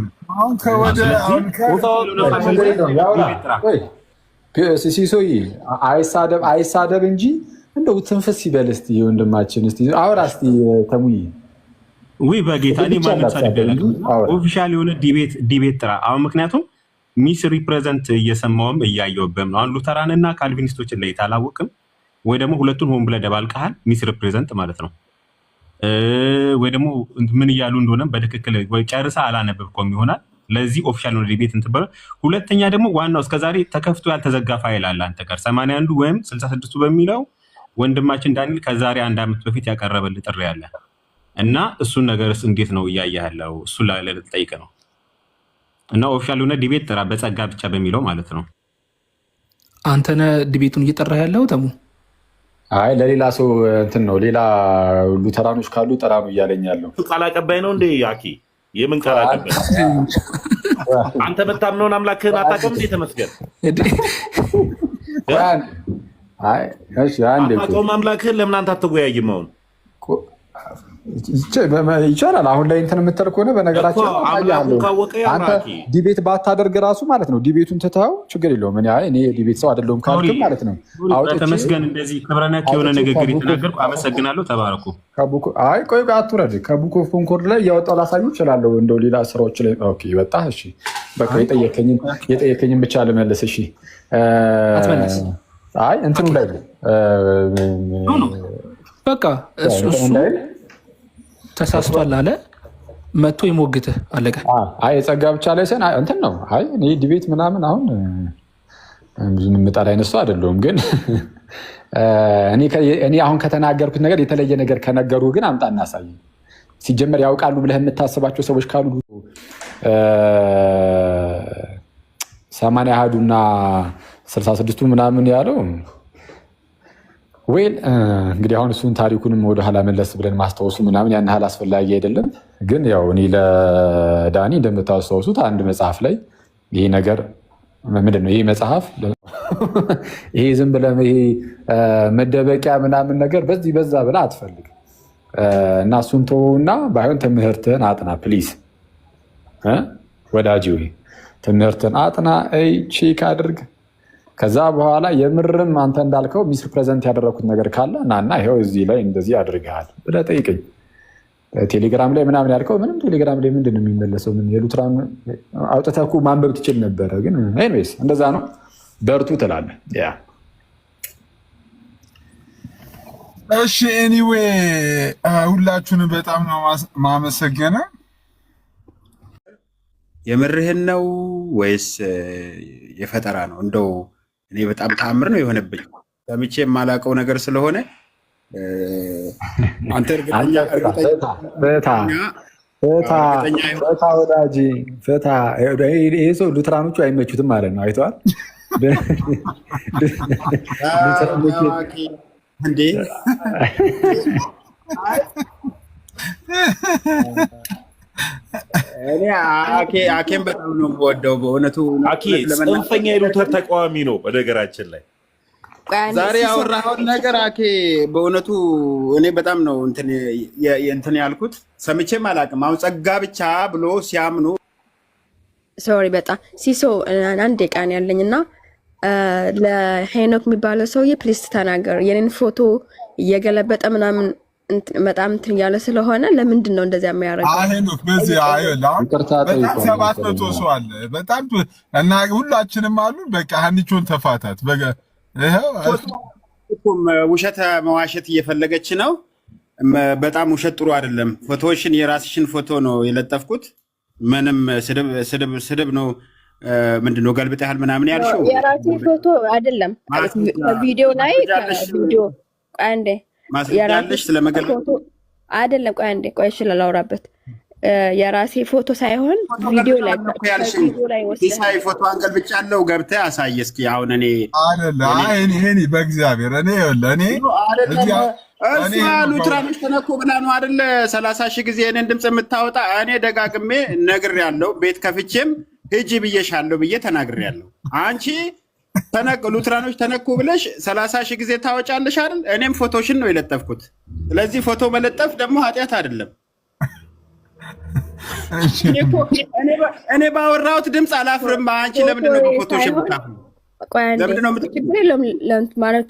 ሲሶይ አይሳደብ እንጂ እንደው ትንፍስ ይበል እስቲ ወንድማችን። እስቲ አውራ እስቲ ተሙይ ወይ በጌታ እኔ ማለት ሳደበለ ኦፊሻል የሆነ ዲቤት ጥራ። አሁን ምክንያቱም ሚስ ሪፕሬዘንት እየሰማውም እያየውብም ነው። አሁን ሉተራንና ካልቪኒስቶችን ላይ ታላወቅም ወይ ደግሞ ሁለቱን ሆን ብለህ ደባልቀሃል። ሚስ ሪፕሬዘንት ማለት ነው። ወይ ደግሞ ምን እያሉ እንደሆነ በትክክል ወይ ጨርሳ አላነበብከውም ይሆናል። ለዚህ ኦፊሻል ነው ዲቤት እንትበረ። ሁለተኛ ደግሞ ዋናው እስከዛሬ ተከፍቶ ያልተዘጋ ፋይል አለ አንተ ጋር 81 ወይም 66 በሚለው ወንድማችን ዳንኤል ከዛሬ 1 ዓመት በፊት ያቀረበልህ ጥሪ አለ እና እሱን ነገርስ እንዴት ነው እያየህ ያለው? እሱ ላይ ልጠይቅ ነው። እና ኦፊሻል ሆነ ዲቤት ጥራ በጸጋ ብቻ በሚለው ማለት ነው። አንተ ነህ ዲቤቱን እየጠራህ ያለው ተሙ? አይ ለሌላ ሰው እንትን ነው። ሌላ ሉተራኖች ካሉ ጠራ ነው እያለኝ ያለው። ቃል አቀባይ ነው እንዴ ያኪ? የምን ቃል አቀባይ? አንተ የምታምነውን አምላክህን አታውቅም እንዴ? ተመስገን። አይ እሺ አንዴ አታውቅም አምላክህን ለምን አንተ አትወያይም? አሁን ይቻላል። አሁን ላይ እንትን የምትል ከሆነ በነገራችን አንተ ዲቤት ባታደርግ ራሱ ማለት ነው ዲቤቱን ትተኸው ችግር የለውም። እኔ ዲቤት ሰው አይደለሁም ካልክም ማለት ነው። ተመስገን እንደዚህ ክብረነክ የሆነ ንግግር የተናገርኩ አመሰግናለሁ። ተባረኩ። አይ ቆይ አትውረድ። ከቡክ ኦፍ ኮንኮርድ ላይ እያወጣሁ ላሳዩ እችላለሁ። እንደው ሌላ ስራዎች ላይ ኦኬ ወጣ። እሺ በቃ የጠየከኝን ብቻ ልመልስ። እሺ አይ እንትኑ ላይ በቃ እሱ ተሳስቷል አለ መጥቶ ይሞግትህ አለቀ። አይ የጸጋ ብቻ ላይ ሰን እንትን ነው። አይ እኔ ዲቤት ምናምን አሁን ብዙ ምጣድ አይነት ሰው አይደለሁም። ግን እኔ አሁን ከተናገርኩት ነገር የተለየ ነገር ከነገሩ ግን አምጣ እናሳይ። ሲጀመር ያውቃሉ ብለህ የምታስባቸው ሰዎች ካሉ 81 እና 66 ምናምን ያለው ወይል እንግዲህ አሁን እሱን ታሪኩንም ወደኋላ መለስ ብለን ማስታወሱ ምናምን ያን ያህል አስፈላጊ አይደለም። ግን ያው እኔ ለዳኒ እንደምታስታውሱት አንድ መጽሐፍ ላይ ይሄ ነገር ምንድን ነው? ይሄ መጽሐፍ ይሄ ዝም ብለህ ይሄ መደበቂያ ምናምን ነገር በዚህ በዛ ብለህ አትፈልግ እና እሱን ተወውና ባይሆን ትምህርትህን አጥና ፕሊዝ ወዳጅ፣ ትምህርትህን አጥና፣ ቼክ አድርግ። ከዛ በኋላ የምርም አንተ እንዳልከው ሚስ ፕሬዘንት ያደረኩት ነገር ካለ ናና ይኸው እዚህ ላይ እንደዚህ አድርገሃል ብለህ ጠይቀኝ። ቴሌግራም ላይ ምናምን ያልከው ምንም ቴሌግራም ላይ ምንድን ነው የሚመለሰው? ምን የሉትራን አውጥተህ እኮ ማንበብ ትችል ነበረ። ግን ኤኒዌይስ እንደዛ ነው። በርቱ ትላለህ። ያ እሺ። ኤኒዌይ ሁላችሁንም በጣም ነው ማመሰገነው። የምርህን ነው ወይስ የፈጠራ ነው? እንደው እኔ በጣም ተአምር ነው የሆነብኝ ሰምቼ የማላውቀው ነገር ስለሆነ አንተ እርግጠኛ ወዳጅ ፈታ። ይሄ ሰው ሉትራኖቹ አይመቹትም ማለት ነው። አይተዋል እንዴ? እኔ አኬን በጣም ነው የምወደው በእውነቱ። አኬ ጽንፈኛ የሉተር ተቃዋሚ ነው በነገራችን ላይ። ዛሬ ያወራኸውን ነገር አኬ በእውነቱ እኔ በጣም ነው እንትን ያልኩት፣ ሰምቼም አላውቅም። አሁን ጸጋ ብቻ ብሎ ሲያምኑ ሶሪ በጣም ሲሶ አንድ ቃን ያለኝና ለሄኖክ የሚባለው ሰውዬ ፕሊስ ተናገር። የኔን ፎቶ እየገለበጠ ምናምን በጣም እንትን ያለ ስለሆነ ለምንድን ነው እንደዚያ የሚያደርገው? ሄኖክ በዚህ በጣም 700 ሰው አለ በጣም እና ሁላችንም አሉ። በቃ ሀኒቾን ተፋታት። ውሸት መዋሸት እየፈለገች ነው። በጣም ውሸት ጥሩ አይደለም። ፎቶሽን የራስሽን ፎቶ ነው የለጠፍኩት። ምንም ስድብ ነው። ምንድነው ገልብጥ ያህል ምናምን ያልሽው የራሴ ፎቶ አይደለም። ቪዲዮ ላይ ቪዲዮ አንዴ ማስረጃለሽ ስለመገልበጥ አይደለም። ቆይ እሺ ላውራበት። የራሴ ፎቶ ሳይሆን ቪዲዮ ላይ ወስደህ ፎቶ አንገልብጫለሁ። ገብተህ አሳይ እስኪ። አሁን እኔ ይሄን በእግዚአብሔር እኔ እሷ ሉትራኖች ተነኩ ብላ ነው አይደለ 30 ሺህ ጊዜ እኔን ድምፅ የምታወጣ። እኔ ደጋግሜ ነግሬያለሁ። ቤት ከፍቼም ሂጂ ብዬሻለሁ ብዬ ተናግሬያለሁ። አንቺ ሉትራኖች ተነኩ ብለሽ 30 ሺህ ጊዜ ታወጫለሽ አይደል? እኔም ፎቶሽን ነው የለጠፍኩት። ስለዚህ ፎቶ መለጠፍ ደግሞ ኃጢአት አይደለም። እኔ ባወራሁት ድምፅ አላፍርም። አንቺ ለምንድን ነው በፎቶሽን የምታፍሩ? ማለት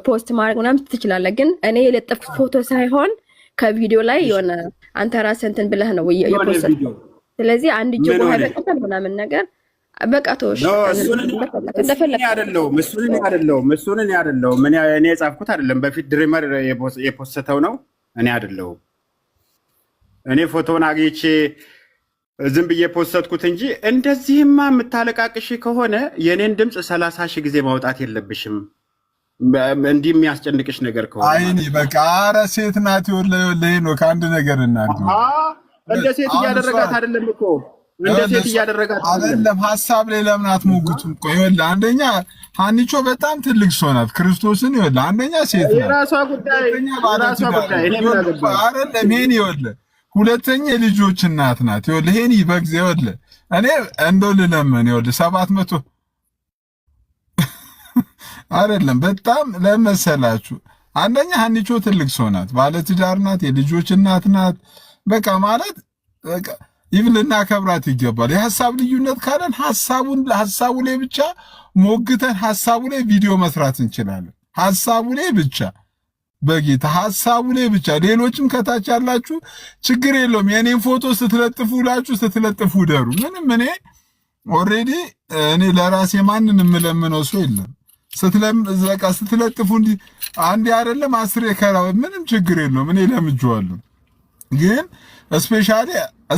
ፖስት ማድረግ ምናምን ትችላለህ፣ ግን እኔ የለጠፍኩት ፎቶ ሳይሆን ከቪዲዮ ላይ የሆነ አንተ ራስህ እንትን ብለህ ነው የፖስተው። ስለዚህ አንድ እጅ ውሃ ይበቃታል ምናምን ነገር በቃ ተወሽ። እሱን እኔ አይደለሁም እኔ የጻፍኩት አይደለም። በፊት ድሪመር የፖስተው ነው፣ እኔ አይደለሁም። እኔ ፎቶውን አግኝቼ ዝም ብዬ ፖስተትኩት እንጂ እንደዚህማ የምታለቃቅሽ ከሆነ የኔን ድምፅ 30 ሺህ ጊዜ ማውጣት የለብሽም። እንዲህ የሚያስጨንቅሽ ነገር ከሆነ አይኒ በቃ ኧረ ሴት ናት። ይኸውልህ ነው ከአንድ ነገር እናድርግ። እንደ ሴት እያደረጋት አይደለም እኮ እንደ ሴት እያደረጋት አይደለም። ሀሳብ ላይ ለምን አትሞግቱም? ቆይ ይኸውልህ አንደኛ ሀኒቾ በጣም ትልቅ ሰው ናት። ክርስቶስን ይኸውልህ አንደኛ ሴት ናት። የራሷ ጉዳይ አይደለም። ይሄን ይኸውልህ ሁለተኛ የልጆች እናት ናት። ይኸውልህ ይሄን በጊዜ ይኸውልህ እኔ እንደው ልለምን ይኸውልህ 700 አይደለም። በጣም ለመሰላችሁ አንደኛ ሀኒቾ ትልቅ ሰው ናት፣ ባለትዳር ናት፣ የልጆች እናት ናት። በቃ ማለት በቃ ይብን ልናከብራት ይገባል። የሀሳብ ልዩነት ካለን ሀሳቡ ላይ ብቻ ሞግተን ሀሳቡ ላይ ቪዲዮ መስራት እንችላለን። ሀሳቡ ላይ ብቻ በጌታ ሀሳቡ ላይ ብቻ። ሌሎችም ከታች ያላችሁ ችግር የለውም። የኔን ፎቶ ስትለጥፉ ደሩ። ምንም እኔ ኦልሬዲ እኔ ለራሴ ማንን የምለምነው ሰው የለም። ስትለጥፉ እንዲህ አንዴ አይደለም 10 ከራ ምንም ችግር የለውም። እኔ ለምጄዋለሁ። ግን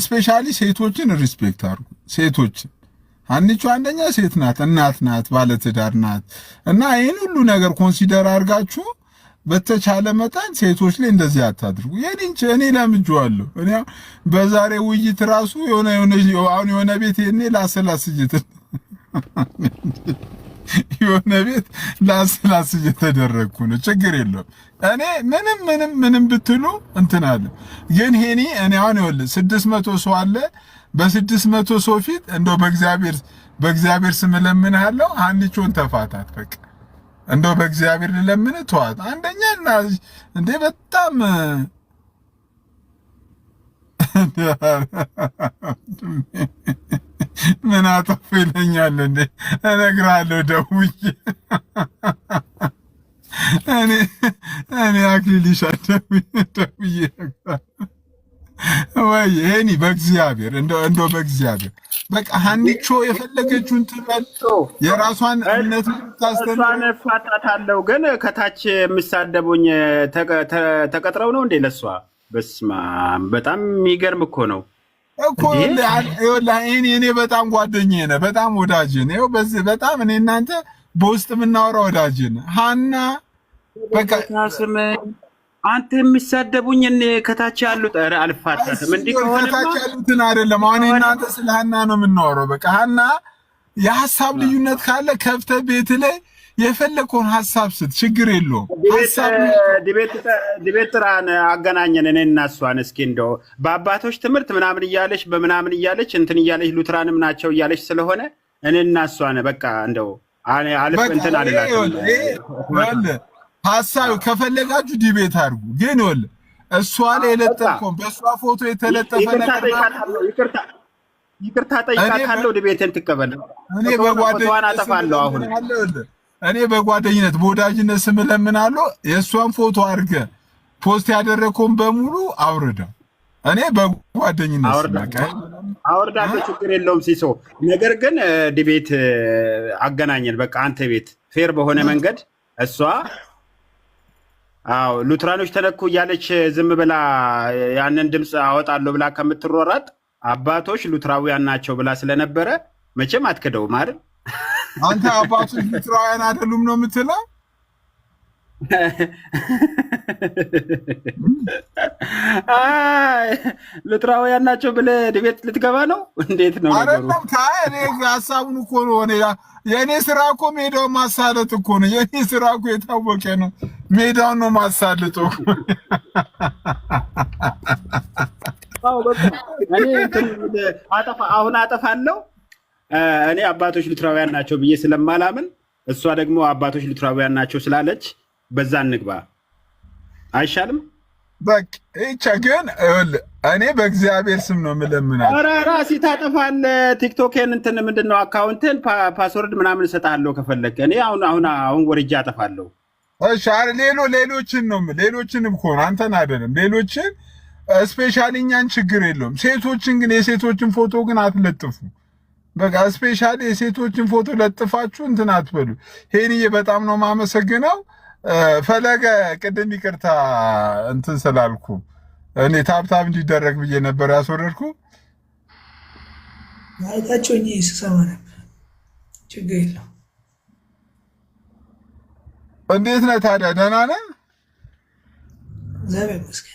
ስፔሻሊ ሴቶችን ሪስፔክት አድርጉ። ሴቶችን ሀኒቾ አንደኛ ሴት ናት፣ እናት ናት፣ ባለትዳር ናት እና ይህን ሁሉ ነገር ኮንሲደር አድርጋችሁ በተቻለ መጠን ሴቶች ላይ እንደዚህ አታድርጉ። እኔ ለምጄዋለሁ። እኔ በዛሬ ውይይት ራሱ የሆነ ቤት እኔ የሆነ ቤት ላስላስ እየተደረግኩ ነው። ችግር የለውም። እኔ ምንም ብትሉ እንትን አለ። ግን እኔ አሁን ይኸውልህ 600 ሰው አለ። በ600 ሰው ፊት እንደው በእግዚአብሔር ስም እለምንሃለሁ ሀኒቾን ተፋታት። በቃ እንደው በእግዚአብሔር ልለምን ተዋት። አንደኛ እና እንዴ በጣም ምን አጠፋ ይለኛል እንዴ? እነግርሃለሁ ደውዬ እኔ አክሊልሻ ደውዬ ወይ ይሄኒ በእግዚአብሔር እንደው በእግዚአብሔር በቃ ሀኒቾ የፈለገችውን ትበል። የራሷን እምነት ታስተምር። እፋታታለሁ። ግን ከታች የሚሳደቡኝ ተቀጥረው ነው እንዴ ለሷ? በስመ አብ በጣም የሚገርም እኮ ነው እኮ እኔ በጣም ጓደኛዬ ነህ፣ በጣም ወዳጅ ነህ። ይኸው በዚህ በጣም እኔ እናንተ በውስጥ የምናወራ ወዳጅ ነህ። ሀና በቃ አንተ የሚሳደቡኝ ከታች ያሉት አልፋታትም። እንዲህ ከሆነ ከታች ያሉትን አይደለም። አሁን እናንተ ስለ ሀና ነው የምናወራው። በቃ ሀና የሀሳብ ልዩነት ካለ ከፍተህ ቤት ላይ የፈለከውን ሐሳብ ስጥ፣ ችግር የለውም። ዲቤት ጥራን አገናኘን እኔ እና እሷን። እስኪ እንደው በአባቶች ትምህርት ምናምን እያለች በምናምን እያለች እንትን እያለች ሉትራንም ናቸው እያለች ስለሆነ እኔ እና እሷን በቃ እንደው አልፍ እንትን አልላትም። ሐሳብ ከፈለጋችሁ ዲቤት አድርጉ። ግን ወል እሷ ላይ የለጠፈው በእሷ ፎቶ የተለጠፈ ነገር ይቅርታ ጠይቃታለሁ። ዲቤትን ትቀበል። እኔ በጓደኝነት አጠፋለሁ። አሁን እኔ በጓደኝነት በወዳጅነት ስም ለምናለሁ። የእሷን ፎቶ አድርገህ ፖስት ያደረከውን በሙሉ አውርደው። እኔ በጓደኝነት አውርዳለሁ፣ ችግር የለውም ሲሶ። ነገር ግን ዲቤት አገናኘን። በቃ አንተ ቤት ፌር በሆነ መንገድ እሷ ሉትራኖች ተነኩ እያለች ዝም ብላ ያንን ድምፅ አወጣለሁ ብላ ከምትሮራጥ አባቶች ሉትራውያን ናቸው ብላ ስለነበረ መቼም አትክደውም አይደል? አንተ አባቶች ሉትራውያን አይደሉም ነው የምትለው? ሉትራውያን ናቸው ብለህ ዲቤት ልትገባ ነው? እንዴት ነው ነገሩ? እኔ ሀሳቡን እኮ ነው። የእኔ ስራ እኮ ሜዳውን ማሳለጥ እኮ ነው። የእኔ ስራ እኮ የታወቀ ነው። ሜዳውን ነው ማሳልጠው። አሁን አጠፋለሁ። እኔ አባቶች ሉትራውያን ናቸው ብዬ ስለማላምን እሷ ደግሞ አባቶች ሉትራውያን ናቸው ስላለች በዛ እንግባ አይሻልም? በቃ ይቻ ግን እኔ በእግዚአብሔር ስም ነው የምለምናት። ኧረ ራስህ ታጠፋለህ። ቲክቶክን እንትን ምንድን ነው አካውንትን ፓስወርድ ምናምን እሰጥሃለሁ ከፈለግ። እኔ አሁን ወርጄ አጠፋለሁ። እሺ ሌሎችን ነው ሌሎችንም እኮ ነው አንተን አይደለም ሌሎችን ስፔሻሊ እኛን ችግር የለውም። ሴቶችን ግን የሴቶችን ፎቶ ግን አትለጥፉ። በቃ ስፔሻሊ የሴቶችን ፎቶ ለጥፋችሁ እንትን አትበሉ። ሄንዬ በጣም ነው የማመሰግነው። ፈለገ ቅድም ይቅርታ እንትን ስላልኩ እኔ ታብታብ እንዲደረግ ብዬ ነበር ያስወረድኩ። ማለታቸው እኔ ስሰማ ነበር። ችግር የለው። እንዴት ነህ ታዲያ? ደህና ነህ? እግዚአብሔር ይመስገን።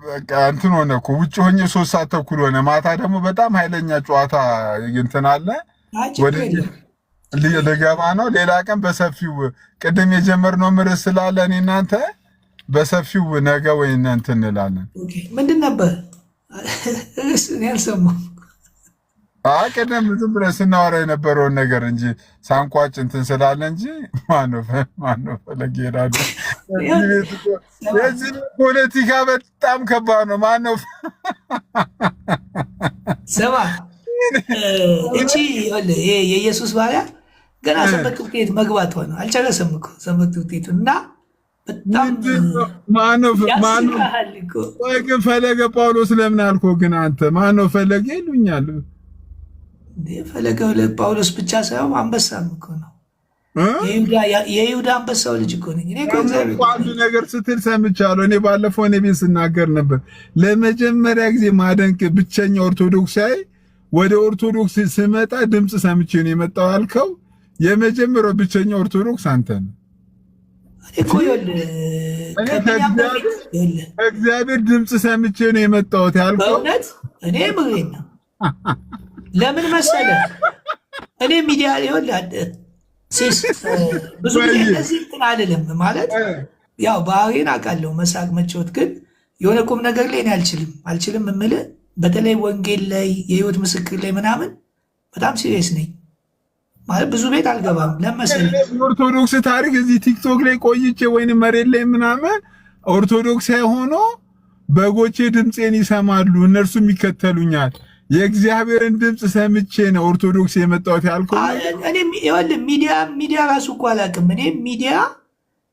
በቃ እንትን ሆነ እኮ ውጭ ሆኜ 3 ሰዓት ተኩል ሆነ። ማታ ደግሞ በጣም ኃይለኛ ጨዋታ እንትን አለ። ወደ ልገባ ነው። ሌላ ቀን በሰፊው ቅድም የጀመርነው ምርስ ስላለ እኔ እናንተ በሰፊው ነገ ወይ እንትን እንላለን። ምንድን ነበር እኔ አልሰማሁም። ቅድም ዝም ብለን ስናወራ የነበረውን ነገር እንጂ ሳንቋጭ እንትን ስላለ እንጂ ማነው ፈለግ ይሄዳሉ። የዚህ ፖለቲካ በጣም ከባድ ነው። ማነው ስማ እቺ የኢየሱስ ባሪያ ገና ሰንበት ውጤት መግባት ሆነ አልጨረሰም እኮ ሰንበት ውጤቱ እና በጣም ግን ፈለገ ጳውሎስ ለምን አልኮ? ግን አንተ ማነው ፈለገ ይሉኛል። ፈለገ ጳውሎስ ብቻ ሳይሆን አንበሳም እኮ ነው። የይሁዳ አንበሳው ልጅ እኮ ነኝ እኔ። አንድ ነገር ስትል ሰምቻለሁ። እኔ ባለፈው እኔ ቤት ስናገር ነበር። ለመጀመሪያ ጊዜ ማደንቅ ብቸኛ ኦርቶዶክሳዊ ወደ ኦርቶዶክስ ስመጣ ድምፅ ሰምቼ ነው የመጣው ያልከው የመጀመሪያው ብቸኛ ኦርቶዶክስ አንተ ነህ። እግዚአብሔር ድምፅ ሰምቼ ነው የመጣሁት ያልከው በእውነት እኔ ምሬን ነው። ለምን መሰለህ እኔ ሚዲያ ብዙ ጊዜ እንደዚህ እንትን አልልም ማለት ያው ባህሪን አውቃለሁ፣ መሳቅ መጫወት። ግን የሆነ ቁም ነገር ላይ እኔ አልችልም የምልህ በተለይ ወንጌል ላይ የህይወት ምስክር ላይ ምናምን በጣም ሲሪየስ ነኝ ማለት ብዙ ቤት አልገባም። ለመሰለኝ ኦርቶዶክስ ታሪክ እዚህ ቲክቶክ ላይ ቆይቼ ወይንም መሬት ላይ ምናምን ኦርቶዶክስ ሆኖ በጎቼ ድምፄን ይሰማሉ እነርሱም ይከተሉኛል የእግዚአብሔርን ድምፅ ሰምቼ ነው ኦርቶዶክስ የመጣሁት ያልከው። እኔ ሚዲያ ራሱ እኮ አላውቅም። እኔ ሚዲያ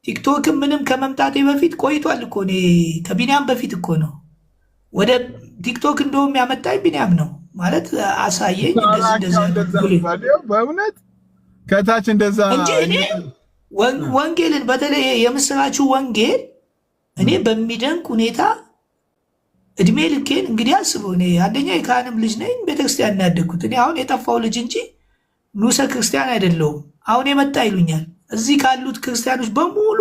ቲክቶክ ምንም ከመምጣቴ በፊት ቆይቷል እኮ። እኔ ከቢኒያም በፊት እኮ ነው ወደ ቲክቶክ እንደውም ያመጣኝ ቢኒያም ነው ማለት አሳየኝ። በእውነት ከታች እንደዛ እንጂ እኔ ወንጌልን በተለይ የምስራቹ ወንጌል እኔ በሚደንቅ ሁኔታ እድሜ ልኬን እንግዲህ አስበው። እኔ አንደኛ የካህንም ልጅ ነኝ፣ ቤተክርስቲያን ያደግኩት እኔ አሁን የጠፋው ልጅ እንጂ ንዑሰ ክርስቲያን አይደለሁም። አሁን የመጣ ይሉኛል። እዚህ ካሉት ክርስቲያኖች በሙሉ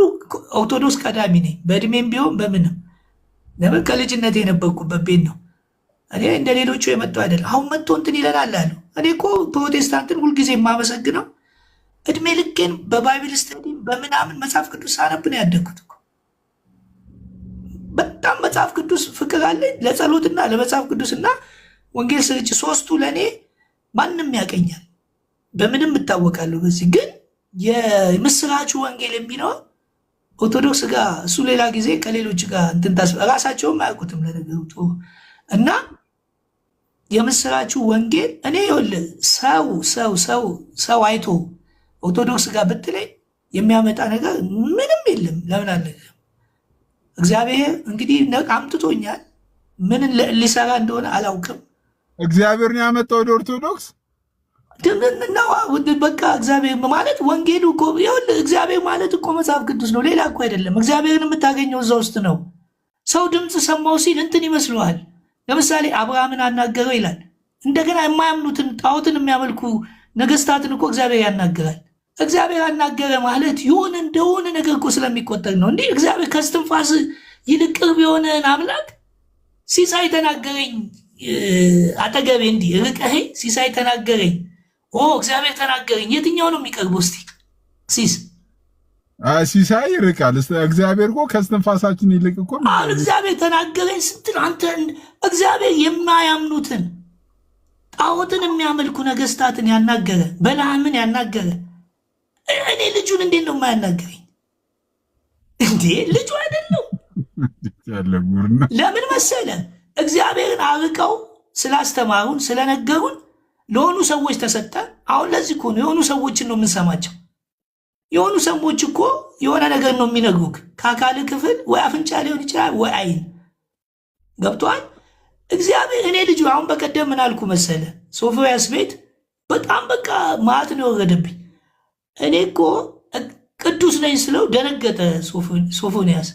ኦርቶዶክስ ቀዳሚ ነኝ፣ በእድሜም ቢሆን በምንም። ለምን ከልጅነት የነበርኩበት ቤት ነው። እኔ እንደ ሌሎቹ የመጣው አይደለም። አሁን መጥቶ እንትን ይለናል አሉ። እኔ እኮ ፕሮቴስታንትን ሁልጊዜ የማመሰግነው እድሜ ልኬን በባይብል ስተዲ በምናምን መጽሐፍ ቅዱስ ሳነብ ነው ያደግኩት። በጣም መጽሐፍ ቅዱስ ፍቅር አለኝ ለጸሎትና ለመጽሐፍ ቅዱስና ወንጌል ስርጭት ሶስቱ ለእኔ ማንም ያቀኛል፣ በምንም እታወቃለሁ። በዚህ ግን የምስራቹ ወንጌል የሚለው ኦርቶዶክስ ጋር እሱ ሌላ ጊዜ ከሌሎች ጋር እንትን ራሳቸውም አያውቁትም ለነገሩ እና የምስራቹ ወንጌል እኔ ይኸውልህ ሰው አይቶ ኦርቶዶክስ ጋር ብትለኝ የሚያመጣ ነገር ምንም የለም። ለምን አለ እግዚአብሔር እንግዲህ አምጥቶኛል። ምን ሊሰራ እንደሆነ አላውቅም። እግዚአብሔር ነው ያመጣው ወደ ኦርቶዶክስ። በቃ እግዚአብሔር ማለት ወንጌሉ እኮ ይኸውልህ፣ እግዚአብሔር ማለት እኮ መጽሐፍ ቅዱስ ነው፣ ሌላ እኮ አይደለም። እግዚአብሔርን የምታገኘው እዛ ውስጥ ነው። ሰው ድምፅ ሰማው ሲል እንትን ይመስለዋል። ለምሳሌ አብርሃምን አናገረው ይላል። እንደገና የማያምኑትን ጣዖትን የሚያመልኩ ነገስታትን እኮ እግዚአብሔር ያናገራል። እግዚአብሔር አናገረ ማለት የሆነ እንደሆነ ነገር እኮ ስለሚቆጠር ነው። እንዲህ እግዚአብሔር ከስትንፋስ ይልቅ ቅርብ የሆነን አምላክ ሲሳይ ተናገረኝ አጠገቤ እንዲህ ርቀኸኝ ሲሳይ ተናገረኝ፣ እግዚአብሔር ተናገረኝ። የትኛው ነው የሚቀርበው? እስቲ ሲሳይ ይርቃል። እግዚአብሔር እኮ ከስትንፋሳችን ይልቅ እኮ እግዚአብሔር ተናገረኝ ስትል አንተ እግዚአብሔር የማያምኑትን ጣዖትን የሚያመልኩ ነገስታትን ያናገረ በለዓምን ያናገረ እኔ ልጁን እንዴት ነው የማያናገረኝ እንዴ? ልጁ አይደለም። ለምን መሰለ? እግዚአብሔርን አርቀው ስላስተማሩን ስለነገሩን ለሆኑ ሰዎች ተሰጠ። አሁን ለዚህ እኮ ነው የሆኑ ሰዎችን ነው የምንሰማቸው። የሆኑ ሰዎች እኮ የሆነ ነገር ነው የሚነግሩክ ከአካል ክፍል ወይ አፍንጫ ሊሆን ይችላል ወይ አይን። ገብቷል? እግዚአብሔር እኔ ልጁ አሁን በቀደም ምን አልኩ መሰለ? ሶፎንያስ ቤት በጣም በቃ ማት ነው የወረደብኝ። እኔ እኮ ቅዱስ ነኝ ስለው ደነገጠ ሶፎንያስ።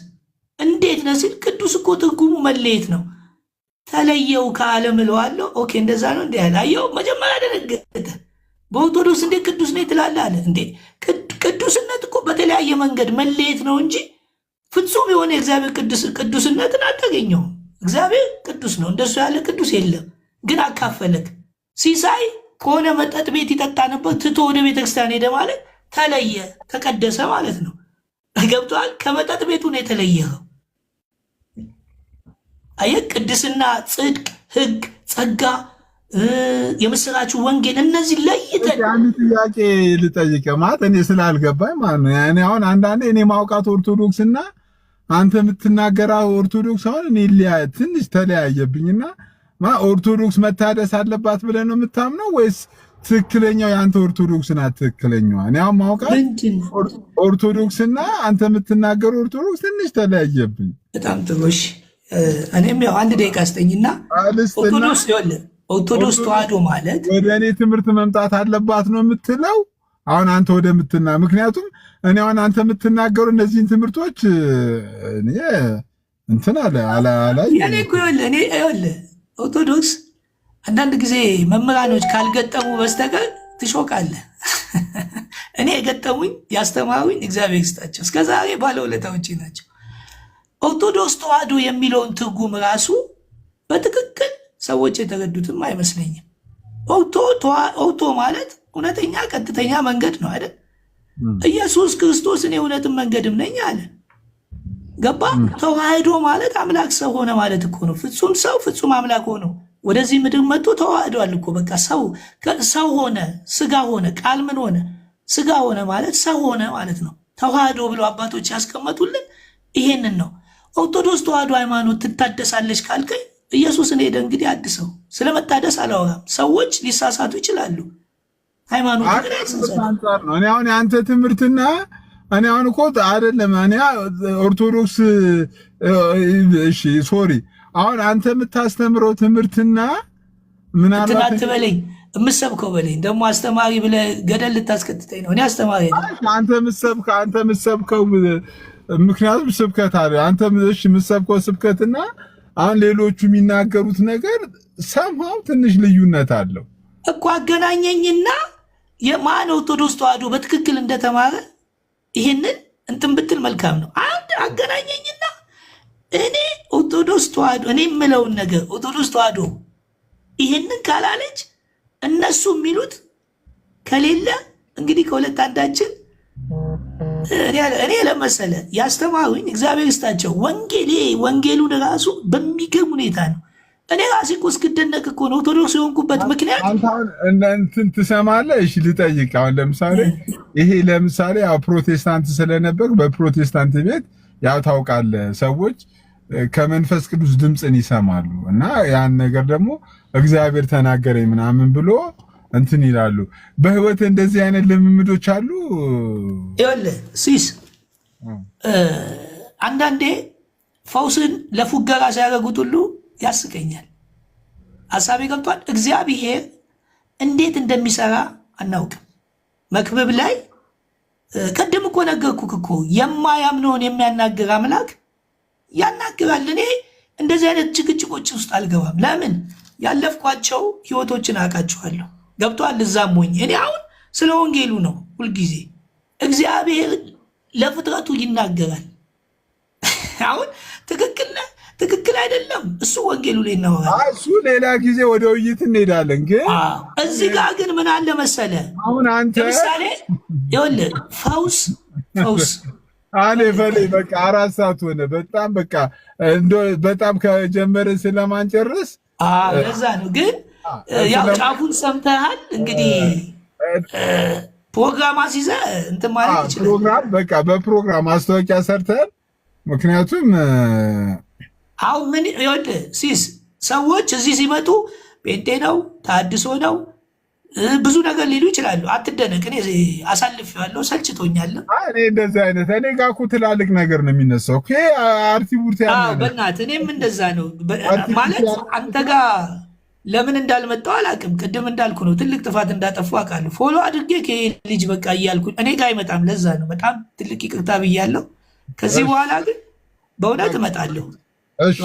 እንዴት ነህ ሲል ቅዱስ እኮ ትርጉሙ መለየት ነው። ተለየው ከዓለም እለዋለሁ። ኦኬ እንደዛ ነው እንዴ ያላየው? መጀመሪያ ደነገጠ። በኦርቶዶክስ እንዴት ቅዱስ ነኝ ትላለህ አለ። እንዴ ቅዱስነት እኮ በተለያየ መንገድ መለየት ነው እንጂ ፍጹም የሆነ የእግዚአብሔር ቅዱስነትን አታገኘውም። እግዚአብሔር ቅዱስ ነው፣ እንደሱ ያለ ቅዱስ የለም። ግን አካፈለክ። ሲሳይ ከሆነ መጠጥ ቤት ይጠጣ ነበር፣ ትቶ ወደ ቤተክርስቲያን ሄደ ማለት ተለየ፣ ተቀደሰ ማለት ነው። ገብቶሃል? ከመጠጥ ቤቱ ነው የተለየኸው። አየህ፣ ቅድስና፣ ጽድቅ፣ ህግ፣ ጸጋ፣ የምስራቹ ወንጌል እነዚህ ለይተን አንድ ጥያቄ ልጠይቅህ ማለት እኔ ስላልገባኝ ማለት ነው። እኔ አሁን አንዳንዴ እኔ ማውቃት ኦርቶዶክስ እና አንተ የምትናገረው ኦርቶዶክስ አሁን እኔ ትንሽ ተለያየብኝና ኦርቶዶክስ መታደስ አለባት ብለህ ነው የምታምነው ወይስ ትክክለኛው የአንተ ኦርቶዶክስ ናት ትክክለኛዋ? እኔ አሁን ማውቃት ኦርቶዶክስና አንተ የምትናገረው ኦርቶዶክስ ትንሽ ተለያየብኝ። በጣም ጥሩ። እሺ እኔም ያው አንድ ደቂቃ ስጠኝና ኦርቶዶክስ ተዋህዶ ማለት ወደ እኔ ትምህርት መምጣት አለባት ነው የምትለው? አሁን አንተ ምክንያቱም እኔ አሁን አንተ የምትናገሩ እነዚህን ትምህርቶች እኔ እንትን እኔ ኦርቶዶክስ አንዳንድ ጊዜ መምህራኖች ካልገጠሙ በስተቀር ትሾቃለህ። እኔ የገጠሙኝ ያስተማሩኝ እግዚአብሔር ይስጣቸው፣ እስከዛሬ ባለውለታዎቼ ናቸው። ኦርቶዶክስ ተዋህዶ የሚለውን ትርጉም ራሱ በትክክል ሰዎች የተረዱትም አይመስለኝም። ኦርቶ ማለት እውነተኛ ቀጥተኛ መንገድ ነው አይደል? ኢየሱስ ክርስቶስ እኔ እውነትም መንገድም ነኝ አለ። ገባ? ተዋህዶ ማለት አምላክ ሰው ሆነ ማለት እኮ ነው። ፍጹም ሰው ፍጹም አምላክ ሆኖ ወደዚህ ምድር መጥቶ ተዋህዷል እኮ። በቃ ሰው ሆነ፣ ስጋ ሆነ። ቃል ምን ሆነ? ስጋ ሆነ ማለት ሰው ሆነ ማለት ነው። ተዋህዶ ብለው አባቶች ያስቀመጡልን ይሄንን ነው። ኦርቶዶክስ ተዋህዶ ሃይማኖት ትታደሳለች ካልከኝ ኢየሱስን ሄደ እንግዲህ አድሰው። ስለመታደስ አላወራም። ሰዎች ሊሳሳቱ ይችላሉ። ሃይማኖት ነው። እኔ አሁን የአንተ ትምህርትና እኔ አሁን እኮ አይደለም እኔ ኦርቶዶክስ እሺ ሶሪ አሁን አንተ የምታስተምረው ትምህርትና ምናልባት አትበለኝ፣ የምትሰብከው በለኝ። ደግሞ አስተማሪ ብለህ ገደል ልታስከትተኝ ነው። እኔ አስተማሪ አንተ የምትሰብከው ምክንያቱም ስብከት አለ። አንተ የምትሰብከው ስብከትና አሁን ሌሎቹ የሚናገሩት ነገር ሰምሃው ትንሽ ልዩነት አለው እኮ። አገናኘኝና የማን ኦርቶዶክስ ተዋህዶ በትክክል እንደተማረ ይህንን እንትን ብትል መልካም ነው። አንድ አገናኘኝና እኔ ኦርቶዶክስ ተዋህዶ እኔ የምለውን ነገር ኦርቶዶክስ ተዋህዶ ይህንን ካላለች እነሱ የሚሉት ከሌለ እንግዲህ ከሁለት አንዳችን እኔ ለመሰለ ያስተማሩኝ እግዚአብሔር ይስጣቸው። ወንጌሉን ራሱ በሚገርም ሁኔታ ነው። እኔ ራሴ እኮ እስክደነቅ እኮ ነው ኦርቶዶክስ የሆንኩበት ምክንያት። እንትን ትሰማለህ? እሺ ልጠይቅ። አሁን ለምሳሌ ለምሳሌ ያው ፕሮቴስታንት ስለነበር በፕሮቴስታንት ቤት ያው ታውቃለህ ሰዎች ከመንፈስ ቅዱስ ድምፅን ይሰማሉ እና ያን ነገር ደግሞ እግዚአብሔር ተናገረኝ ምናምን ብሎ እንትን ይላሉ። በህይወት እንደዚህ አይነት ልምምዶች አሉ? ይኸውልህ ሲስ አንዳንዴ ፈውስን ለፉገራ ሲያደርጉት ሁሉ ያስቀኛል። ሀሳቤ ገብቷል። እግዚአብሔር እንዴት እንደሚሰራ አናውቅም። መክብብ ላይ ቅድም እኮ ነገርኩህ እኮ የማያምነውን የሚያናግር አምላክ ያናግራል። እኔ እንደዚህ አይነት ጭቅጭቆች ውስጥ አልገባም። ለምን ያለፍኳቸው ህይወቶችን አውቃቸዋለሁ። ገብቷል። እዛም ሆኜ እኔ አሁን ስለ ወንጌሉ ነው ሁልጊዜ። እግዚአብሔር ለፍጥረቱ ይናገራል። አሁን ትክክል አይደለም እሱ ወንጌሉ ላይ እናወራለን። እሱ ሌላ ጊዜ ወደ ውይይት እንሄዳለን። ግን እዚህ ጋር ግን ምን አለ መሰለ፣ አሁን አንተ ለምሳሌ ይኸውልህ ፈውስ አለ ፈሌ በቃ 4 ሰዓት ሆነ። በጣም በቃ በጣም ከጀመርን ስለማንጨርስ ለዛ ነው። ግን ያው ጫፉን ሰምተሃል እንግዲህ ፕሮግራም አስይዘህ እንትን ማለት ይችላል። ፕሮግራም በቃ በፕሮግራም ማስታወቂያ ሰርተን ምክንያቱም አሁን ምን ይኸውልህ ሲስ ሰዎች እዚህ ሲመጡ ጴንጤ ነው ታድሶ ነው ብዙ ነገር ሊሉ ይችላሉ። አትደነቅ። እኔ አሳልፌዋለሁ፣ ሰልችቶኛል። እኔ እንደዚህ አይነት እኔ ጋር እኮ ትላልቅ ነገር ነው የሚነሳው። አርቲ ቡርት በእናትህ እኔም እንደዛ ነው ማለት አንተ ጋር ለምን እንዳልመጣው አላውቅም። ቅድም እንዳልኩ ነው ትልቅ ጥፋት እንዳጠፉ አውቃለሁ። ፎሎ አድርጌ ልጅ በቃ እያልኩ እኔ ጋር አይመጣም። ለዛ ነው በጣም ትልቅ ይቅርታ ብያለሁ። ከዚህ በኋላ ግን በእውነት እመጣለሁ። እሺ